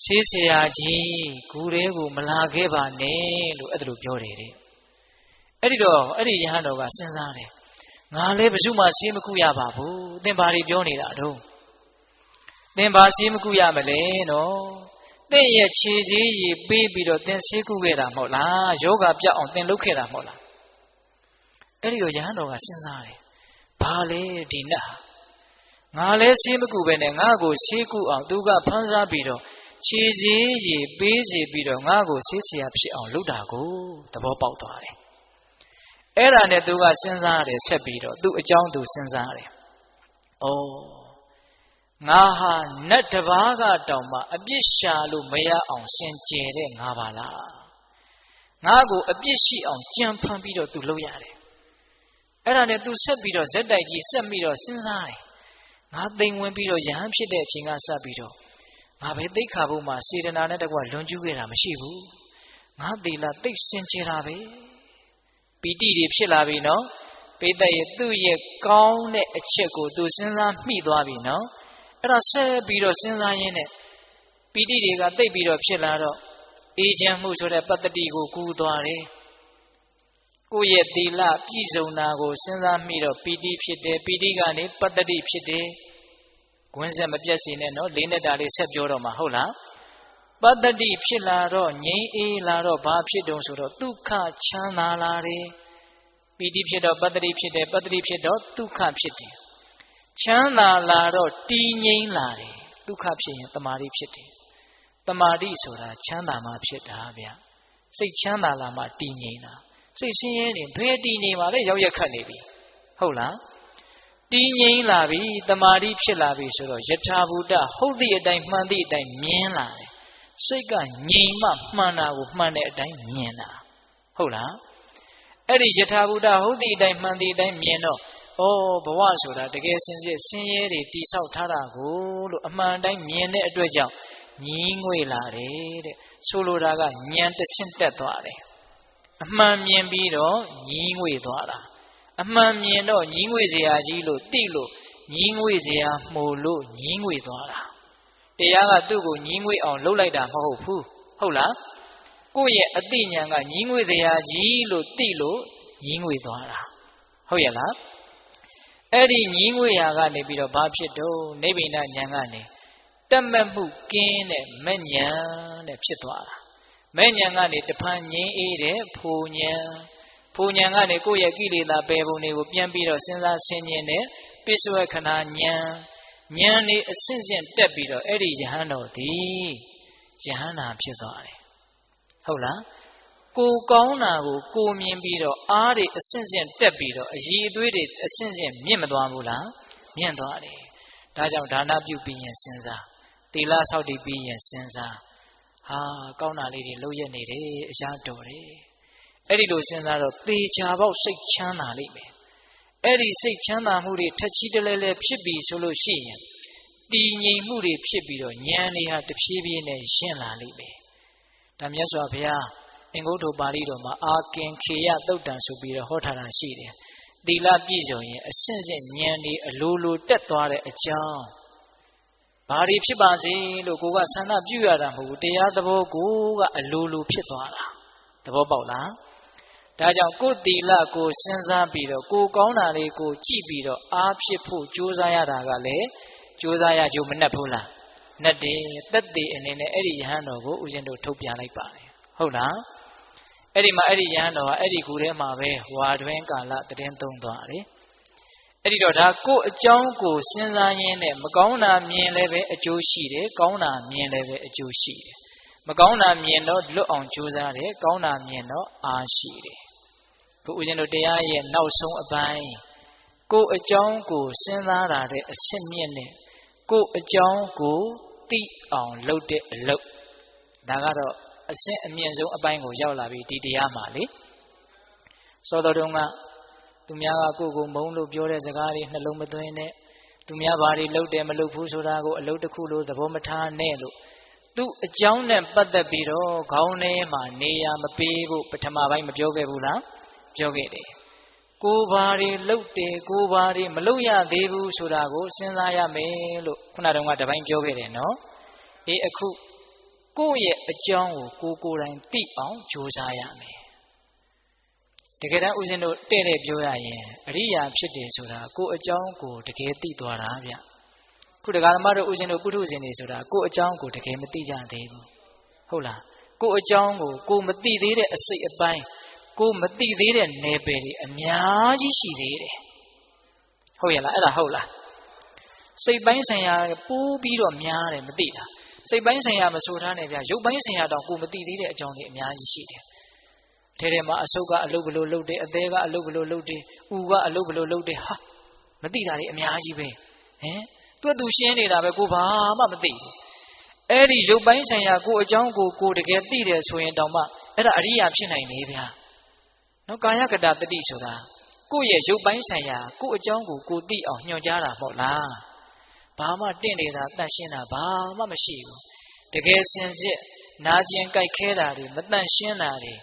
ဆေးဆရာကြီးဂူထဲကိုမလာခဲ့ပါနဲ့လို့အဲ့ဒါလိုပြောတယ်တဲ့အဲ့ဒီတော့အဲ့ဒီယဟန်တော်ကစဉ်းစားတယ်ငါလည်းဘယ်သူမှဆေးမကုရပါဘူးသင်ဘာတွေပြောနေတာတော့သင်ဘာဆေးမကုရမလဲနော်သင်ရဲ့ခြေစည်းရည်ပေးပြီးတော့သင်ဆေးကုခဲ့တာမဟုတ်လားယောဂပြောက်အောင်သင်လုပ်ခဲ့တာမဟုတ်လားအဲ့ဒီတော့ယဟန်တော်ကစဉ်းစားတယ်ဘာလဲဒီနတ်ငါလည်းဆေးမကုပဲနဲ့ငါ့ကိုဆေးကုအောင်သူကဖန်ဆားပြီးတော့ခြေစည်းရည်ပေးစီပြီးတော့ငါ့ကိုဆေးဆရာဖြစ်အောင်လုပ်တာကိုသဘောပေါက်သွားတယ်အဲ့ဒါနဲ့သူကစဉ်းစားတယ်ဆက်ပြီးတော့သူ့အကြောင်းသူစဉ်းစားတယ်ဩ ငါဟာနတ်တစ်ပါးကတောင်မှအပြစ်ရှာလို့မရအောင်စင်ကြယ်တဲ့ငါပါလားငါကိုအပြစ်ရှိအောင်ကြံဖန်ပြီးတော့သူလုပ်ရတယ်အဲ့ဒါနဲ့သူဆက်ပြီးတော့ဇက်တိုက်ကြီးဆက်ပြီးတော့စဉ်းစားတယ်ငါသိမ်ဝင်ပြီးတော့ယဟန်ဖြစ်တဲ့အချိန်ကစပြီးတော့ငါပဲသိခါဖို့မှာစေတနာနဲ့တကွလွန်ကျူးခဲ့တာမရှိဘူးငါသီလသိစင်ကြယ်တာပဲပီတိတွေဖြစ်လာပြီနော်ပိဋကရဲ့သူ့ရဲ့ကောင်းတဲ့အချက်ကိုသူစဉ်းစားမိသွားပြီနော်အဲ့ဒါဆက်ပြီးတော့စဉ်းစားရင်းနဲ့ပီတိတွေကသိပ်ပြီးတော့ဖြစ်လာတော့အေးချမ်းမှုဆိုတဲ့ပတ္တိကိုကူးသွားတယ်ကိုယ့်ရဲ့သီလပြည့်စုံတာကိုစဉ်းစားမိတော့ပီတိဖြစ်တယ်ပီတိကနေပတ္တိဖြစ်တယ်ဂွင်းဆက်မပြတ်စေနဲ့နော်လေးနဲ့တာလေးဆက်ပြောတော့မှာဟုတ်လားပတ္တိဖြစ်လာတော့ငြိမ်းအေးလာတော့ဘာဖြစ်တုံဆိုတော့ဒုက္ခချမ်းသာလာတယ်ပီတိဖြစ်တော့ပတ္တိဖြစ်တယ်ပတ္တိဖြစ်တော့ဒုက္ခဖြစ်တယ်ချမ်းသာလာတော့တည်ငြိမ်းလာတယ်ဒုက္ခဖြစ်ရင်တမာတိဖြစ်တယ်တမာတိဆိုတာချမ်းသာမှဖြစ်တာဗျစိတ်ချမ်းသာလာမှတည်ငြိမ်တာစိတ်ဆင်းရဲနေဘယ်တည်ငြိမ်ပါလဲရောက်ရက်ခတ်နေပြီဟုတ်လားတည်ငြိမ်လာပြီတမာတိဖြစ်လာပြီဆိုတော့ယထာဘူတဟုတ်သည့်အတိုင်းမှန်သည့်အတိုင်းမြင်လာတယ်စိတ်ကငြိမ်မှမှန်တာကိုမှန်တဲ့အတိုင်းမြင်တာဟုတ်လားအဲ့ဒီယထာဘူတဟုတ်သည့်အတိုင်းမှန်သည့်အတိုင်းမြင်တော့ဘဝဆိုတာတကယ်စင်စစ်ဆင်းရဲတွေတိဆောက်ထားတာကိုလို့အမှန်တိုင်းမြင်တဲ့အတွက်ကြောင့်ညီးငွေလာတယ်တဲ့ဆိုလိုတာကဉာဏ်တဆင့်တက်သွားတယ်အမှန်မြင်ပြီးတော့ညီးငွေသွားတာအမှန်မြင်တော့ညီးငွေစရာကြီးလို့သိလို့ညီးငွေစရာမှုလို့ညီးငွေသွားတာတရားကသူ့ကိုညီးငွေအောင်လှုပ်လိုက်တာမဟုတ်ဘူးဟုတ်လားကိုယ့်ရဲ့အသိဉာဏ်ကညီးငွေစရာကြီးလို့သိလို့ညီးငွေသွားတာဟုတ်ရဲ့လားအဲ့ဒီညီးငွေရာကနေပြီးတော့ဘာဖြစ်တော့နိဗ္ဗိဏဉာဏ်ကနေတတ်မဲ့မှုကင်းတဲ့မဲ့ဉာဏ်တဲ့ဖြစ်သွားတာမဲ့ဉာဏ်ကနေတဖန်ငြိမ်းအေးတဲ့ဖို့ဉာဏ်ကနေကိုယ့်ရဲ့ကိလေသာပယ်ပုံတွေကိုပြန်ပြီးတော့စဉ်းစားဆင်ခြင်တဲ့ပိစဝခဏဉာဏ်နေအစဉ်စဉ်တက်ပြီးတော့အဲ့ဒီယဟန်တော်သည်ယဟန္တာဖြစ်သွားတယ်ဟုတ်လားကိုကောင်းတာကိုကိုမြင်ပြီးတော့အားတွေအစဉ်စဉ်တက်ပြီးတော့အည်အသွေးတွေအစဉ်စဉ်မြင့်မသွားဘူးလားမြင့်သွားတယ်ဒါကြောင့်ဒါနပြုပြီးရင်စဉ်းစားသီလဆောက်တည်ပြီးရင်စဉ်းစားဟာကောင်းတာလေးတွေလုပ်ရနေတယ်အရာတော်တယ်အဲ့ဒီလိုစဉ်းစားတော့သေချာပေါက်စိတ်ချမ်းသာလိမ့်မယ်အဲ့ဒီစိတ်ချမ်းသာမှုတွေထက်ချီးတလဲလဲဖြစ်ပြီးဆိုလို့ရှိရင်တည်ငြိမ်မှုတွေဖြစ်ပြီးတော့ဉာဏ်တွေဟာတဖြည်းဖြည်းနဲ့ရှင်းလာလိမ့်မယ်ဒါမြတ်စွာဘုရားအင်္ဂုတ္တပါဠိတော်မှာအာကင်ခေယသုတ်တံဆိုပြီးတော့ဟောထားတာရှိတယ်သီလပြည့်စုံရင်အစဉ်စဉ်ဉာဏ်တွေအလိုလိုတက်သွားတဲ့အကြောင်းဘာတွေဖြစ်ပါစေလို့ကိုကဆန္ဒပြုရတာမဟုတ်ဘူးတရားသဘောကိုကအလိုလိုဖြစ်သွားတာသဘောပေါက်လားဒါကြောင့်ကိုယ်သီလကိုစဉ်းစားပြီးတော့ကိုကောင်းတာလေးကိုကြည့်ပြီးတော့အားဖြစ်ဖို့ကြိုးစားရတာကလည်းကြိုးစားရကြိုးမနှက်ဘူးလားနှက်တယ်တက်တည်အနေနဲ့အဲ့ဒီယဟန်တော်ကိုဦးဇင်းတို့ထုတ်ပြလိုက်ပါတယ်ဟုတ်လားအဲ့ဒီမှာအဲ့ဒီယဟန်တော်ကအဲ့ဒီကူထဲမှာပဲဝါတွင်ကာလတည်င်းသုံးသွားတယ်အဲ့ဒီတော့ဒါကိုယ်အကြောင်းကိုစဉ်းစားရင်းနဲ့မကောင်းတာမြင်လည်းပဲအကျိုးရှိတယ်ကောင်းတာမြင်လည်းပဲအကျိုးရှိတယ်မကောင်းတာမြင်တော့လွတ်အောင်ကြိုးစားတယ်ကောင်းတာမြင်တော့အားရှိတယ်ခုဦးဇင်းတို့တရားရဲ့နောက်ဆုံးအပိုင်းကိုယ်အကြောင်းကိုစဉ်းစားတာတဲ့အစစ်မြင့်နဲ့ကိုယ်အကြောင်းကိုသိအောင်လုပ်တဲ့အလုပ်ဒါကတော့အစစ်အမြင့်ဆုံးအပိုင်းကိုရောက်လာပြီဒီတရားမှာလေစောတော်တုန်းကသူများကကိုယ်ကိုမုန်းလို့ပြောတဲ့စကားတွေနှလုံးမသွင်းနဲ့သူများဘာတွေလုပ်တယ်မလုပ်ဘူးဆိုတာကိုအလုပ်တစ်ခုလို့သဘောမထားနဲ့လို့သူ့အကြောင်းနဲ့ပတ်သက်ပြီးတော့ခေါင်းထဲမှာနေရာမပေးဖို့ပထမပိုင်းမပြောခဲ့ဘူးလားပြောခဲ့တယ်ကိုယ်ဘာတွေလုပ်တယ်ကိုယ်ဘာတွေမလုပ်ရသေးဘူးဆိုတာကိုစဉ်းစားရမယ်လို့ခုနတုန်းကတပိုင်းပြောခဲ့တယ်နော်အေးအခုကိုယ့်ရဲ့အကြောင်းကိုကိုယ်တိုင်သိအောင်ကြိုးစားရမယ်တကယ်တမ်းဦးဇင်းတို့တဲ့တဲ့ပြောရရင်အရိယာဖြစ်တယ်ဆိုတာကိုယ်အကြောင်းကိုတကယ်သိသွားတာဗျခုတရားဓမ္မတို့ဦးဇင်းတို့ပုထုဇဉ်တွေဆိုတာကိုယ်အကြောင်းကိုတကယ်မသိကြသေးဘူးဟုတ်လားကိုယ်အကြောင်းကိုကိုယ်မသိသေးတဲ့အစိတ်အပိုင်းကိုယ်မသိသေးတဲ့နယ်ပယ်တွေအများကြီးရှိသေးတယ်ဟုတ်ရဲ့လားအဲ့ဒါဟုတ်လားစိတ်ပိုင်းဆိုင်ရာပိုးပြီးတော့များတယ်မသိတာစိတ်ပိုင်းဆိုင်ရာမဆိုထားနဲ့ဗျရုပ်ပိုင်းဆိုင်ရာတောင်ကိုယ်မသိသေးတဲ့အကြောင်းတွေအများကြီးရှိတယ်ထဲမှာအဆုတ်ကအလုပ်ဘလို့လုပ်တယ်အသေးကအလုပ်ဘလို့လုပ်တယ်ဥကအလုပ်ဘလို့လုပ်တယ်ဟာမသိတာတွေအများကြီးပဲဟင် သူရှင်းနေတာပဲကိုဘာမှမသိဘူးအဲ့ဒီရုပ်ပိုင်းဆိုင်ရာကိုအကြောင်းကိုတကယ်သိတယ်ဆိုရင်တောင်မှအဲ့ဒါအရိယာဖြစ်နိုင်နေဗျာနော်ကာယကတတတိဆိုတာကိုယ့်ရဲ့ရုပ်ပိုင်းဆိုင်ရာကိုအကြောင်းကိုသိအောင်ညွှန်ကြားတာမဟုတ်လားဘာမှတင့်နေတာတန့်ရှင်းတာဘာမှမရှိဘူးတကယ်စင်စစ်နာကျင်ကြိုက်ခဲတာတွေမတန့်ရှင်းတာတွေ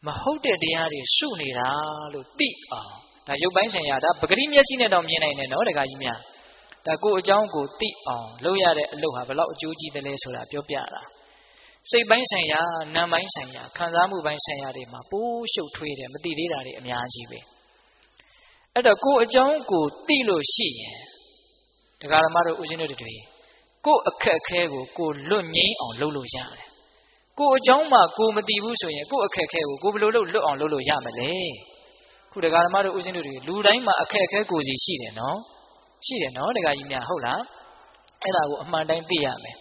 မဟုတ်တဲ့တရားတွေရှုနေတာလို့သိအောင်ဒါရုပ်ပိုင်းဆိုင်ရာဒါပဂတိမျက်စိနဲ့တော့မြင်နိုင်တယ်နော်တခါကြီးများဒါကိုအကြောင်းကိုသိအောင်လုပ်ရတဲ့အလုပ်ဟာဘယ်လောက်အကျိုးကြီးတယ်လဲဆိုတာပြောပြတာစိတ်ပိုင်းဆိုင်ရာနာမ်ပိုင်းဆိုင်ရာခံစားမှုပိုင်းဆိုင်ရာတွေမှာပိုးရှုပ်ထွေးတယ်မသိသေးတာတွေအများကြီးပဲအဲ့တော့ကိုအကြောင်းကိုသိလို့ရှိရင်ဒကာဓမ္မတို့ဦးဇင်းတို့တွေကိုအခက်အခဲကိုလွတ်ငြိမ်းအောင်လုပ်လို့ရတယ်ကိုအကြောင်းမှာကိုမသိဘူးဆိုရင်ကိုအခက်အခဲကိုဘယ်လိုလုပ်လွတ်အောင်လုပ်လို့ရမလဲခုဒကာဓမ္မတို့ဦးဇင်းတို့တွေလူတိုင်းမှာအခက်အခဲကိုစီရှိတယ်နော်ရှိတယ်နော်ဒကာကြီးများဟုတ်လားအဲ့ဒါကိုအမှန်တိုင်းသိရမယ်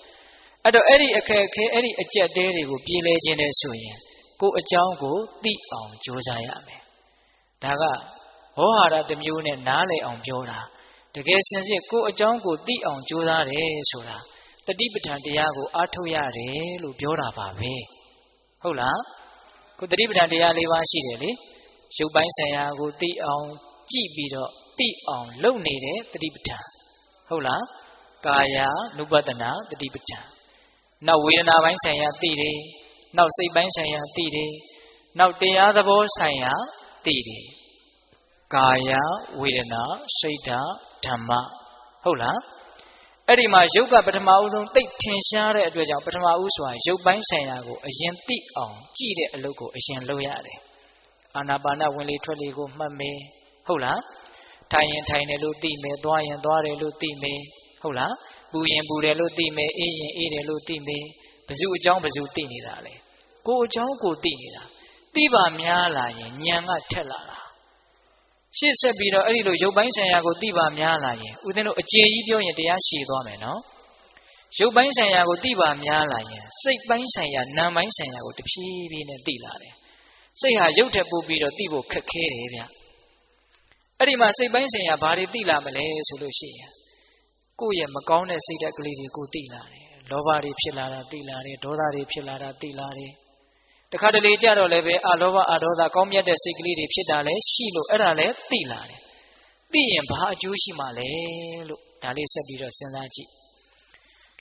အဲ့တော့အဲ့ဒီအခက်အခဲအဲ့ဒီအကျက်တဲတွေကိုပြေးလဲခြင်းနဲ့ဆိုရင်ကိုအကြောင်းကိုသိအောင်ကြိုးစားရမယ်ဒါကဟောဟာရတစ်မျိုးနဲ့နားလည်အောင်ပြောတာတကယ်စင်စစ်ကိုအကြောင်းကိုသိအောင်ကြိုးစားတယ်ဆိုတာတတိပဋ္ဌာန်တရားကိုအားထုတ်ရတယ်လို့ပြောတာပါပဲဟုတ်လားခုတတိပဋ္ဌာန်တရား၄ပါးရှိတယ်လေရုပ်ပိုင်းဆိုင်ရာကိုသိအောင်ကြည့်ပြီးတော့သိအောင်လုပ်နေတဲ့တတိပဋ္ဌာန်ဟုတ်လားကာယ ानु ပတနာတတိပဋ္ဌာန်နောက်ဝေဒနာပိုင်းဆိုင်ရာသိတယ်နောက်စိတ်ပိုင်းဆိုင်ရာသိတယ်နောက်တရားသဘောဆိုင်ရာသိတယ်ကာယဝေဒနာစိတ်ဓာတ်ဓမ္မဟုတ်လားအဲ့ဒီမှာယုတ်ကပထမဦးဆုံးသိထင်ရှားတဲ့အတွက်ကြောင့်ပထမဦးစွာယုတ်ပိုင်းဆိုင်ရာကိုအရင်သိအောင်ကြည့်တဲ့အလုပ်ကိုအရင်လုပ်ရတယ်အာနာပါနဝင်လေထွက်လေကိုမှတ်မယ်ဟုတ်လားထိုင်ရင်ထိုင်တယ်လို့သိမယ်သွားရင်သွားတယ်လို့သိမယ်ဟုတ်လားပူရင်ပူတယ်လို့သိမယ်အေးရင်အေးတယ်လို့သိမယ်ဘယ်သူအကြောင်းဘယ်သူသိနေတာလဲကိုအကြောင်းကိုသိနေတာသိပါများလာရင်ဉာဏ်ကထက်လာတာရှေ့ဆက်ပြီးတော့အဲ့ဒီလိုရုပ်ပိုင်းဆိုင်ရာကိုသိပါများလာရင်ဦးဇင်းတို့အကျေကြီးပြောရင်တရားရှည်သွားမယ်နော်ရုပ်ပိုင်းဆိုင်ရာကိုသိပါများလာရင်စိတ်ပိုင်းဆိုင်ရာနာမ်ပိုင်းဆိုင်ရာကိုတဖြည်းဖြည်းနဲ့သိလာတယ်စိတ်ဟာရုပ်ထက်ပိုပြီးတော့သိဖို့ခက်ခဲတယ်ဗျအဲ့ဒီမှာစိတ်ပိုင်းဆိုင်ရာဘာတွေသိလာမလဲဆိုလို့ရှိရင်ကိုယ့်ရဲ့မကောင်းတဲ့စိတ်ဓာတ်ကလေးတွေကိုသိလာတယ်လောဘတွေဖြစ်လာတာသိလာတယ်ဒေါသတွေဖြစ်လာတာသိလာတယ်တခါတလေကြတော့လည်းပဲအလောဘအဒေါသကောင်းမြတ်တဲ့စိတ်ကလေးတွေဖြစ်တာလည်းရှိလို့အဲ့ဒါလည်းသိလာတယ်သိရင်ဘာအကျိုးရှိမှလဲလို့ဒါလေးဆက်ပြီးတော့စဉ်းစားကြည့်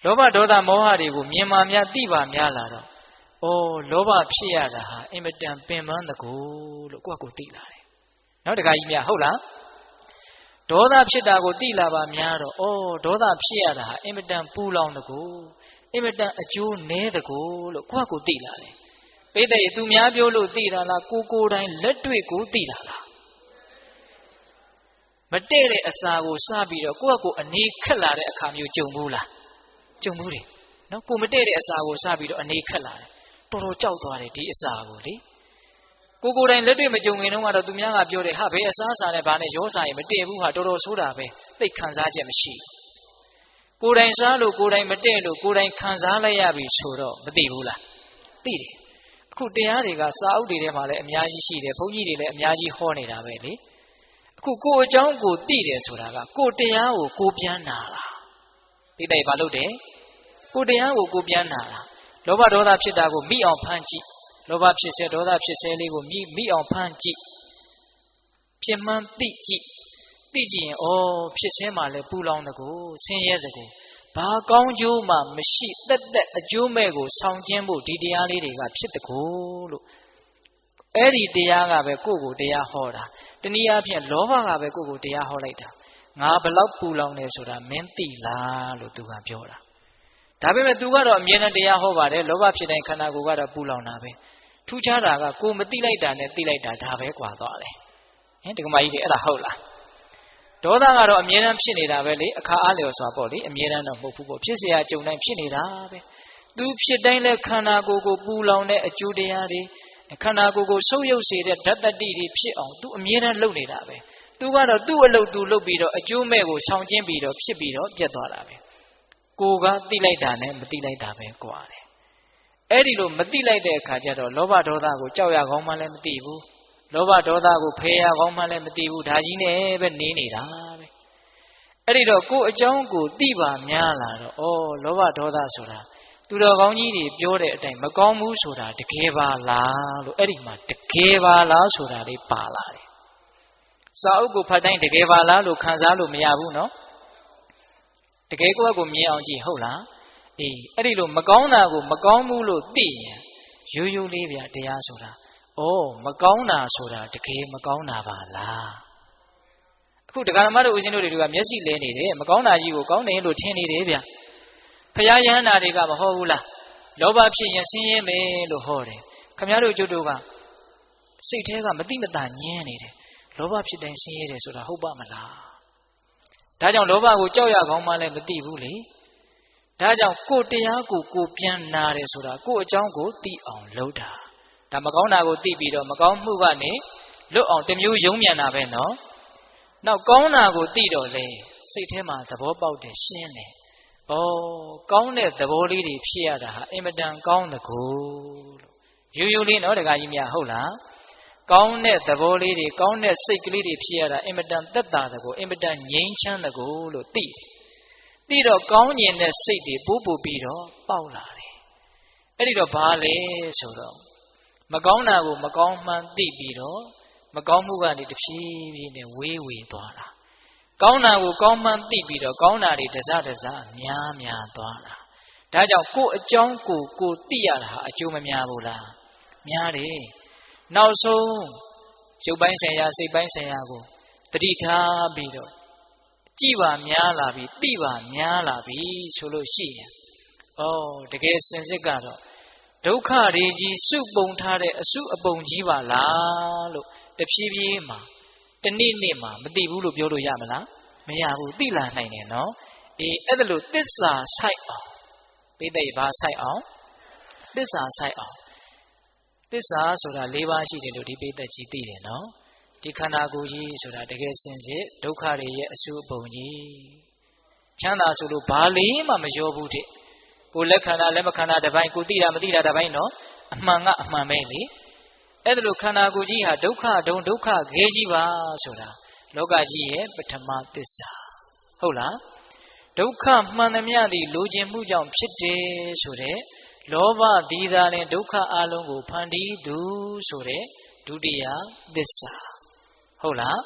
လောဘဒေါသမောဟတွေကိုမြင်မှများသိပါများလာတော့လောဘဖြစ်ရတာဟာအင်မတန်ပင်ပန်းတကူလို့ကိုယ့်ကိုသိလာတယ်နော်တခါကြီးများဟုတ်လားဒေါသဖြစ်တာကိုသိလာပါများတော့ဒေါသဖြစ်ရတာဟာအင်မတန်ပူလောင်တကူအင်မတန်အကျိုးနည်းတကူလို့ကိုယ့်ကိုသိလာတယ်ပိဋကသူများပြောလို့သိတာလားကိုယ်တိုင်လက်တွေ့ကိုသိတာလားမတည့်တဲ့အစာကိုစားပြီးတော့ကိုယ့်ကိုအနေခက်လာတဲ့အခါမျိုးကြုံဘူးလားကြုံဘူးတယ်နော်ကိုမတည့်တဲ့အစာကိုစားပြီးတော့အနေခက်လာတယ်တော်တော်ကြောက်သွားတယ်ဒီအစာကိုလေကိုယ်တိုင်လက်တွေ့မကြုံခင်တုန်းကတော့သူများကပြောတယ်ဟာဘယ်အစားအစာနဲ့ဘာနဲ့ရောစားရင်မတည့်ဘူးဟာတော်တော်ဆိုးတာပဲသိခံစားချက်မရှိကိုယ်တိုင်စားလို့ကိုယ်တိုင်မတည့်လို့ကိုယ်တိုင်ခံစားလိုက်ရပြီဆိုတော့မသိဘူးလားသိတယ်အခုတရားတွေကစာအုပ်တွေထဲမှာလည်းအများကြီးရှိတယ်ဘုန်းကြီးတွေလည်းအများကြီးဟောနေတာပဲလေအခုကိုယ်အကြောင်းကိုသိတယ်ဆိုတာကကိုယ်တရားကိုကိုယ်ပြန်နာတာဒီတိုင်ဘာလို့တယ်ကိုယ်တရားကိုကိုယ်ပြန်နာတာလောဘဒေါသဖြစ်တာကိုမိအောင်ဖမ်းကြည့်လောဘဖြစ်စေဒေါသဖြစ်စေလေးကိုမိအောင်ဖမ်းကြည့်ဖြစ်မှန်းသိကြည့်ရင်ဖြစ်စေမှလည်းပူလောင်တကူဆင်းရဲတကူဘာကောင်းကျိုးမှမရှိတက်အကျိုးမဲ့ကိုဆောင်ကျင်းဖို့ဒီတရားလေးတွေကဖြစ်တကူလို့အဲ့ဒီတရားကပဲကိုယ့်ကိုတရားဟောတာတနည်းအားဖြင့်လောဘကပဲကိုယ့်ကိုတရားဟောလိုက်တာငါဘလောက်ပူလောင်နေဆိုတာမင်းသိလားလို့သူကပြောတာဒါပေမဲ့သူကတော့အမြဲတမ်းတရားဟောပါတယ်လောဘဖြစ်တဲ့ခန္ဓာကိုယ်ကတော့ပူလောင်တာပဲထူးခြားတာကကိုမသိလိုက်တာနဲ့သိလိုက်တာဒါပဲကွာသွားတယ်ဟင်ဒီကမကြီးတွေအဲ့ဒါဟုတ်လားဒေါသကတော့အမြဲတမ်းဖြစ်နေတာပဲလေအခါအားလျော်စွာပေါ့လေအမြဲတမ်းတော့မဟုတ်ဘူးပေါ့ဖြစ်เสียကြုံတိုင်းဖြစ်နေတာပဲသူဖြစ်တိုင်းလဲခန္ဓာကိုယ်ကိုပူလောင်တဲ့အကျိုးတရားတွေခန္ဓာကိုယ်ကိုဆုပ်ယုပ်စေတဲ့ဓာတ်တတိတွေဖြစ်အောင်သူအမြဲတမ်းလုပ်နေတာပဲသူကတော့သူ့အလုပ်သူလုပ်ပြီးတော့အကျိုးမဲ့ကိုဆောင်ကျင်းပြီးတော့ဖြစ်ပြီးတော့ပြတ်သွားတာပဲကိုကသိလိုက်တာနဲ့မသိလိုက်တာပဲကွာတယ်အဲ့ဒီလိုမသိလိုက်တဲ့အခါကျတော့လောဘဒေါသကိုကြောက်ရကောင်းမှလည်းမသိဘူးလောဘဒေါသကိုဖယ်ရကောင်းမှလည်းမသိဘူးဒါကြီးနဲ့ပဲနေနေတာပဲ အဲ့ဒီတော့ကိုယ်အကြောင်းကိုသိပါများလာတော့ဩလောဘဒေါသဆိုတာသူတော်ကောင်းကြီးတွေပြောတဲ့အတိုင်းမကောင်းဘူးဆိုတာတကယ်ပါလားလို့အဲ့ဒီမှာတကယ်ပါလားဆိုတာလေးပါလာတယ်စာအုပ်ကိုဖတ်တိုင်းတကယ်ပါလားလို့ခံစားလို့မရဘူးနော်တကယ်ကိုယ့်ကိုမြင်အောင်ကြည့်ဟုတ်လားအေးအဲ့ဒီလိုမကောင်းတာကိုမကောင်းဘူးလို့သိရင်ရိုးရိုးလေးဗျတရားဆိုတာမကောင်းတာဆိုတာတကယ်မကောင်းတာပါလားအခုဒကာမတို့ဦးဇင်းတို့တွေကမျက်စိလဲနေတယ်မကောင်းတာကြီးကိုကောင်းတယ်လို့ထင်နေတယ်ဗျဖရာယဟန္တာတွေကမဟုတ်ဘူးလားလောဘဖြစ်ရင်ဆင်းရဲမယ်လို့ဟောတယ်ခင်ဗျားတို့ကျုပ်တို့ကစိတ်ထဲကမတိမတာညင်းနေတယ်လောဘဖြစ်တိုင်းဆင်းရဲတယ်ဆိုတာဟုတ်ပါမလားဒါကြောင့်လောဘကိုကြောက်ရကောင်းမှလည်းမသိဘူးလေဒါကြောင့်ကိုတရားကိုပြန်နာတယ်ဆိုတာကိုအကြောင်းကိုသိအောင်လုပ်တာဒါမကောင်းတာကိုသိပြီးတော့မကောင်းမှုကနေလွတ်အောင်တမျိုးယုံမြန်တာပဲနော်နောက်ကောင်းတာကိုသိတော့လေစိတ်ထဲမှာသဘောပေါက်တယ်ရှင်းတယ်ကောင်းတဲ့သဘောလေးတွေဖြစ်ရတာဟာအင်မတန်ကောင်းတကူလို့ရိုးရိုးလေးနော်တခါကြီးများဟုတ်လားကောင်းတဲ့သဘောလေးတွေကောင်းတဲ့စိတ်ကလေးတွေဖြစ်ရတာအင်မတန်သက်သာတကူအင်မတန်ငြိမ်းချမ်းတကူလို့သိတယ်သိတော့ကောင်းကျင်တဲ့စိတ်တွေပို့ပြီးတော့ပေါက်လာတယ်အဲ့ဒီတော့ဘာလဲဆိုတော့မကောင်းတာကိုမကောင်းမှန်းသိပြီးတော့မကောင်းမှုကနေတဖြည်းဖြည်းနဲ့ဝေးသွားတာကောင်းတာကိုကောင်းမှန်းသိပြီးတော့ကောင်းတာတွေတစများသွားတာဒါကြောင့်ကိုယ်အကြောင်းကိုသိရတာဟာအကျိုးမများဘူးလားများတယ်နောက်ဆုံးရုပ်ပိုင်းဆိုင်ရာစိတ်ပိုင်းဆိုင်ရာကိုတတိထားပြီးတော့ကြည်ပါများလာပြီသိပါများလာပြီဆိုလို့ရှိရင်တကယ်စင်စစ်ကတော့ဒုက္ခတွေကြီးစုပုံထားတဲ့အစုအပုံကြီးပါလားလို့တဖြည်းဖြည်းမှာတနေ့မှာမသိဘူးလို့ပြောလို့ရမလားမရဘူးသိလာနိုင်တယ်နော်အဲ့ဒါလို့သစ္စာဆိုင်အောင်ပိဋိဘာဆိုင်အောင်သစ္စာဆိုင်အောင်သစ္စာဆိုတာ၄ပါးရှိတယ်လို့ဒီပိဋိကြီးသိတယ်နော်ဒီခန္ဓာကိုယ်ကြီးဆိုတာတကယ်စင်စစ်ဒုက္ခတွေရဲ့အစုအပုံကြီးချမ်းသာဆိုလို့ဘာလေးမှမရောဘူးတဲ့ကိုယ်လက်ခန္ဓာလက်မခန္ဓာတစ်ပိုင်းကိုသိတာမသိတာတစ်ပိုင်းနော်အမှန်ကအမှန်ပဲလေအဲ့ဒါလို့ခန္ဓာကိုယ်ကြီးဟာဒုက္ခဒုံဒုက္ခခဲကြီးပါဆိုတာလောကကြီးရဲ့ပထမသစ္စာဟုတ်လားဒုက္ခမှန်သမျှသည်လိုချင်မှုကြောင့်ဖြစ်တယ်ဆိုတဲ့လောဘဒီသာလင်ဒုက္ခအလုံးကိုဖန်တီးသူဆိုတဲ့ဒုတိယသစ္စာဟုတ်လား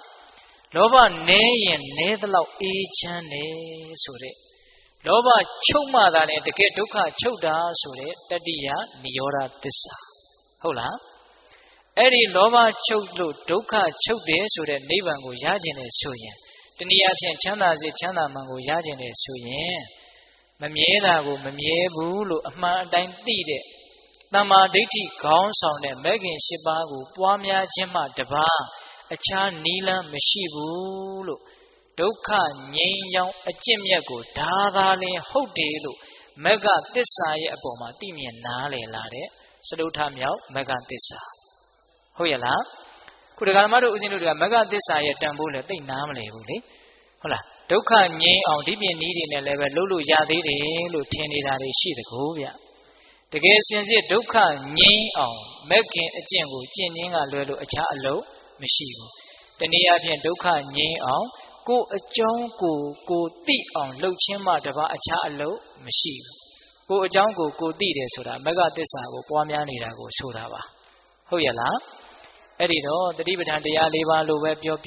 လောဘနည်းရင်နည်းသလောက်အေးချမ်းတယ်ဆိုတဲ့လောဘချုပ်မှသာလည်းတကယ်ဒုက္ခချုပ်တာဆိုတဲ့တတိယနိရောဓသစ္စာဟုတ်လားအဲ့ဒီလောဘချုပ်လို့ဒုက္ခချုပ်တယ်ဆိုတဲ့နိဗ္ဗာန်ကိုရခြင်းနဲ့ဆိုရင်တနည်းအားဖြင့်ချမ်းသာစေချမ်းသာမှန်ကိုရခြင်းနဲ့ဆိုရင်မမြဲတာကိုမမြဲဘူးလို့အမှန်အတိုင်းသိတဲ့တမ္မာဒိဋ္ဌိခေါင်းဆောင်တဲ့မဲ့ခင်၈ပါးကိုပွားများခြင်းမှတပါးအခြားနီးလန်းမရှိဘူးလို့ဒုက္ခငြိမ်းချမ်းအကျင့်မြတ်ကိုဒါသာလင်ဟုတ်တယ်လို့မဂ္ဂသစ္စာရဲ့အပေါ်မှာသိမြင်နားလည်လာတဲ့စတုထမြောက်မဂ္ဂသစ္စာဟုတ်ရဲ့လားခုဒကာမတို့ဦးဇင်းတို့ကမဂ္ဂသစ္စာရဲ့တန်ဖိုးလည်းသိနားမလည်ဘူးလေဟုတ်လားဒုက္ခငြိမ်းအောင်ဒီပြင်နည်းတွေနဲ့လည်းပဲလုပ်လို့ရသေးတယ်လို့ထင်နေတာတွေရှိတကူဗျတကယ်စင်စစ်ဒုက္ခငြိမ်းအောင်မဂ္ဂင်အကျင့်ကိုကျင့်ခြင်းကလွယ်လို့အခြားအလုပ်မရှိဘူးတနည်းအားဖြင့်ဒုက္ခငြိမ်းအောင်ကိုယ်အကြောင်းကိုသိအောင်လှုပ်ခြင်းမှတပါအခြားအလုပ်မရှိဘူးကိုယ်အကြောင်းကိုသိတယ်ဆိုတာမဂ္ဂသစ္စာကိုပွားများနေတာကိုဆိုတာပါဟုတ်ရဲ့လားအဲ့ဒီတော့တတိပဋ္ဌာန်တရား၄ပါးလိုပဲပြော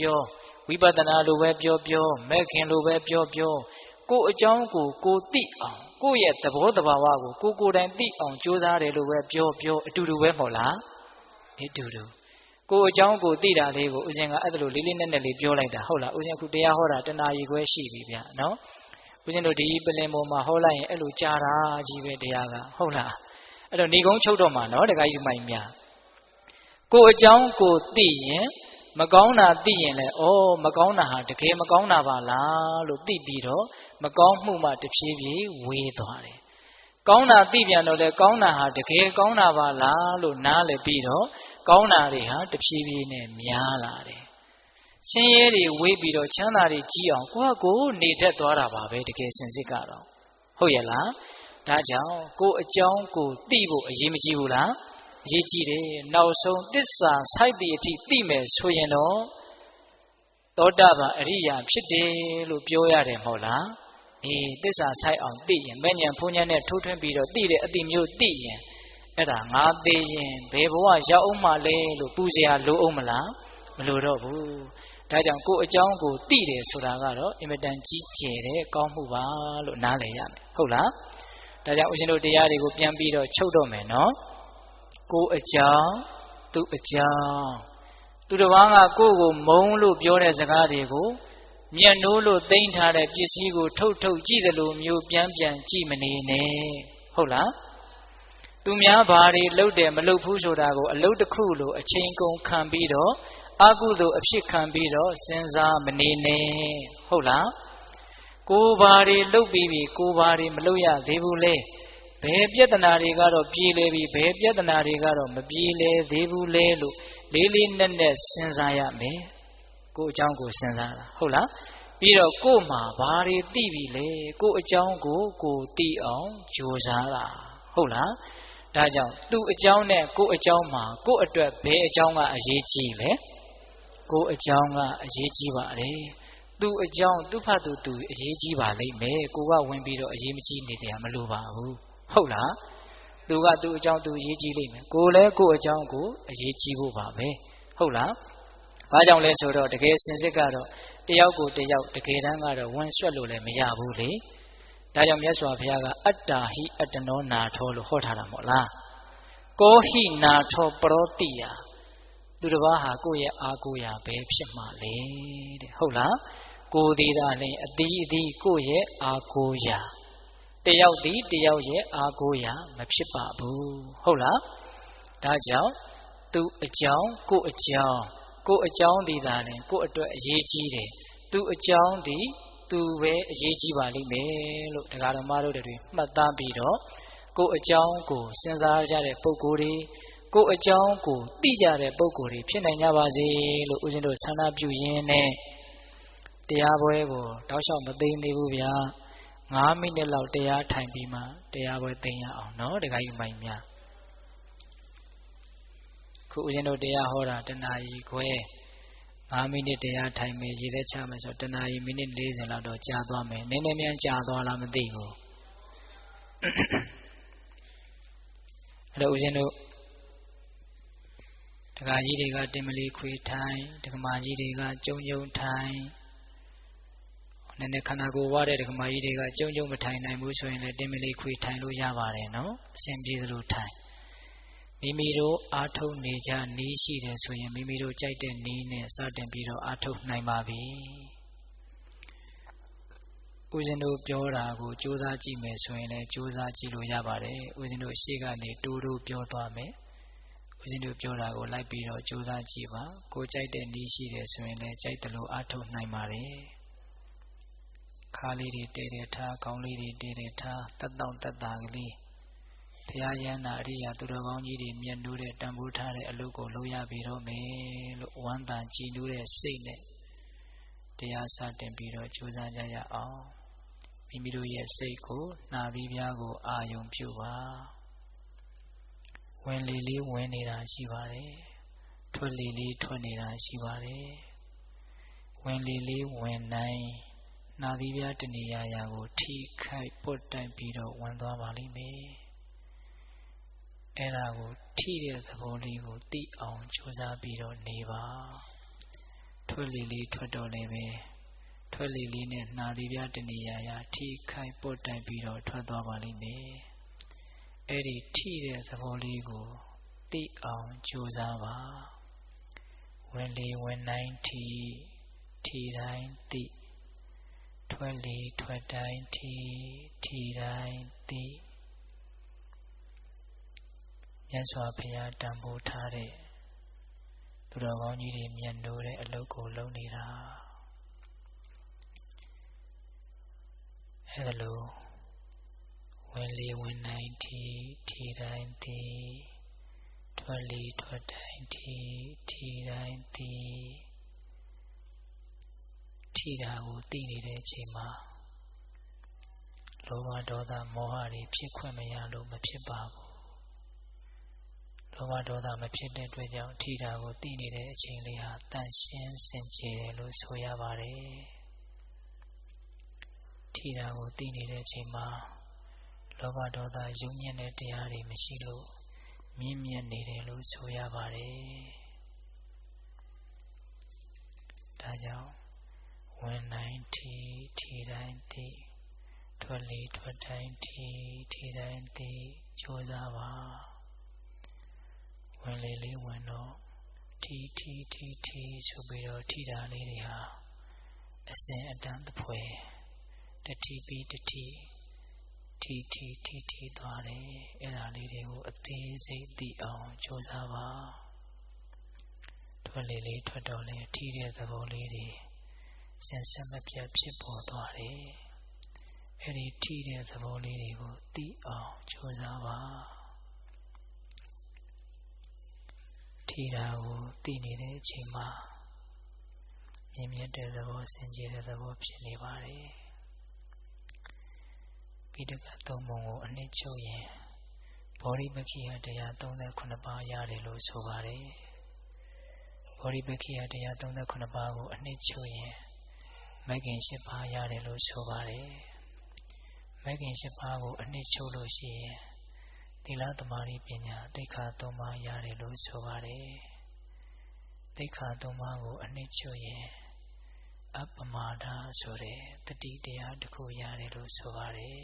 ဝိပဿနာလိုပဲပြောမဲ့ခင်လိုပဲပြောကိုယ်အကြောင်းကိုသိအောင်ကိုယ့်ရဲ့သဘောတဘာဝကိုကိုယ်တိုင်သိအောင်ကြိုးစားတယ်လို့ပဲပြောအတူတူပဲမဟုတ်လားအတူတူကိုယ်အကြောင်းကိုသိတာလေးကိုဦးဇင်ကအဲ့ဒါလိုလေးလေးနက်နက်လေးပြောလိုက်တာဟုတ်လားဦးဇင်အခုတရားဟောတာတနာရီခွဲရှိပြီဗျနော်ဦးဇင်တို့ဒီပလင်ပေါ်မှာဟောလိုက်ရင်အဲ့လိုကြာတာကြီးပဲတရားကဟုတ်လားအဲ့တော့ဏီကုန်းချုပ်တော့မှာနော်တခါကြီးမိုင်များကိုယ်အကြောင်းကိုသိရင်မကောင်းတာသိရင်လည်းမကောင်းတာဟာတကယ်မကောင်းတာပါလားလို့သိပြီးတော့မကောင်းမှုမှတဖြည်းဖြည်းဝေးသွားတယ်ကောင်းတာသိပြန်တော့လေကောင်းတာဟာတကယ်ကောင်းတာပါလားလို့နားလည်ပြီးတော့ကောင်းတာတွေဟာတဖြည်းဖြည်းနဲ့များလာတယ်ဆင်းရဲတွေဝေးပြီးတော့ချမ်းသာတွေကြီးအောင်ကိုနေတတ်သွားတာပါပဲတကယ်စင်စစ်ကတော့ဟုတ်ရဲ့လားဒါကြောင့်ကိုယ်အကြောင်းကိုသိဖို့အရေးမကြီးဘူးလားအရေးကြီးတယ်နောက်ဆုံးသစ္စာစိုက်တဲ့အထိသိမယ်ဆိုရင်တော့ သောတာပန်အရိယာဖြစ်တယ်လို့ပြောရတယ်မဟုတ်လားသစ္စာဆိုင်အောင်သိရင်မဲ့ဉဏ်ဖုံးဉဏ်နဲ့ထိုးထွင်းပြီးတော့သိတဲ့အတိမျိုးသိရင်အဲ့ဒါငါသိရင်ဘယ်ဘဝရောက်အောင်မလဲလို့ပူဇော်လိုအောင်မလားမလိုတော့ဘူးဒါကြောင့်ကိုယ်အကြောင်းကိုသိတယ်ဆိုတာကတော့အင်မတန်ကြီးကျယ်တဲ့ကောင်းမှုပါလို့နားလည်ရမယ်ဟုတ်လားဒါကြောင့်ဦးဇင်းတို့တရားတွေကိုပြန်ပြီးတော့ချုပ်တော့မယ်နော်ကိုယ်အကြောင်းသူအကြောင်းသူတစ်ပါးကကိုယ့်ကိုမုန်းလို့ပြောတဲ့စကားတွေကိုမျက်နှိုးလို့သိမ့်ထားတဲ့ပစ္စည်းကိုထုတ်ကြည့်တယ်လို့မျိုးပြန်ကြည့်မနေနဲ့ဟုတ်လားသူများဘာတွေလုပ်တယ်မလုပ်ဘူးဆိုတာကိုအလုပ်တစ်ခုလို့အချိန်ကုန်ခံပြီးတော့အကုသိုလ်အဖြစ်ခံပြီးတော့စဉ်းစားမနေနဲ့ဟုတ်လားကိုယ်ဘာတွေလုပ်ပြီးပြီကိုယ်ဘာတွေမလုပ်ရသေးဘူးလေဘယ်ပြဿနာတွေကတော့ပြေလည်ပြီဘယ်ပြဿနာတွေကတော့မပြေလည်သေးဘူးလေလို့လေးနက်စဉ်းစားရမယ်ကိုယ်အကြောင်းကိုစဉ်းစားတာဟုတ်လားပြီးတော့ကိုယ်မှာဘာတွေသိပြီလေကိုယ်အကြောင်းကိုသိအောင်ကြိုးစားတာဟုတ်လားဒါကြောင့်သူ့အကြောင်းနဲ့ကိုယ့်အကြောင်းမှာကိုယ့်အတွက်ဘယ်အကြောင်းကအရေးကြီးလဲကိုယ့်အကြောင်းကအရေးကြီးပါလေသူ့အကြောင်းသူ့ဖတ်သူအရေးကြီးပါလိမ့်မယ်ကိုကဝင်ပြီးတော့အရေးမကြီးနေတယ်မလိုပါဘူးဟုတ်လားသူကသူ့အကြောင်းသူအရေးကြီးလိမ့်မယ်ကိုလည်းကိုယ့်အကြောင်းကိုအရေးကြီးဖို့ပါပဲဟုတ်လားဘာကြောင့်လဲဆိုတော့တကယ်စင်စစ်ကတော့တယောက်ကိုတယောက်တကယ်တမ်းကတော့ဝင်ဆွတ်လို့လည်းမရဘူးလေဒါကြောင့်မြတ်စွာဘုရားကအတ္တာဟိအတ္တနောနာထောလို့ဟောထားတာမဟုတ်လားကောဟိနာထောပရောတိယသူတစ်ပါးဟာကိုယ့်ရဲ့အာကိုရာပဲဖြစ်မှလေတဲ့ဟုတ်လားကိုယ်သေးတာလည်းအသီးကိုယ့်ရဲ့အာကိုရာတယောက်သည်တယောက်ရဲ့အာကိုရာမဖြစ်ပါဘူးဟုတ်လားဒါကြောင့်သူအကြောင်းကိုယ့်အကြောင်းသည်သာလည်းကိုယ့်အတွက်အရေးကြီးတယ်သူအကြောင်းသည်သူပဲအရေးကြီးပါလိမ့်မယ်လို့တရားဓမ္မတို့တွေမှတ်သားပြီးတော့ကိုယ့်အကြောင်းကိုစဉ်းစားကြတဲ့ပုဂ္ဂိုလ်တွေကိုယ့်အကြောင်းကိုသိကြတဲ့ပုဂ္ဂိုလ်တွေဖြစ်နိုင်ကြပါစေလို့ဦးဇင်းတို့ဆန္ဒပြုရင်းနဲ့တရားပွဲကိုတောက်လျှောက်မသိသေးဘူးဗျာ9မိနစ်လောက်တရားထိုင်ပြီးမှတရားပွဲသိရအောင်နော်တခါကြီးမိုင်များခုဦးဇင်းတို့တရားဟောတာတနာရီခွဲ9မိနစ်တရားထိုင်မယ်ရည်သက်ချမယ်ဆိုတနာရီမိနစ်40လောက်တော့ကြာသွားမယ်နည်းနည်းမြန်ကြာသွားလားမသိဘူးအဲ့တော့ဦးဇင်းတို့ဒကာကြီးတွေကတင်မလီခွေထိုင်ဒကမာကြီးတွေကကျုံထိုင်နည်းနည်းခန္ဓာကိုယ်ဝါတဲ့ဒကမာကြီးတွေကကျုံမထိုင်နိုင်ဘူးဆိုရင်လည်းတင်မလီခွေထိုင်လို့ရပါတယ်နော်အဆင်ပြေသလိုထိုင်မိမိတို့အာထုတ်နေကြနီးရှိတယ်ဆိုရင်မိမိတို့ကြိုက်တဲ့နီးနဲ့စတင်ပြီးတော့အာထုတ်နိုင်ပါပြီဦးဇင်းတို့ပြောတာကိုကြိုးစားကြည့်မယ်ဆိုရင်လည်းကြိုးစားကြည့်လို့ရပါတယ်ဦးဇင်းတို့ရှေ့ကနေတိုးပြောသွားမယ်ဦးဇင်းတို့ပြောတာကိုလိုက်ပြီးတော့ကြိုးစားကြည့်ပါကိုကြိုက်တဲ့နီးရှိတယ်ဆိုရင်လည်းကြိုက်တယ်လို့အာထုတ်နိုင်ပါတယ်ခါလေးတွေတဲတဲထားခေါင်းလေးတွေတဲတဲထားတက်တောင့်တက်တာကလေးဘုရားယန္တာအရိယာသူတော်ကောင်းကြီးတွေမြတ်နိုးတဲ့တန်ဖိုးထားတဲ့အလုပ်ကိုလုပ်ရပြီတော့မယ်လို့ဝမ်းသာကြည်နူးတဲ့စိတ်နဲ့တရားစတင်ပြီးတော့ကြိုးစားကြရအောင်မိမိတို့ရဲ့စိတ်ကိုနှာသီးပြားကိုအာယုံပြုပါဝင်လေလေးဝင်နေတာရှိပါတယ်ထွက်လေလေးထွက်နေတာရှိပါတယ်ဝင်လေလေးဝင်နိုင်နှာသီးပြားတနေရာရာကိုထိခိုက်ပုတ်တိုက်ပြီးတော့ဝင်သွားပါလိမ့်မယ်အဲ့ဒါကိုထိတဲ့သဘောလေးကိုသိအောင်ကြိုးစားပြီးတော့နေပါထွက်လေလေးထွက်တော့လည်းပဲထွက်လေလေးနဲ့နှာသီးပြားတနေရာရာထိခိုက်ပုတ်တိုက်ပြီးတော့ထွက်သွားပါလိမ့်မယ်အဲ့ဒီထိတဲ့သဘောလေးကိုသိအောင်ကြိုးစားပါဝင်လေဝင်တိုင်းထိတိုင်းသိထွက်လေထွက်တိုင်းထိတိုင်းသိမြတ်စွာဘုရားတန်ဖိုးထားတဲ့သူတော်ကောင်းကြီးတွေမြတ်နိုးတဲ့အလုပ်ကိုလုပ်နေတာအဲ့ဒါလို့ဝင်လေဝင်တိုင်းထိတိုင်းသိထွက်လေထွက်တိုင်းထိတိုင်းသိထိတာကိုသိနေတဲ့အချိန်မှာလောဘဒေါသမောဟတွေဖြစ်ခွင့်မရလို့မဖြစ်ပါဘူးလော လောဘဒေါသမဖြစ်တဲ့အတွက်ကြောင့်ထိတာကိုသိနေတဲ့အချိန်လေးဟာတန်ရှင်းစင်ကြယ်တယ်လို့ဆိုရပါတယ်ထိတာကိုသိနေတဲ့အချိန်မှာလောဘဒေါသယုံညံ့တဲ့တရားတွေမရှိလို့မြင့်မြတ်နေတယ်လို့ဆိုရပါတယ်ဒါကြောင့်ဝင်တိုင်းထိတိုင်းသိထွက်လေထွက်တိုင်းထိတိုင်းသိကြိုးစားပါဝင်လေလေးဝင်တော့ထိဆိုပြီးတော့ထိတာလေးတွေဟာအစဉ်အတန်းတစ်ဖွဲတတိပြီးတတိထိသွားတယ်အဲ့ဒါလေးတွေကိုအသေးစိတ်သိအောင်ကြိုးစားပါထွက်လေလေးထွက်တော့လေထိတဲ့သဘောလေးတွေစင်ဆက်မပြတ်ဖြစ်ပေါ်သွားတယ်အဲ့ဒီထိတဲ့သဘောလေးတွေကိုသိအောင်ကြိုးစားပါထိတာကိုသိနေတဲ့အချိန်မှာမြင်မြတ်တဲ့သဘောစင်ကြယ်တဲ့သဘောဖြစ်နေပါတယ်ပိဋကသုံးပုံကိုအနှစ်ချုပ်ရင်ဘောဓိပက္ခိယတရား39ပါးရတယ်လို့ဆိုပါတယ်ဘောဓိပက္ခိယတရား39ပါးကိုအနှစ်ချုပ်ရင်မဂ်ကင်10ပါးရတယ်လို့ဆိုပါတယ်မဂ်ကင်10ပါးကိုအနှစ်ချုပ်လို့ရှိရင်သီလသမာဓိပညာသိက္ခာ3ပါးရတယ်လို့ဆိုပါတယ်သိက္ခာ3ပါးကိုအနှစ်ချုပ်ရင်အပမာဒဆိုတဲ့တတိတရားတစ်ခုရတယ်လို့ဆိုပါတယ်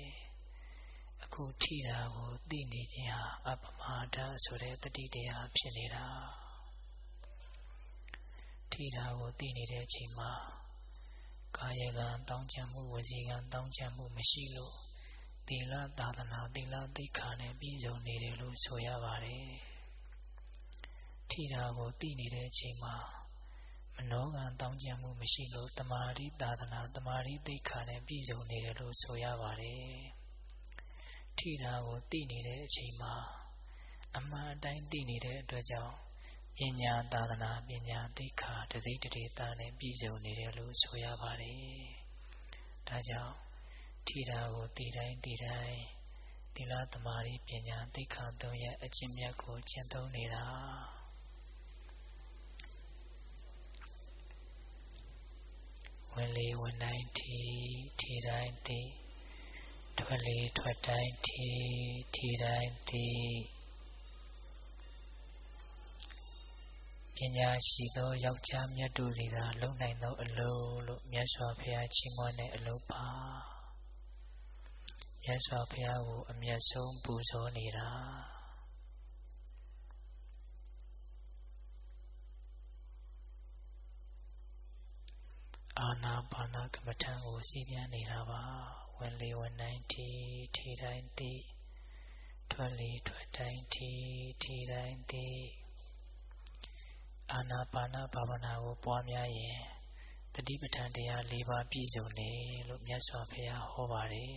အခုထိတာကိုသိနေခြင်းဟာအပမာဒဆိုတဲ့တတိတရားဖြစ်နေတာထိတာကိုသိနေတဲ့အချိန်မှာကာယကံတောင်းချမှုဝစီကံတောင်းချမှုမရှိလို့သီလသာသနာသီလသိက္ခာနဲ့ပြည့်စုံနေတယ်လို့ဆိုရပါတယ်ထိတာကိုသိနေတဲ့အချိန်မှာမနောကံတောင်းချမှုမရှိလို့တမာတိသာသနာတမာတိသိက္ခာနဲ့ပြည့်စုံနေတယ်လို့ဆိုရပါတယ်ထိတာကိုသိနေတဲ့အချိန်မှာအမှန်အတိုင်းသိနေတဲ့အတွက်ကြောင့်ပညာသာသနာပညာသိက္ခာတစိတ်တဒေသနဲ့ပြည့်စုံနေတယ်လို့ဆိုရပါတယ်ဒါကြောင့်ထိတာကိုသိတိုင်းသီလသမာဓိပညာသိက္ခာ3ရဲ့အကျင့်မြတ်ကိုကျင့်သုံးနေတာဝင်လေဝင်တိုင်းထိတိုင်းသိထွက်လေထွက်တိုင်းထိတိုင်းသိပညာရှိသောယောက်ျားမြတ်တို့သည်သာလုံနိုင်သောအလုပ်လို့မြတ်စွာဘုရားချီးမွမ်းတဲ့အလုပ်ပါမြတ်စွာဘုရားကိုအမြတ်ဆုံးပူဇော်နေတာအာနာပါနကမ္မထံကိုစီးပြန်နေတာပါဝင်လေဝင်တိုင်းထိတိုင်းသိထွက်လေထွက်တိုင်းထိတိုင်းသိအာနာပါနဘာဝနာကိုပွားများရင်တတိပဋ္ဌာန်တရား၄ပါးပြည့်စုံတယ်လို့မြတ်စွာဘုရားဟောပါတယ်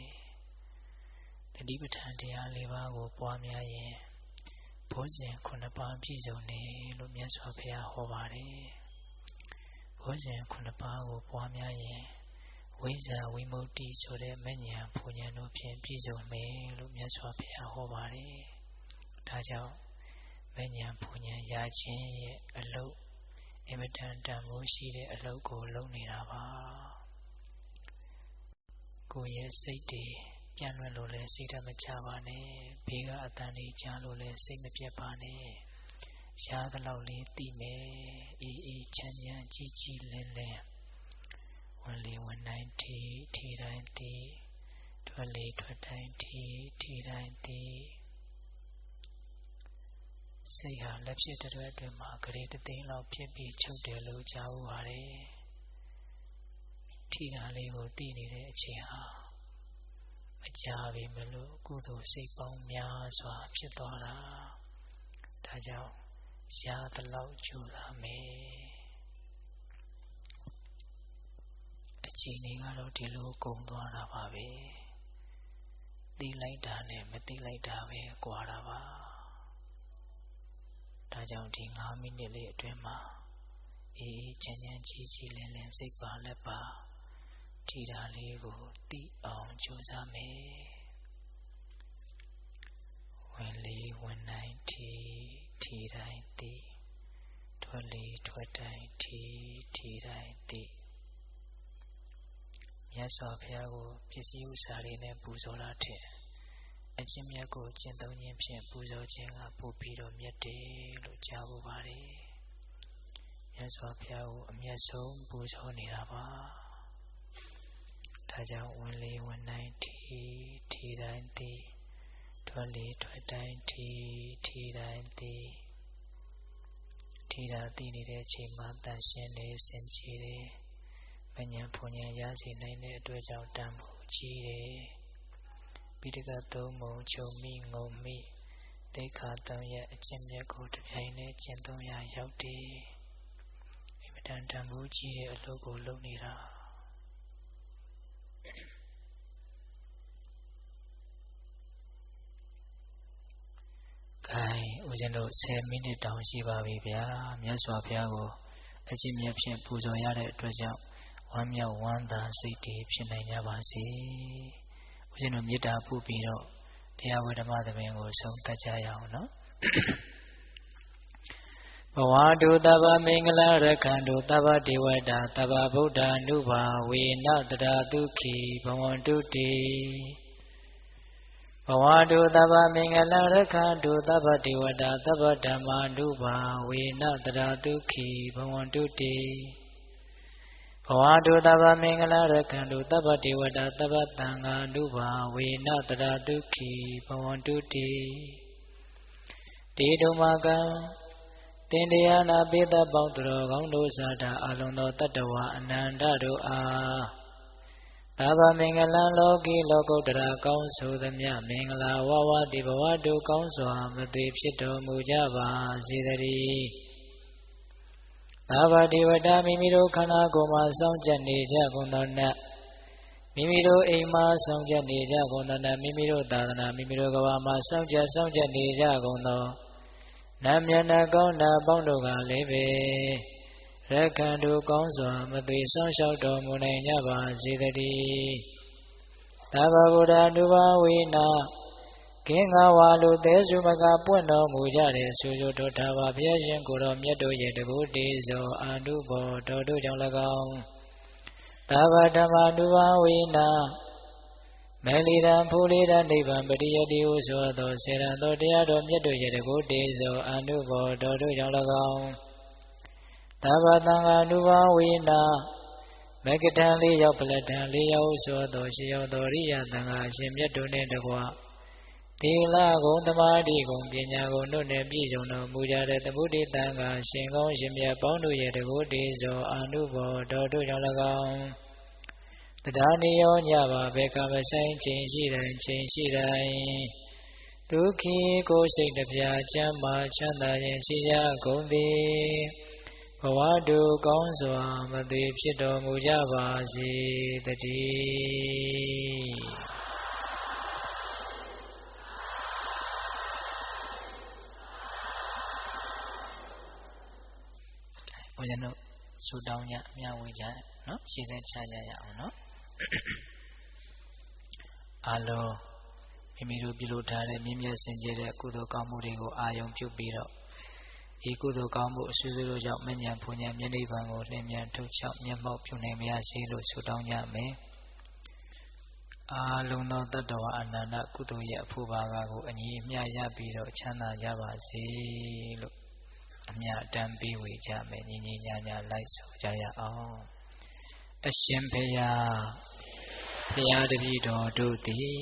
တတိပဋ္ဌာန်တရား၄ပါးကိုပွားများရင်ဘုဇဉ်9ပါးပြည့်စုံတယ်လို့မြတ်စွာဘုရားဟောပါတယ်ဘုဇဉ်9ပါးကိုပွားများရင်ဝိဇ္ဇာဝိမု tti ဆိုတဲ့မဉ္ဇဉ်ဘုံဉာဏ်တို့ဖြင့်ပြည့်စုံမယ်လို့မြတ်စွာဘုရားဟောပါတယ်ဒါကြောင့်မဉ္ဇဉ်ဘုံဉာဏ်ရခြင်းရဲ့အလုပ်အမတန်တန်ဖိုးရှိတဲ့အလုပ်ကိုလုပ်နေတာပါကိုယ်ရဲ့စိတ်တွေပြန့်လွင့်လို့လည်းစိတ်ဓာတ်မချပါနဲ့ဘေးကအတန်တွေကြားလို့လည်းစိတ်မပြတ်ပါနဲ့ရှားသလောက်လေးသိမယ်အေးချမ်းချမ်းကြည်လင်းလင်းဝင်လေဝင်တိုင်းထိတိုင်းသိထွက်လေထွက်တိုင်းထိတိုင်းသိစိတ်ဟာလက်ဖြစ်တဲ့အတွင်းမှာဂရေတသိန်းလောက်ဖြစ်ပြီးချုပ်တယ်လို့ကြားဥပါတယ်ထိတာလေးကိုသိနေတဲ့အချိန်ဟာမကြာပြီမလို့ကုသိုလ်စိတ်ပေါင်းများစွာဖြစ်သွားတာဒါကြောင့်ရသလောက်ကြိုးစားမယ်အချိန်တွေကတော့ဒီလိုကုန်သွားတာပါပဲသိလိုက်တာနဲ့မသိလိုက်တာပဲကွာတာပါဒါကြောင့်ဒီ9မိနစ်လေးအတွင်းမှာအေးချမ်းချမ်းကြည်လင်းလင်းစိတ်ပါလက်ပါထိတာလေးကိုသိအောင်ကြိုးစားမယ်ဝင်လေဝင်တိုင်းထိ ထီတိုင်းသိထွက်လေထွက်တိုင်းထီတိုင်းသိမြတ်စွာဘုရားကိုပစ္စည်းဥစ္စာတွေနဲ့ပူဇော်တာထက်အကျင့်မြတ်ကိုကျင့်သုံးခြင်းဖြင့်ပူဇော်ခြင်းကပိုပြီးတော့မြတ်တယ်လို့ကြားဖို့ပါတယ်မြတ်စွာဘုရားကိုအမြတ်ဆုံးပူဇော်နေတာပါဒါကြောင့်ဝင်လေဝင်တိုင်းထီတိုင်းသိထွက်လေထွက်တိုင်းထီတိုင်းသိထီတာသိနေတဲ့အချိန်မှာတန်ရှင်းနေစင်ကြယ်တယ်မဉ္ဇဉ်ဖွဉ္ဇဉ်ရရှိနိုင်တဲ့အတွက်ကြောင့်တန်ဖို့ကြီးတယ်ပိဋကသုံးပုံချုပ်မိငုံမိသိက္ခာသုံးရဲ့အကျင့်မြတ်ကိုတစ်ပြိုင်တည်းကျင့်သုံးရရောက်တယ်အင်မတန်တန်ဖို့ကြီးတဲ့အလုပ်ကိုလုပ်နေတာခိုင်ဦးဇင်းတို့10မိနစ်တောင်ရှိပါပြီဗျာမြတ်စွာဘုရားကိုအကျင့်မြတ်ဖြင့်ပူဇော်ရတဲ့အတွက်ကြောင့်ဝမ်းမြောက်ဝမ်းသာစိတ်တည်ဖြစ်နိုင်ကြပါစေဦးဇင်းတို့မေတ္တာပို့ပြီးတော့တရားဝဓမ္မသဘင်ကိုဆုံးသတ်ကြရအောင်နော်ဘဝတုတဗ္ဗမင်္ဂလာရခန္တုတဗ္ဗဒေဝတာတဗ္ဗဗုဒ္ဓ ानु ဘာဝေနတရာဒုက္ခိဘဝန္တုတိဘဝတုတဗ္ဗမင်္ဂလာရခန္တုတဗ္ဗဒေဝတာတဗ္ဗဓမ္မာ ानु ဘာဝေနတရာဒုက္ခိဘဝန္တုတိဘဝတုတဗ္ဗမင်္ဂလာရခန္တုတဗ္ဗဒေဝတာတဗ္ဗသံဃာ ानु ဘာဝေနတရာဒုက္ခိဘဝန္တုတိတေတုမကံတင်တရားနာပိသပေါင်းသူတော်ကောင်းတို့ဇာတာအလုံးသောတတ္တဝါအနန္တတို့အားသဗ္ဗမင်္ဂလံလောကီလောကုတ္တရာကောင်းဆိုသမျှမင်္ဂလာဝဝတိဘဝတုကောင်းစွာမသွေဖြစ်တော်မူကြပါစေတည်းသဗ္ဗဒေဝတာမိမိတို့ခန္ဓာကိုယ်မှာစောင့်ကြနေကြကုန်သောနတ်မိမိတို့အိမ်မှာစောင့်ကြနေကြကုန်သောနတ်မိမိတို့သာသနာမိမိတို့ကဘာမှာစောင့်ကြနေကြကုန်သောနတ်မြတ်နတ်ကောင်းနတ်ပေါင်းတို့ကလည်းပဲရက္ခန္တုကောင်းစွာမသွေဆောင်လျှောက်တော်မူနိုင်ကြပါစေတည်းသဗ္ဗဗုဒ္ဓ ानु ဘာဝေနကင်းငါဝါလူသေးစုမကပွင့်တော်မူကြတဲ့ဆူဆူတို့ထာဝဘုရားရှင်ကိုယ်တော်မြတ်တို့ရဲ့တကုတေဇောအာနုဘောတော်တို့ကြောင့်၎င်းသဗ္ဗဓမ္မာ ानु ဘာဝေနမေလီရန်ဖူလီရန်နိဗ္ဗာန်ပရိယတိဟုဆိုသောစေရန်သောတရားတော်မြတ်တို့ရဲ့တကုတေဇောအာနုဘောတော်တို့ကြောင့်၎င်းသဗ္ဗသံဃာ ानु ဘာဝေနမေကထံလေးရောက်ပလထံလေးရောက်ဆိုသောရှိရောက်သောရိယသံဃာရှင်မြတ်တို့နှင့်တကွသီလဂုဏ်သမာဓိဂုဏ်ပညာဂုဏ်တို့နှင့်ပြည့်စုံတော်မူကြတဲ့သမုဒိသံဃာရှင်ကောင်းရှင်မြတ်ပေါင်းတို့ရဲ့တကုတေဇောအာနုဘောတော်တို့ကြောင့်၎င်းတရားနိယောညပါဘေကမဆိုင်ချိန်ရှိတိုင်းဒုက္ခိကိုစိတ်တပြာချမ်းသာချမ်းသာခြင်းရှိကြကုန်သည်ဘဝတုကောင်းစွာမသွေဖြစ်တော်မူကြပါစေတည်းဘုရားတို့ဆုတောင်းကြမျှဝေကြနော်ရှေ့သက်ချကြရအောင်နော်အလုံးမိမိတို့ပြုလုပ်ထားတဲ့မြင့်မြတ်စင်ကြယ်တဲ့ကုသိုလ်ကောင်းမှုတွေကိုအာရုံပြုပြီးတော့ဤကုသိုလ်ကောင်းမှုအဆွေဆွေတို့ကြောင့်မဉ္ဇဉ်ဖွဉ္ဇဉ်မျက်နှိပ်ပံကိုလင်းမြန်ထုတ်ချောက်မျက်မှောက်ပြုနိုင်မရစေလို့ဆုတောင်းကြမယ်အာလုံးသောတတ္တဝါအနန္တကုသိုလ်ရဲ့အဖို့ဘာကကိုအညီအမျှရပြီးတော့ချမ်းသာကြပါစေလို့အမြတ်တမ်းပေးဝေကြမယ်ညီညီညာညာလိုက်ဆိုကြရအောင်အရှင်ဘုရားတပည့်တော်တို့သည်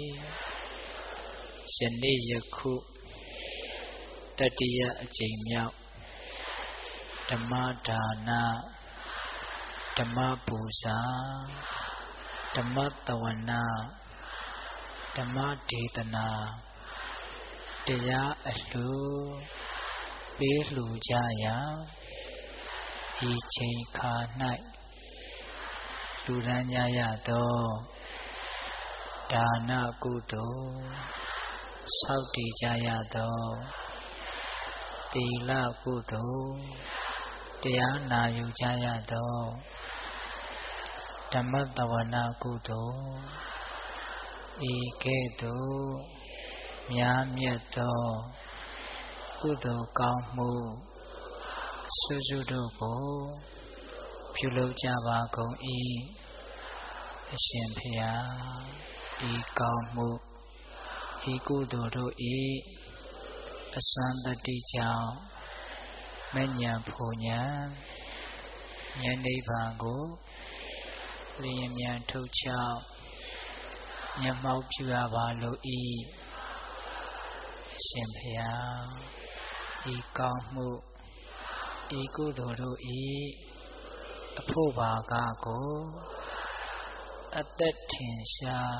ယနေ့ယခုတတိယအကြိမ်မြောက်ဓမ္မဒါနဓမ္မပူဇာဓမ္မတဝနာဓမ္မဒေသနာတရားအလှူပေးလှူကြရာဤချိန်ခါ၌လူရန်ကြရသောဒါနကုသိုလ်ဆောက်တည်ကြရသောသီလကုသိုလ်တရားနာယူကြရသောဓမ္မတဝနာကုသိုလ်ဤကဲ့သို့များမြတ်သော ကုသိုလ်ကောင်းမှုအစွတ်စွတ်တို့ကိုပြုလုပ်ကြပါကုန်၏အရှင်ဘုရားဤကောင်းမှုဤကုသိုလ်တို့၏အစွမ်းတတိကြောင့်မဉ္ဇဉ်ဖို့ဉာဏ်ဉာဏ်နိဗ္ဗာန်ကိုလျင်မြန်ထုတ်ချောက်မျက်မှောက်ပြုရပါလို၏အရှင်ဘုရားဤကောင်းမှုဤကုသိုလ်တို့၏အဖို့ပါကကိုအသက်ထင်ရှား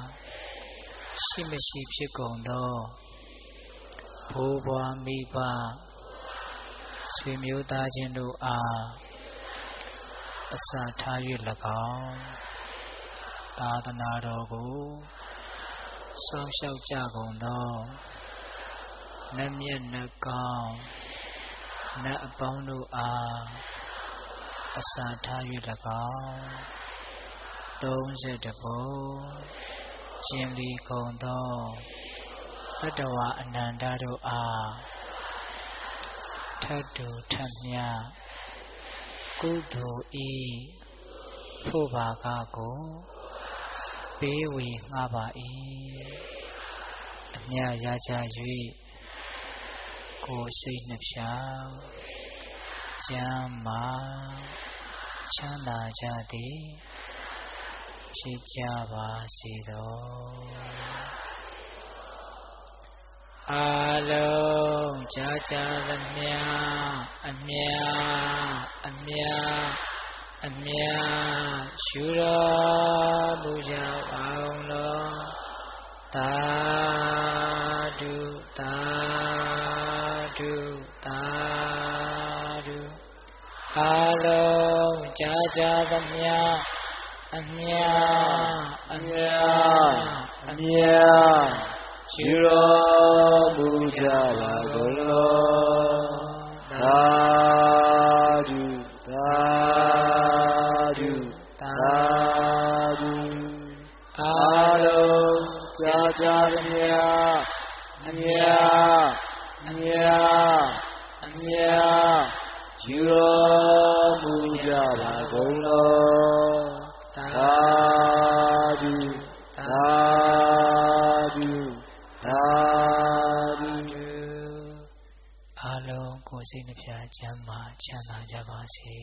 ရှိမရှိဖြစ်ကုန်သောဘိုးဘွားမိဘဆွေမျိုးသားချင်းတို့အားအစာထား၍၎င်းသာသနာတော်ကိုစောင့်ရှောက်ကြကုန်သောနတ်မြတ်နတ်ကောင်းနတ်အပေါင်းတို့အားအစာထား၍၎င်း32ဘုံကျင်လီကုန်သောတတ္တဝအနန္တတို့အားထတ်တူထတ်မြကုသိုလ်ဤဖို့ပါကကိုပေးဝေငှပါ၏အမြရကြ၍ကိုယ်စိတ်နှဖျားကျမ်းမာချမ်းသာကြသည်ဖြစ်ကြပါစေသောအားလုံးကြားကြသမျှအမြရှုတော်မူကြပါအောင်လောသာဓုသာဓုသာဓုအားလုံးကြားကြသမျှအမြရှုတော်မူကြပါကုန်လောသာဓုသာဓုသာဓုအားလုံးကြားကြသမျှအမြရှုတော်မူကြပါကုန်လောသာဓုသာဓုသာဓုအားလုံးကိုယ်စိတ်နှဖျားချမ်းသာကြပါစေ